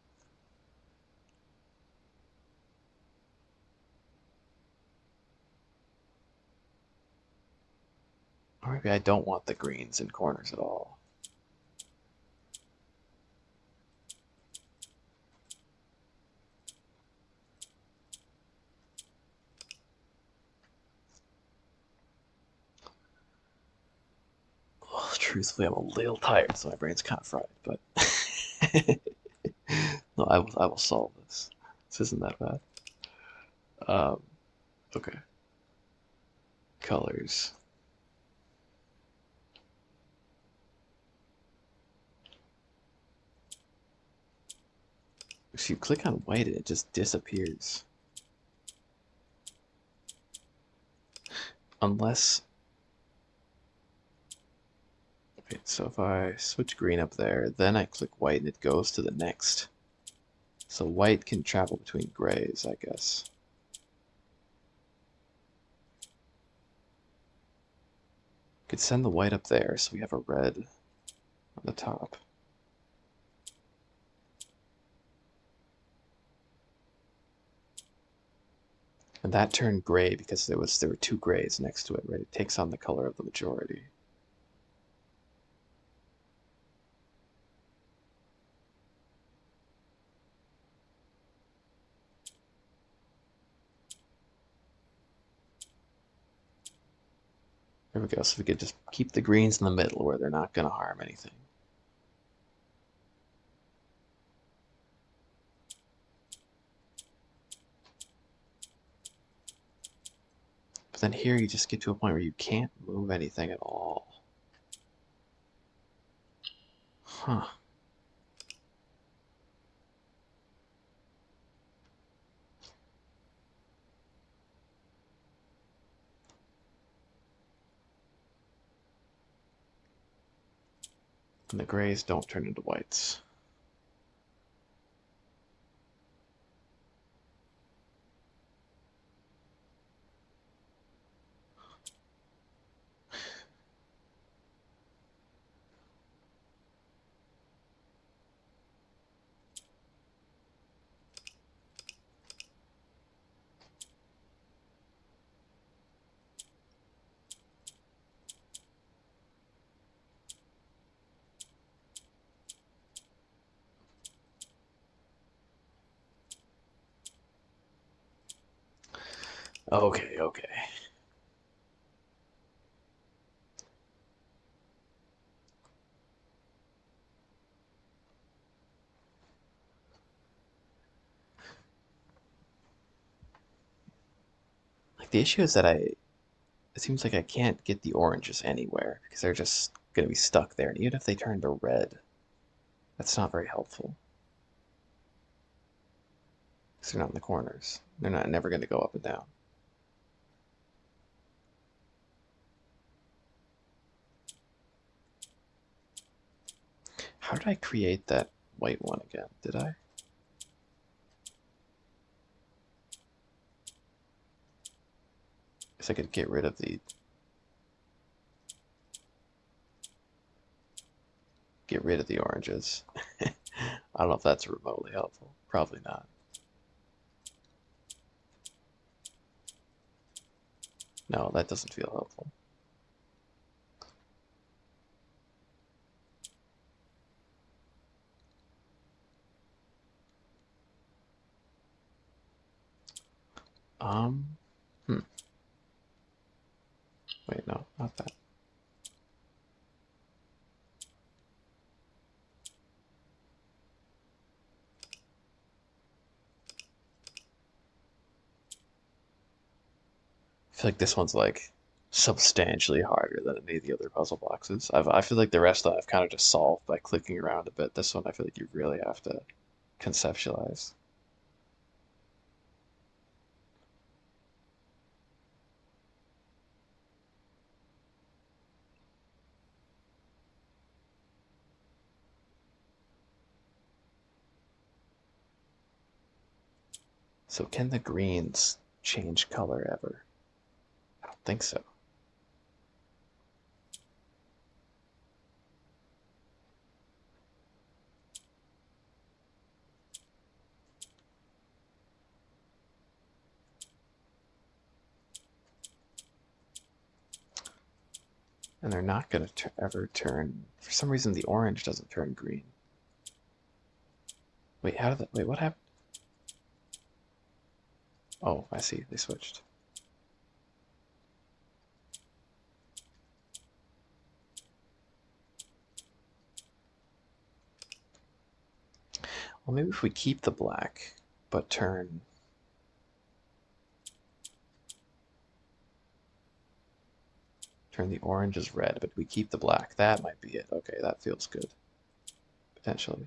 S1: Or maybe I don't want the greens in corners at all. Well, truthfully, I'm a little tired, so my brain's kind of fried, but no, I will solve this. This isn't that bad. Um, okay. Colors. If you click on white, it just disappears. Unless, wait, so if I switch green up there, then I click white and it goes to the next. So white can travel between grays, I guess. Could send the white up there so we have a red on the top. And that turned gray because there were two grays next to it, right? It takes on the color of the majority. There we go. So we could just keep the greens in the middle where they're not going to harm anything. But then here you just get to a point where you can't move anything at all. Huh. And the grays don't turn into whites. Okay, okay. Like the issue is that it seems like I can't get the oranges anywhere because they're just gonna be stuck there. And even if they turn to red, that's not very helpful because they're not in the corners. They're not never gonna go up and down. How did I create that white one again? Did I? Guess I could get rid of the oranges. I don't know if that's remotely helpful. Probably not. No, that doesn't feel helpful. Um, hmm. Wait, no, not that. I feel like this one's like substantially harder than any of the other puzzle boxes. I feel like the rest of them I've kind of just solved by clicking around a bit. This one I feel like you really have to conceptualize. So can the greens change color ever? I don't think so. And they're not going to ever turn. For some reason, the orange doesn't turn green. Wait, how did that? Wait, what happened? Oh, I see. They switched. Well, maybe if we keep the black, but turn the orange as red, but we keep the black. That might be it. Okay, that feels good. Potentially.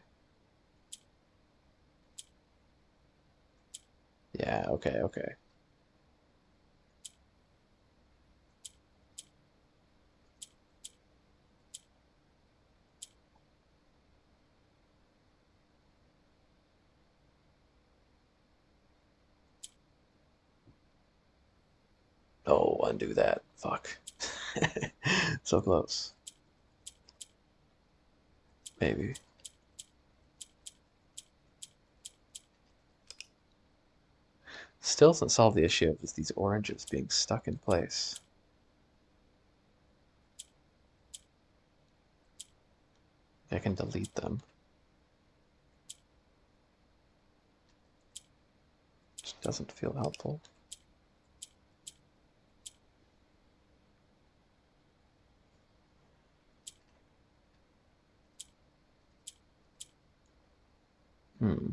S1: Yeah, okay, okay. Oh, undo that. Fuck. So close. Maybe. Still doesn't solve the issue of these oranges being stuck in place. I can delete them. Which doesn't feel helpful. Hmm.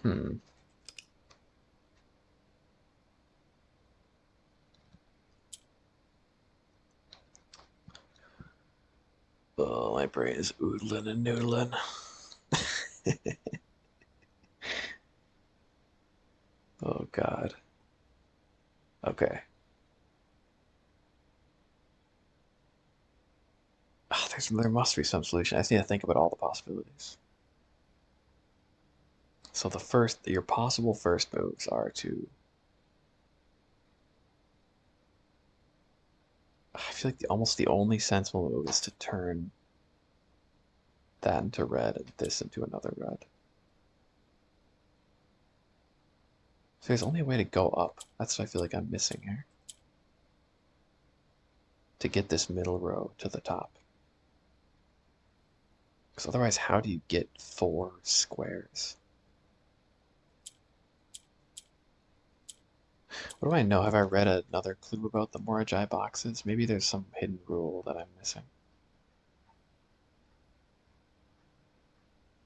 S1: Hmm. Oh, my brain is oodling and noodling. Oh, God. Okay. Oh, there must be some solution. I just need to think about all the possibilities. So your possible first moves are to I feel like almost the only sensible move is to turn that into red and this into another red. So there's only a way to go up. That's what I feel like I'm missing here. To get this middle row to the top. Because otherwise, how do you get 4 squares? What do I know? Have I read another clue about the Moragi boxes? Maybe there's some hidden rule that I'm missing.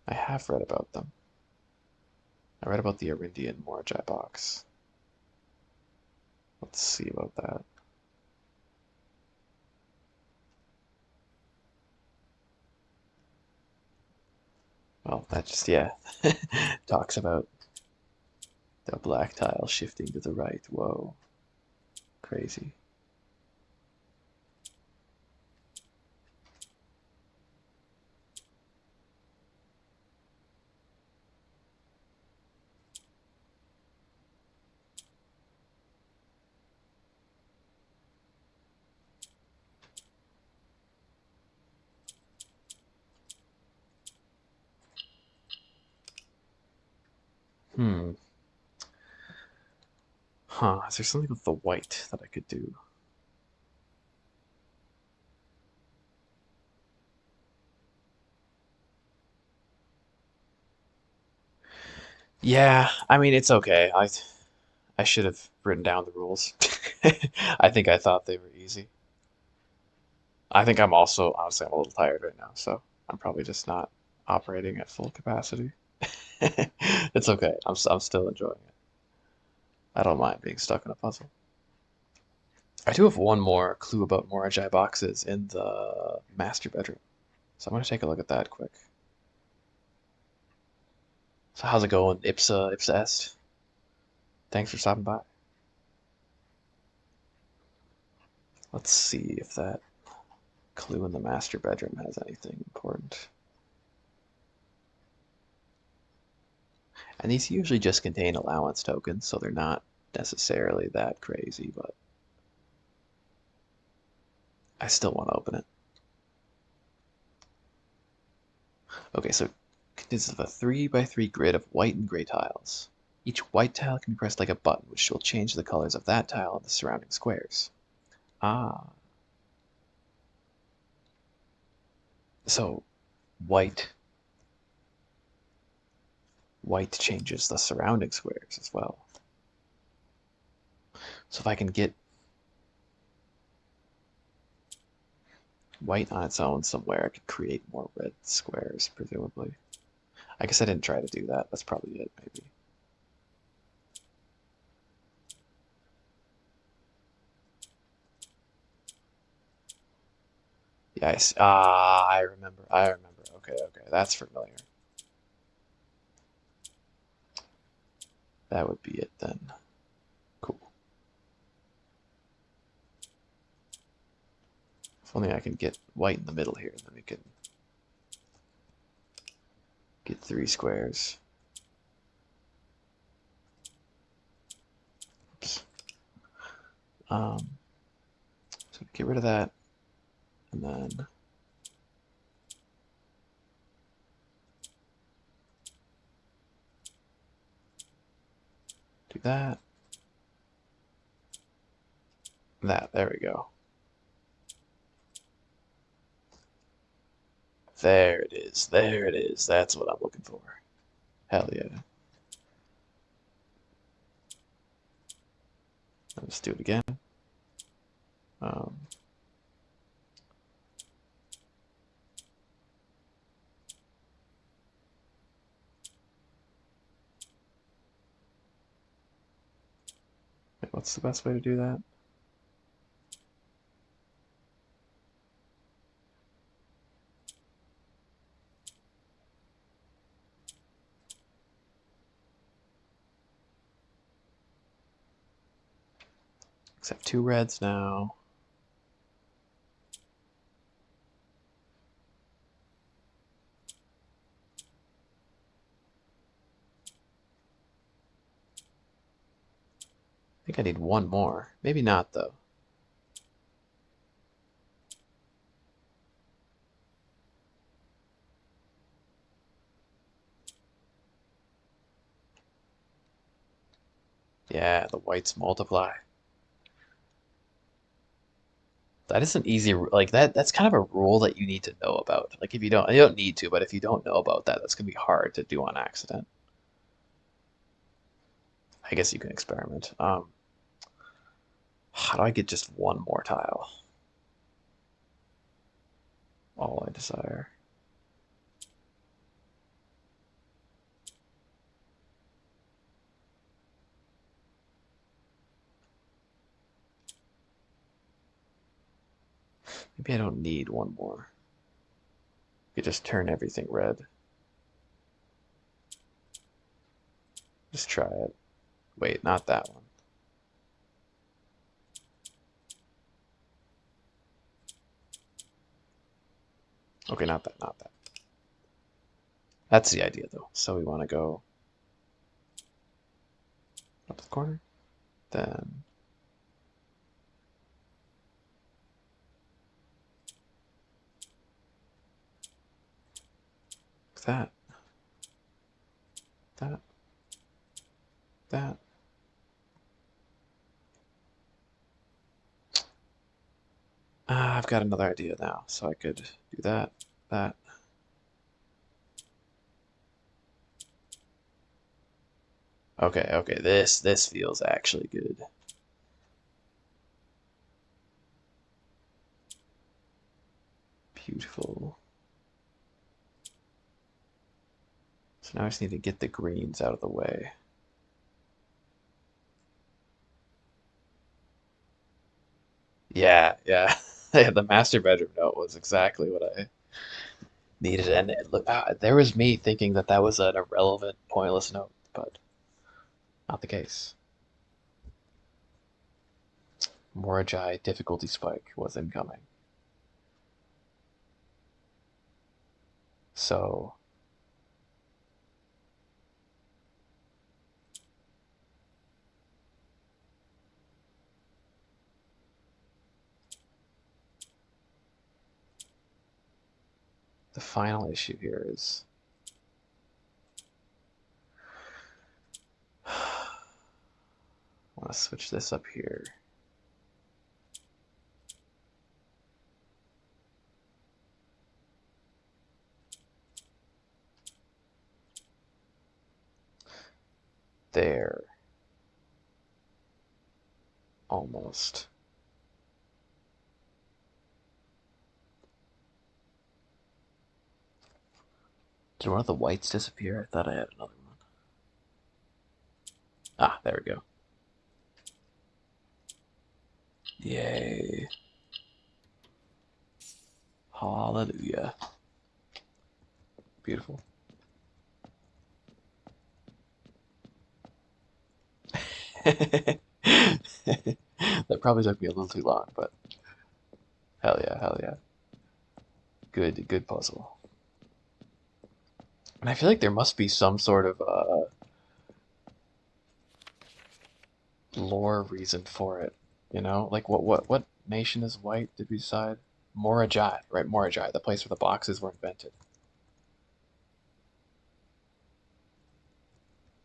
S1: I have read about them. I read about the Arindian Moragi box. Let's see about that. Well, that just, yeah, talks about the black tile shifting to the right. Whoa, crazy. Hmm. Huh, is there something with the white that I could do? Yeah, I mean, it's okay. I should have written down the rules. I think I thought they were easy. I think I'm also, honestly, I'm a little tired right now, so I'm probably just not operating at full capacity. It's okay. I'm still enjoying it. I don't mind being stuck in a puzzle. I do have one more clue about Moragi boxes in the master bedroom. So I'm gonna take a look at that quick. So how's it going? Ipsa est. Thanks for stopping by. Let's see if that clue in the master bedroom has anything important. And these usually just contain allowance tokens, so they're not necessarily that crazy, but I still want to open it. Okay, so it consists of a 3x3 grid of white and gray tiles. Each white tile can be pressed like a button, which will change the colors of that tile and the surrounding squares. Ah, so white white changes the surrounding squares as well. So if I can get white on its own somewhere, I could create more red squares, presumably. I guess I didn't try to do that. That's probably it, maybe. Yes. Ah, I remember. I remember. Okay, okay. That's familiar. That would be it then. Cool. If only I can get white in the middle here, then we can get 3 squares. Oops. So get rid of that, and then do that. That. There we go. There it is. There it is. That's what I'm looking for. Hell yeah. Let's do it again. Um, what's the best way to do that? Except 2 reds now. I think I need 1 more. Maybe not, though. Yeah, the whites multiply. That is an easy like that's kind of a rule that you need to know about. Like if you don't need to, but if you don't know about that, that's gonna be hard to do on accident. I guess you can experiment. How do I get just one more tile? All I desire. Maybe I don't need one more. You could just turn everything red. Just try it. Wait, not that one. Okay, not that, not that. That's the idea though. So we want to go up the corner, then that, that, that. I've got another idea now, so I could do that, that. Okay, okay, this feels actually good. Beautiful. So now I just need to get the greens out of the way. Yeah, yeah. Yeah, the master bedroom note was exactly what I needed, and there was me thinking that that was an irrelevant, pointless note, but not the case. Morajai difficulty spike was incoming. So the final issue here is I want to switch this up here. There. Almost. Did one of the whites disappear? I thought I had another one. Ah, there we go. Yay. Hallelujah. Beautiful. That probably took me a little too long, but hell yeah, hell yeah. Good, good puzzle. And I feel like there must be some sort of lore reason for it. You know, like what nation is white? Did we decide? Morajai, right? Morajai, the place where the boxes were invented.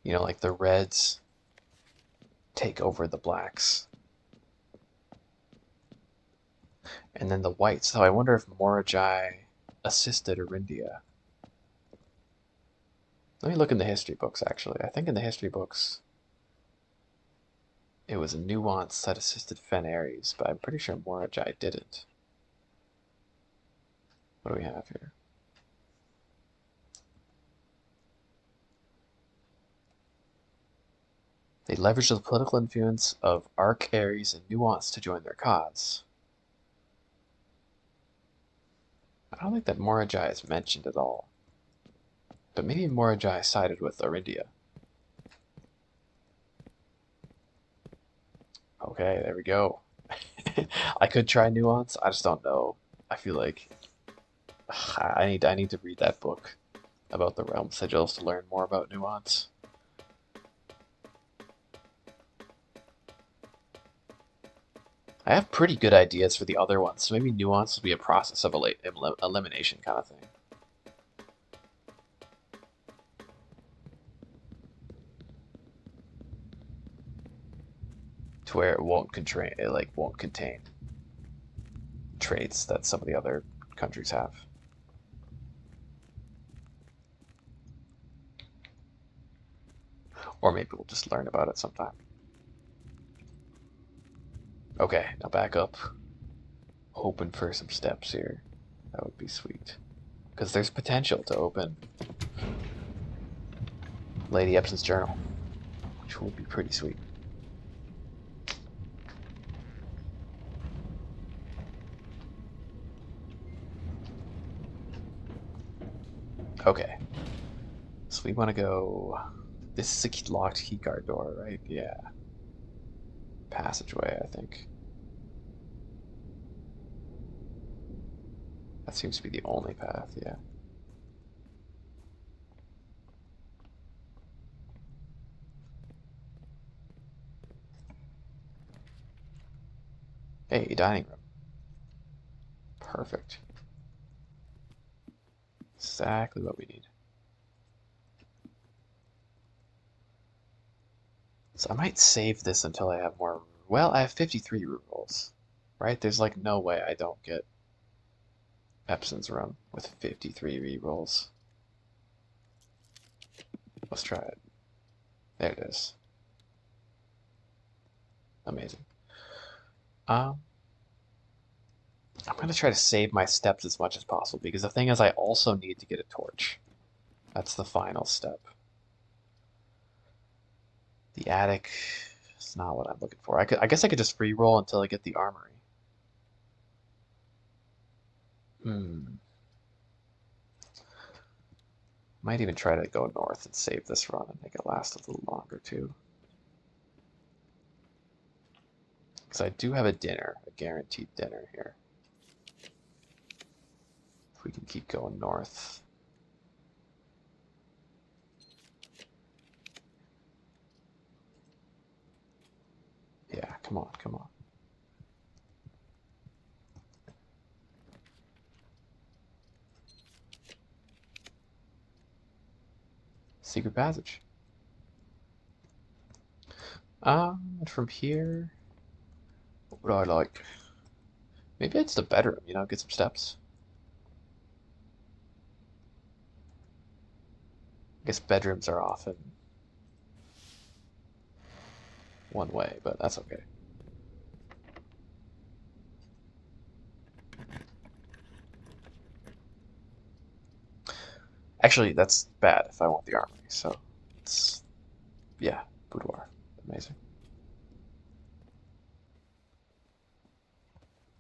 S1: You know, like the reds take over the blacks, and then the whites. So I wonder if Morajai assisted Arindia. Let me look in the history books, actually. I think in the history books it was a nuance that assisted Fen-Ares, but I'm pretty sure Morajai didn't. What do we have here? They leveraged the political influence of Arc, Ares, and Nuance to join their cause. I don't think that Morajai is mentioned at all. But maybe Morajai sided with Arindia. Okay, there we go. I could try Nuance, I just don't know. I feel like I need to read that book about the realm sigils to learn more about Nuance. I have pretty good ideas for the other ones, so maybe Nuance will be a process of elimination kind of thing. to where it won't contain traits that some of the other countries have. Or maybe we'll just learn about it sometime. Okay, now back up. Hoping for some steps here. That would be sweet. Because there's potential to open Lady Epson's journal, which would be pretty sweet. Okay. So we want to go... This is a locked keycard door, right? Yeah. Passageway, I think. That seems to be the only path, yeah. Hey, dining room. Perfect. Exactly what we need. So I might save this until I have more... Well, I have 53 root rolls, right? There's like no way I don't get Epson's room with 53 re-rolls. Let's try it. There it is. Amazing. I'm going to try to save my steps as much as possible because the thing is I also need to get a torch. That's the final step. The attic is not what I'm looking for. I guess I could just free roll until I get the armory. Might even try to go north and save this run and make it last a little longer too. Because I do have a dinner, a guaranteed dinner here. If we can keep going north. Yeah, come on, come on. Secret passage. And from here, what would I like? Maybe it's the bedroom, you know, get some steps. I guess bedrooms are often one way, but that's okay. Actually, that's bad if I want the armory, so it's, yeah, boudoir. Amazing.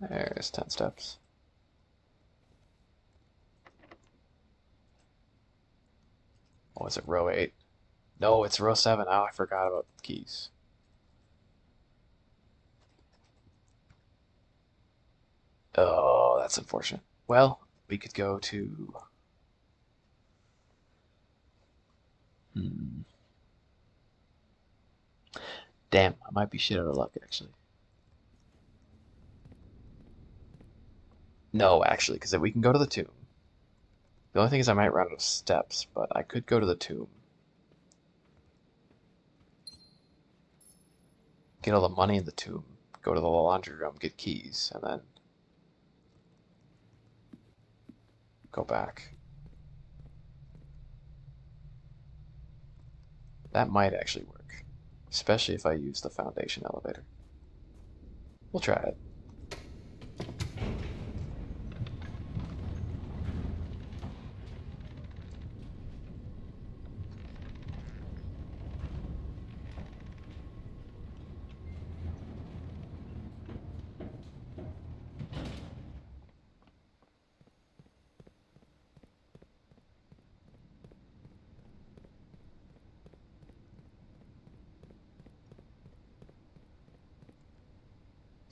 S1: There's 10 steps. Oh, is it row 8? No, it's row 7. Oh, I forgot about the keys. Oh, that's unfortunate. Well, we could go to... Hmm. Damn, I might be shit out of luck, actually. No, actually, because we can go to the tomb. The only thing is I might run out of steps, but I could go to the tomb. Get all the money in the tomb, go to the laundry room, get keys, and then go back. That might actually work, especially if I use the foundation elevator. We'll try it.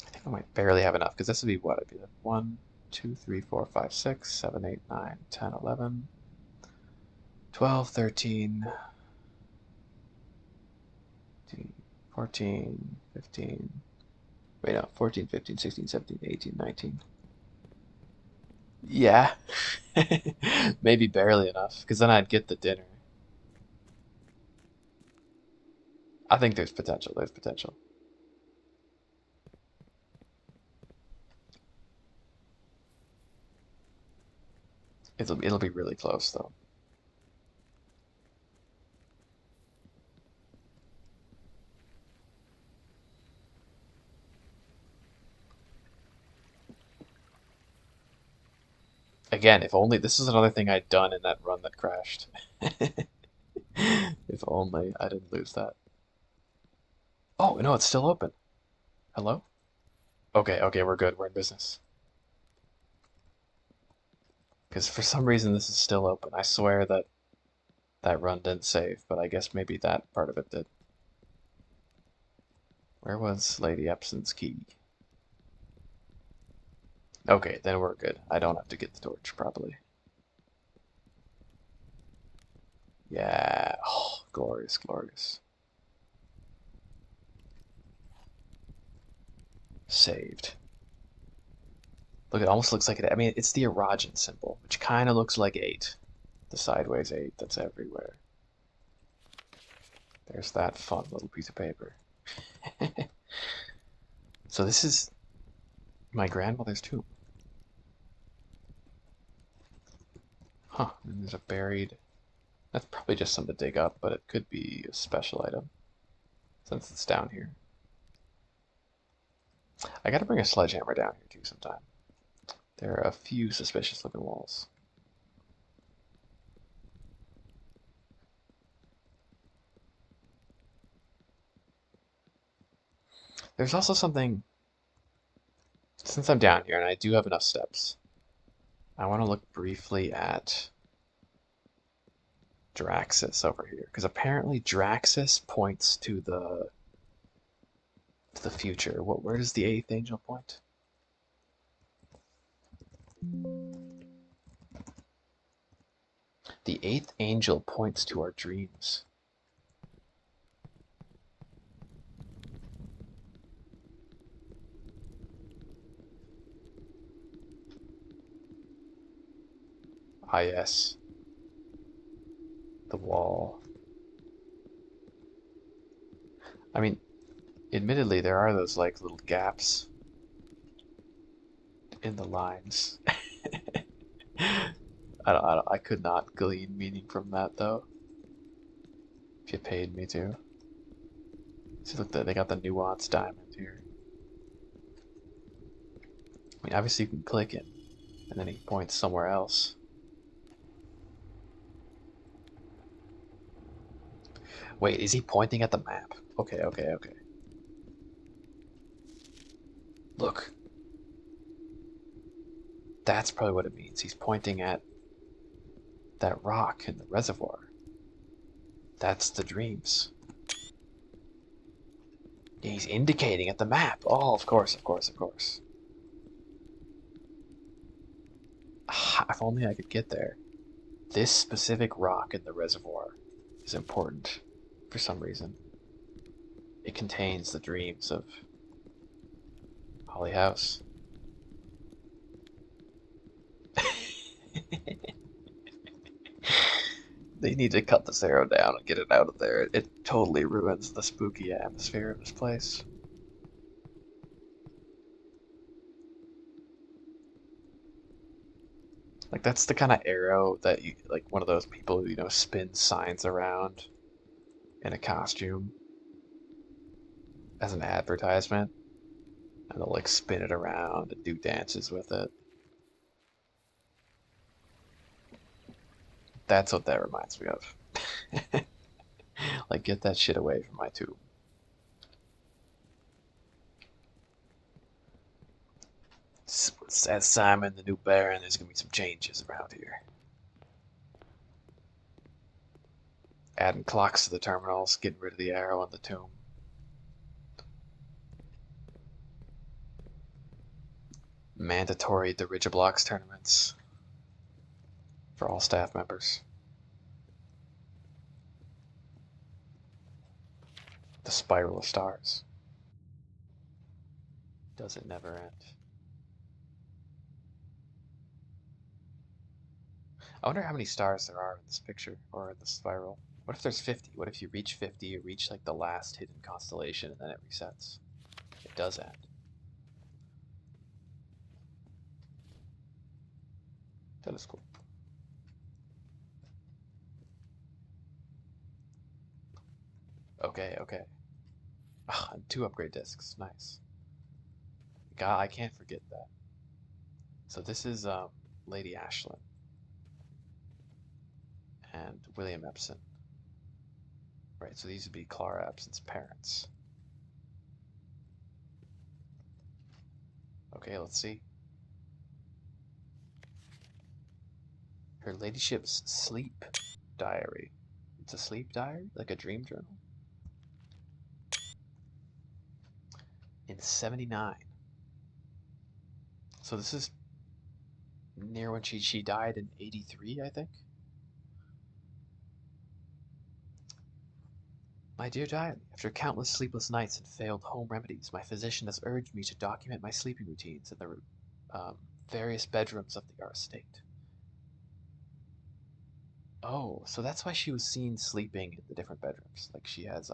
S1: I think I might barely have enough, because this would be what? It'd be like 1, 2, 3, 4, 5, 6, 7, 8, 9, 10, 11, 12, 13, 14, 15. Wait, no, 14, 15, 16, 17, 18, 19. Yeah. Maybe barely enough, because then I'd get the dinner. I think there's potential. There's potential. It'll be really close though. Again, if only this is another thing I'd done in that run that crashed. If only I didn't lose that. Oh, no, it's still open. Hello? Okay, okay, we're good. We're in business. Because for some reason this is still open. I swear that that run didn't save, but I guess maybe that part of it did. Where was Lady Epson's key? Okay, then we're good. I don't have to get the torch, probably. Yeah. Oh, glorious, glorious. Saved. Look, it almost looks like it. I mean, it's the erogen symbol, which kind of looks like 8. The sideways 8 that's everywhere. There's that fun little piece of paper. So this is my grandmother's tomb. Huh, and there's a buried... That's probably just something to dig up, but it could be a special item, since it's down here. I gotta bring a sledgehammer down here too sometime. There are a few suspicious looking walls. There's also something, since I'm down here and I do have enough steps, I want to look briefly at Draxus over here, because apparently Draxus points to the future. Where does the 8th angel point? The 8th angel points to our dreams. Ah, yes. The wall. I mean, admittedly, there are those like little gaps in the lines. I could not glean meaning from that though. If you paid me to. See, look, they got the nuanced diamond here. I mean, obviously you can click it, and then he points somewhere else. Wait, is he pointing at the map? Okay, okay, okay. Look. That's probably what it means. He's pointing at that rock in the reservoir. That's the dreams. He's indicating at the map. Oh, of course, of course, of course. If only I could get there. This specific rock in the reservoir is important for some reason. It contains the dreams of Holly House. They need to cut this arrow down and get it out of there. It totally ruins the spooky atmosphere of this place. Like that's the kind of arrow that you like one of those people who, spin signs around in a costume as an advertisement. And they'll like spin it around and do dances with it. That's what that reminds me of. Like get that shit away from my tube. As Simon, the new Baron, there's gonna be some changes around here. Adding clocks to the terminals, getting rid of the arrow in the tomb. Mandatory Dirigiblocks tournaments for all staff members. The spiral of stars. Does it never end? I wonder how many stars there are in this picture or in the spiral. What if there's 50? What if you reach 50, you reach like the last hidden constellation and then it resets? It does end. That is cool. Okay, okay. Ah, and 2 upgrade discs. Nice. God, I can't forget that. So this is Lady Ashlyn and William Epson. Right, so these would be Clara Epson's parents. Okay, let's see. Her ladyship's sleep diary. It's a sleep diary? Like a dream journal? In 79. So this is near when she died in 83, I think. My dear diary, after countless sleepless nights and failed home remedies, my physician has urged me to document my sleeping routines in the various bedrooms of our estate. Oh, so that's why she was seen sleeping in the different bedrooms. Like she has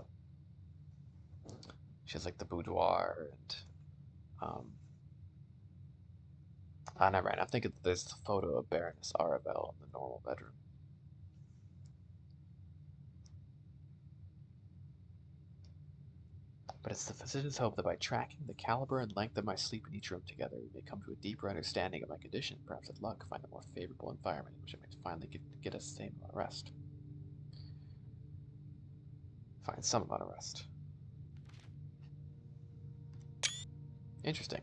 S1: like the boudoir and um, never mind. I'm thinking there's the photo of Baroness Arabelle in the normal bedroom. But it's the physician's hope that by tracking the caliber and length of my sleep in each room together, we may come to a deeper understanding of my condition, perhaps with luck find a more favorable environment in which I may finally get a sustained amount of rest. Find some amount of rest. Interesting.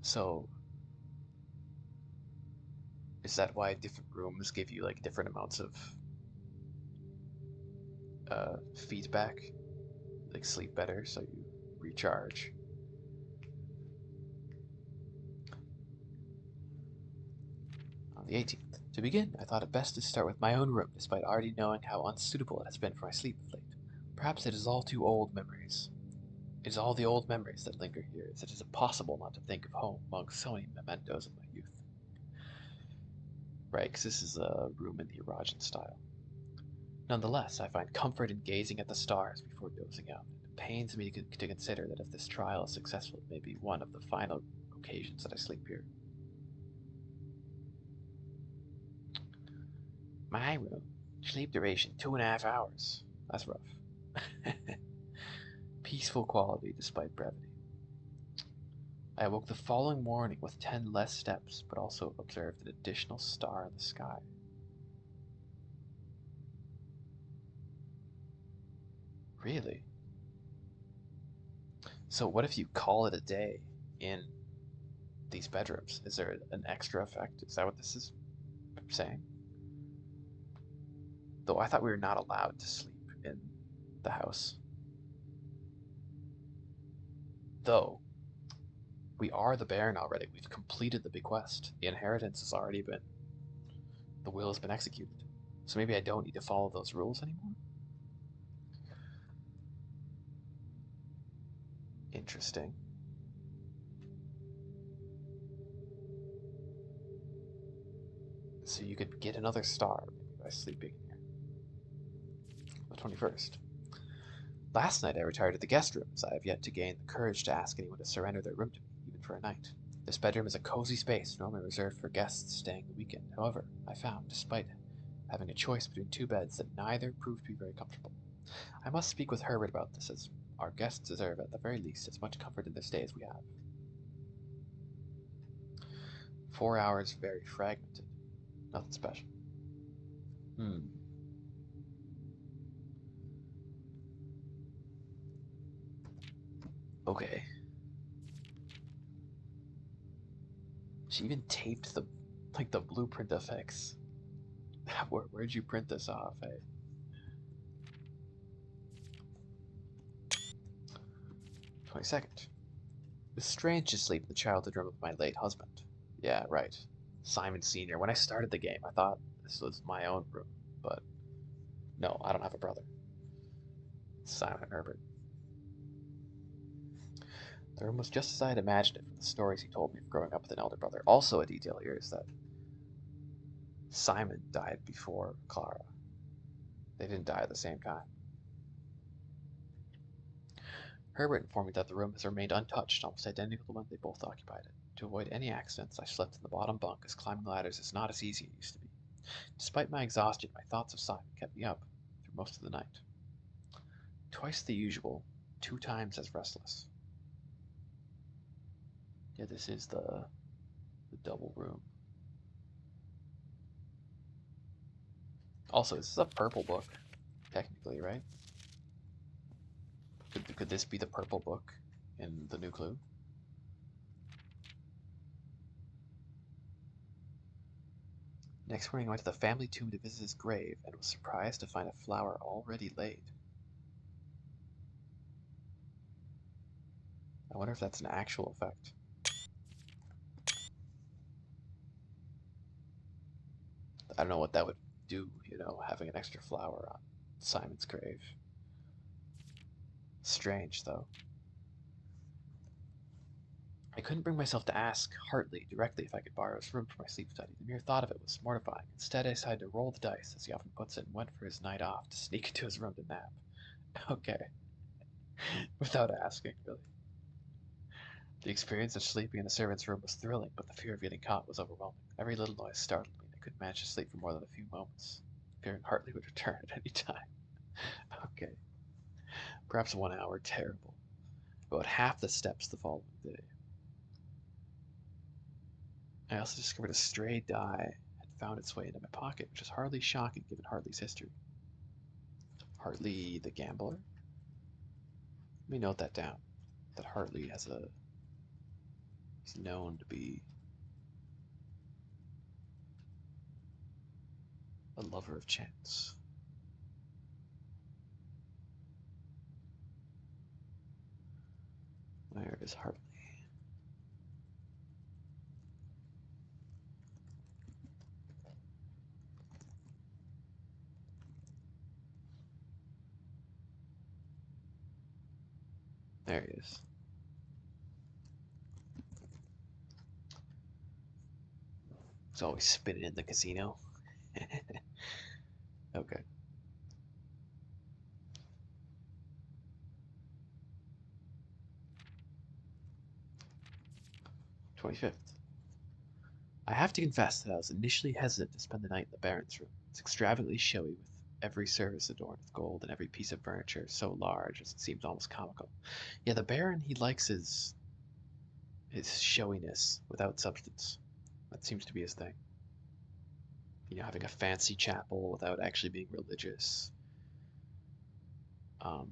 S1: So, is that why different rooms give you like different amounts of feedback? Like sleep better so you recharge? On the 18th. To begin, I thought it best to start with my own room, despite already knowing how unsuitable it has been for my sleep of late. Perhaps it is all too old memories. It is all the old memories that linger here, as it is impossible not to think of home among so many mementos of my youth. Right, because this is a room in the Erogen style. Nonetheless, I find comfort in gazing at the stars before dozing out. It pains me to consider that if this trial is successful, it may be one of the final occasions that I sleep here. My room. Sleep duration 2.5 hours. That's rough. Peaceful quality despite brevity. I awoke the following morning with 10 less steps, but also observed an additional star in the sky. Really? So what if you call it a day in these bedrooms? Is there an extra effect? Is that what this is saying? Though I thought we were not allowed to sleep in the house. Though we are the Baron already. We've completed the bequest. The inheritance has already been, the will has been executed. So maybe I don't need to follow those rules anymore? Interesting. So you could get another star maybe by sleeping in here. The 21st. Last night I retired to the guest room, as I have yet to gain the courage to ask anyone to surrender their room to me, even for a night. This bedroom is a cozy space normally reserved for guests staying the weekend. However, I found, despite having a choice between 2 beds, that neither proved to be very comfortable. I must speak with Herbert about this, as our guests deserve, at the very least, as much comfort in their stay as we have. 4 hours very fragmented. Nothing special. Hmm. Okay. She even taped the blueprint effects. Where'd you print this off, eh? 22nd. It was strange to sleep in the childhood room of my late husband. Yeah, right. Simon Sr. When I started the game, I thought this was my own room, but no, I don't have a brother. Simon and Herbert. The room was just as I had imagined it from the stories he told me of growing up with an elder brother. Also, a detail here is that Simon died before Clara. They didn't die at the same time. Herbert informed me that the room has remained untouched, almost identical to when they both occupied it. To avoid any accidents, I slept in the bottom bunk, as climbing ladders is not as easy as it used to be. Despite my exhaustion, my thoughts of Simon kept me up through most of the night. Twice the usual, 2 times as restless. Yeah, this is the double room. Also, this is a purple book, technically, right? Could this be the purple book in the new clue? Next morning, I went to the family tomb to visit his grave and was surprised to find a flower already laid. I wonder if that's an actual effect. I don't know what that would do, having an extra flower on Simon's grave. Strange, though. I couldn't bring myself to ask Hartley directly if I could borrow his room for my sleep study. The mere thought of it was mortifying. Instead, I decided to roll the dice, as he often puts it, and went for his night off to sneak into his room to nap. Okay. Without asking, really. The experience of sleeping in the servant's room was thrilling, but the fear of getting caught was overwhelming. Every little noise startled me, and I couldn't manage to sleep for more than a few moments, fearing Hartley would return at any time. Okay. Perhaps 1 hour. Terrible. About half the steps the following day. I also discovered a stray die had found its way into my pocket, which is hardly shocking given Hartley's history. Hartley the gambler? Let me note that down. That Hartley he's known to be a lover of chance. Where is Hartley? There he is. He's always spinning in the casino. Okay. 25th. I have to confess that I was initially hesitant to spend the night in the Baron's room. It's extravagantly showy, with every surface adorned with gold and every piece of furniture so large as it seems almost comical. Yeah, the Baron, he likes his showiness without substance. That seems to be his thing. Having a fancy chapel without actually being religious. Um,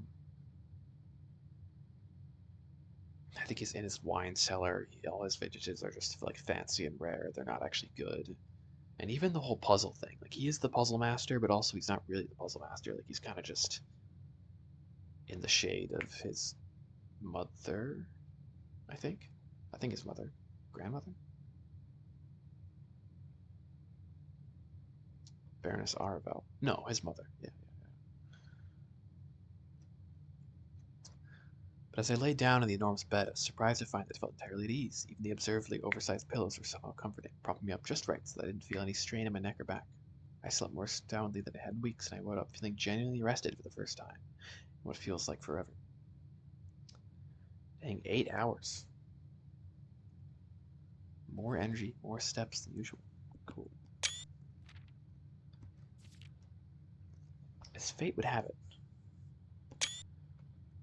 S1: I think he's in his wine cellar. All his vintages are just like fancy and rare. They're not actually good. And even the whole puzzle thing, like he is the puzzle master, but also he's not really the puzzle master. Like he's kind of just in the shade of his mother, I think. I think his mother, grandmother, Baroness Arvel. No, his mother. Yeah. But as I lay down in the enormous bed, I was surprised to find that I felt entirely at ease. Even the absurdly oversized pillows were somehow comforting, propping me up just right so that I didn't feel any strain in my neck or back. I slept more soundly than I had in weeks, and I woke up feeling genuinely rested for the first time in what feels like forever. Dang, 8 hours. More energy, more steps than usual. Cool. As fate would have it,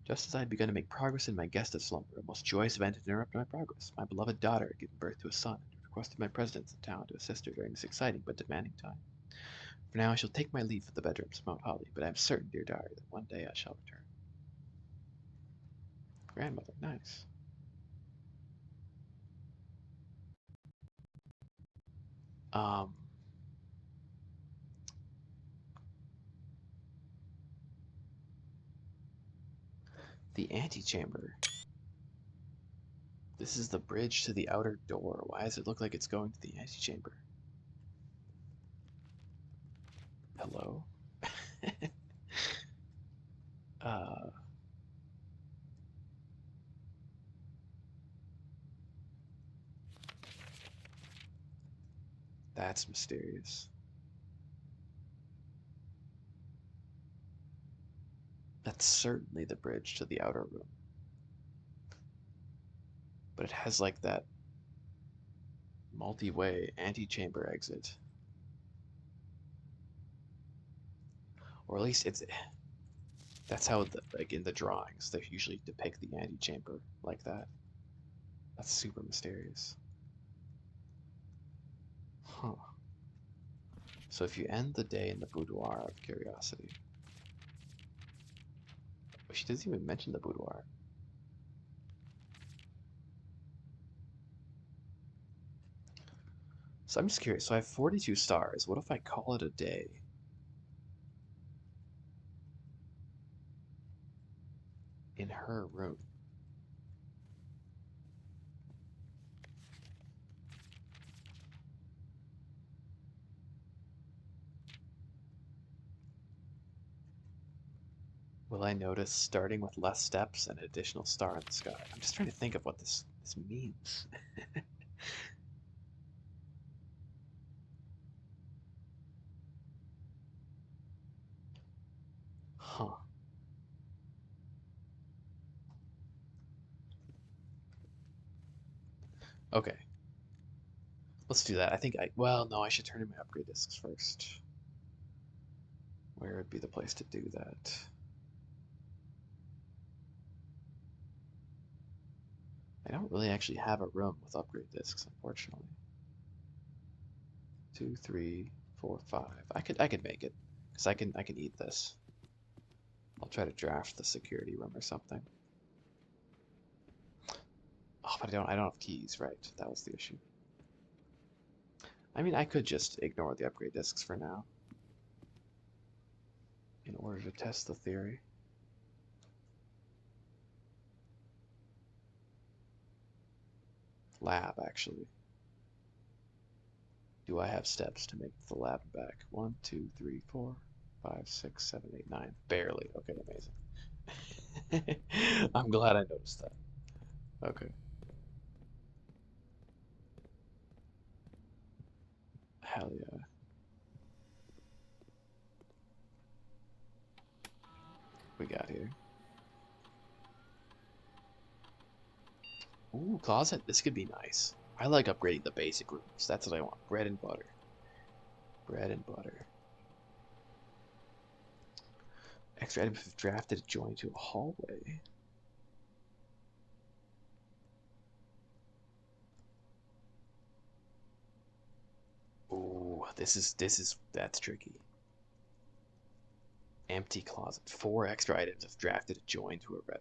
S1: just as I had begun to make progress in my guest of slumber, a most joyous event had interrupted my progress. My beloved daughter had given birth to a son, and had requested my presence in town to assist her during this exciting but demanding time. For now I shall take my leave of the bedrooms of Mount Holly, but I am certain, dear diary, that one day I shall return. Grandmother, nice. Um, the antechamber. This is the bridge to the outer door. Why does it look like it's going to the antechamber? Hello? uh, that's mysterious. That's certainly the bridge to the outer room. But it has like that multi-way antechamber exit. Or at least That's how, like in the drawings, they usually depict the antechamber like that. That's super mysterious. Huh. So if you end the day in the boudoir of curiosity, she doesn't even mention the boudoir. So I'm just curious. So I have 42 stars. What if I call it a day in her room? Will I notice starting with less steps and an additional star in the sky? I'm just trying to think of what this means. Huh. Okay. Let's do that. I think well, no, I should turn in my upgrade discs first. Where would be the place to do that? I don't really actually have a room with upgrade discs, unfortunately. 2, 3, 4, 5. I could make it, because I can eat this. I'll try to draft the security room or something. Oh, but I don't have keys, right? That was the issue. I mean, I could just ignore the upgrade discs for now in order to test the theory. Lab, actually. Do I have steps to make the lab back? 1, 2, 3, 4, 5, 6, 7, 8, 9. Barely. Okay, amazing. I'm glad I noticed that. Okay. Hell yeah. We got here. Ooh, closet. This could be nice. I like upgrading the basic rooms. That's what I want. Bread and butter. Bread and butter. Extra items if drafted join to a hallway. Ooh, that's tricky. Empty closet. 4 extra items if drafted join to a red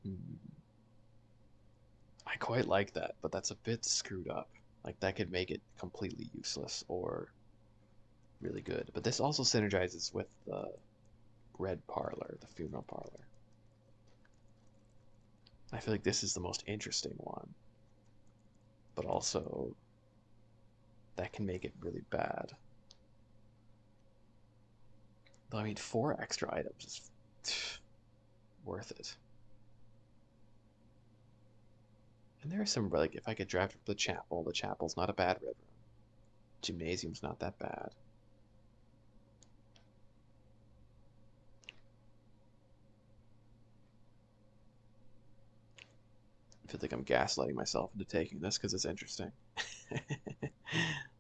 S1: room. I quite like that, but that's a bit screwed up. Like that could make it completely useless or really good. But this also synergizes with the red parlor, the funeral parlor. I feel like this is the most interesting one, but also that can make it really bad. Though I mean, 4 extra items is worth it. And there are some like if I could draft the chapel's not a bad red room. Gymnasium's not that bad. I feel like I'm gaslighting myself into taking this because it's interesting.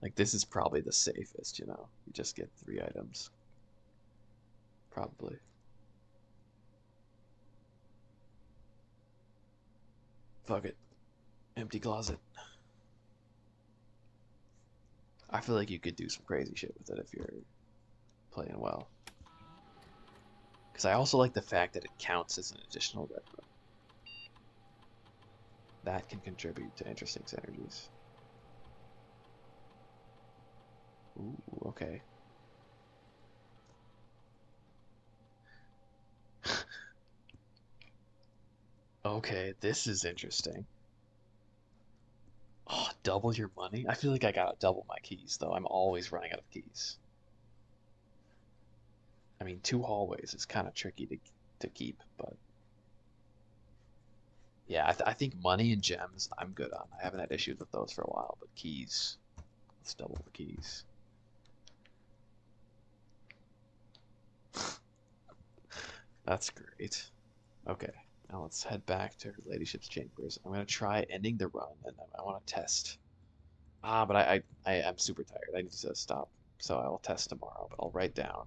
S1: Like this is probably the safest, you know. You just get 3 items. Probably. Fuck it. Empty closet. I feel like you could do some crazy shit with it if you're playing well. Because I also like the fact that it counts as an additional red room. That can contribute to interesting synergies. Ooh, okay. Okay, this is interesting. Oh, double your money? I feel like I gotta double my keys, though. I'm always running out of keys. I mean, 2 hallways is kind of tricky to keep, but yeah, I think money and gems I'm good on. I haven't had issues with those for a while, but keys, let's double the keys. That's great. Okay, now let's head back to her ladyship's chambers. I'm gonna try ending the run, and I want to test. Ah, but I am super tired. I need to stop, so I will test tomorrow. But I'll write down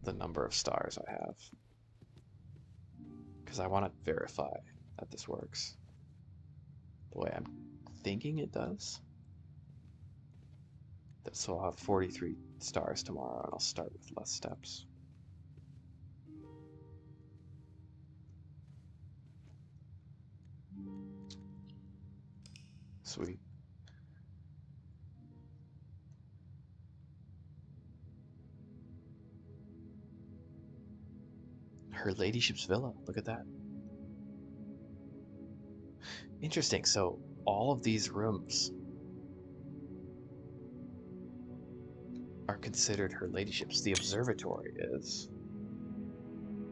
S1: the number of stars I have, because I want to verify that this works the way I'm thinking it does. So I'll have 43 stars tomorrow, and I'll start with less steps. Sweet. Her ladyship's villa. Look at that. Interesting. So all of these rooms are considered her ladyship's. The observatory is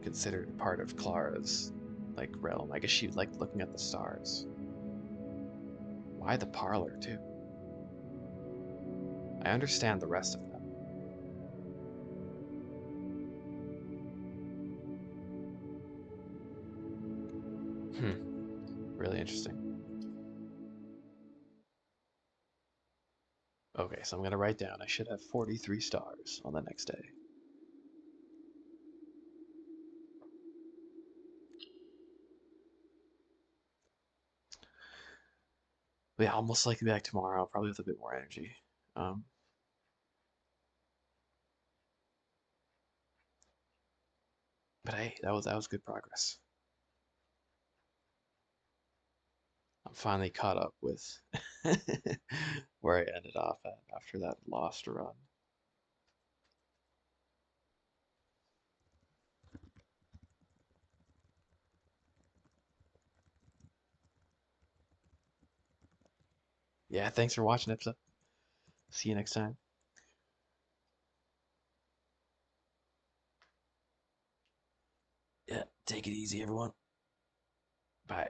S1: considered part of Clara's like realm. I guess she liked looking at the stars. Why the parlor too? I understand the rest of them. Really interesting. Okay, so I'm gonna write down I should have 43 stars on the next day. But yeah, I'll most likely be back tomorrow, probably with a bit more energy. Um, but hey, that was good progress. I'm finally caught up with where I ended off at after that lost run. Yeah, thanks for watching, episode. See you next time. Yeah, take it easy, everyone. Bye.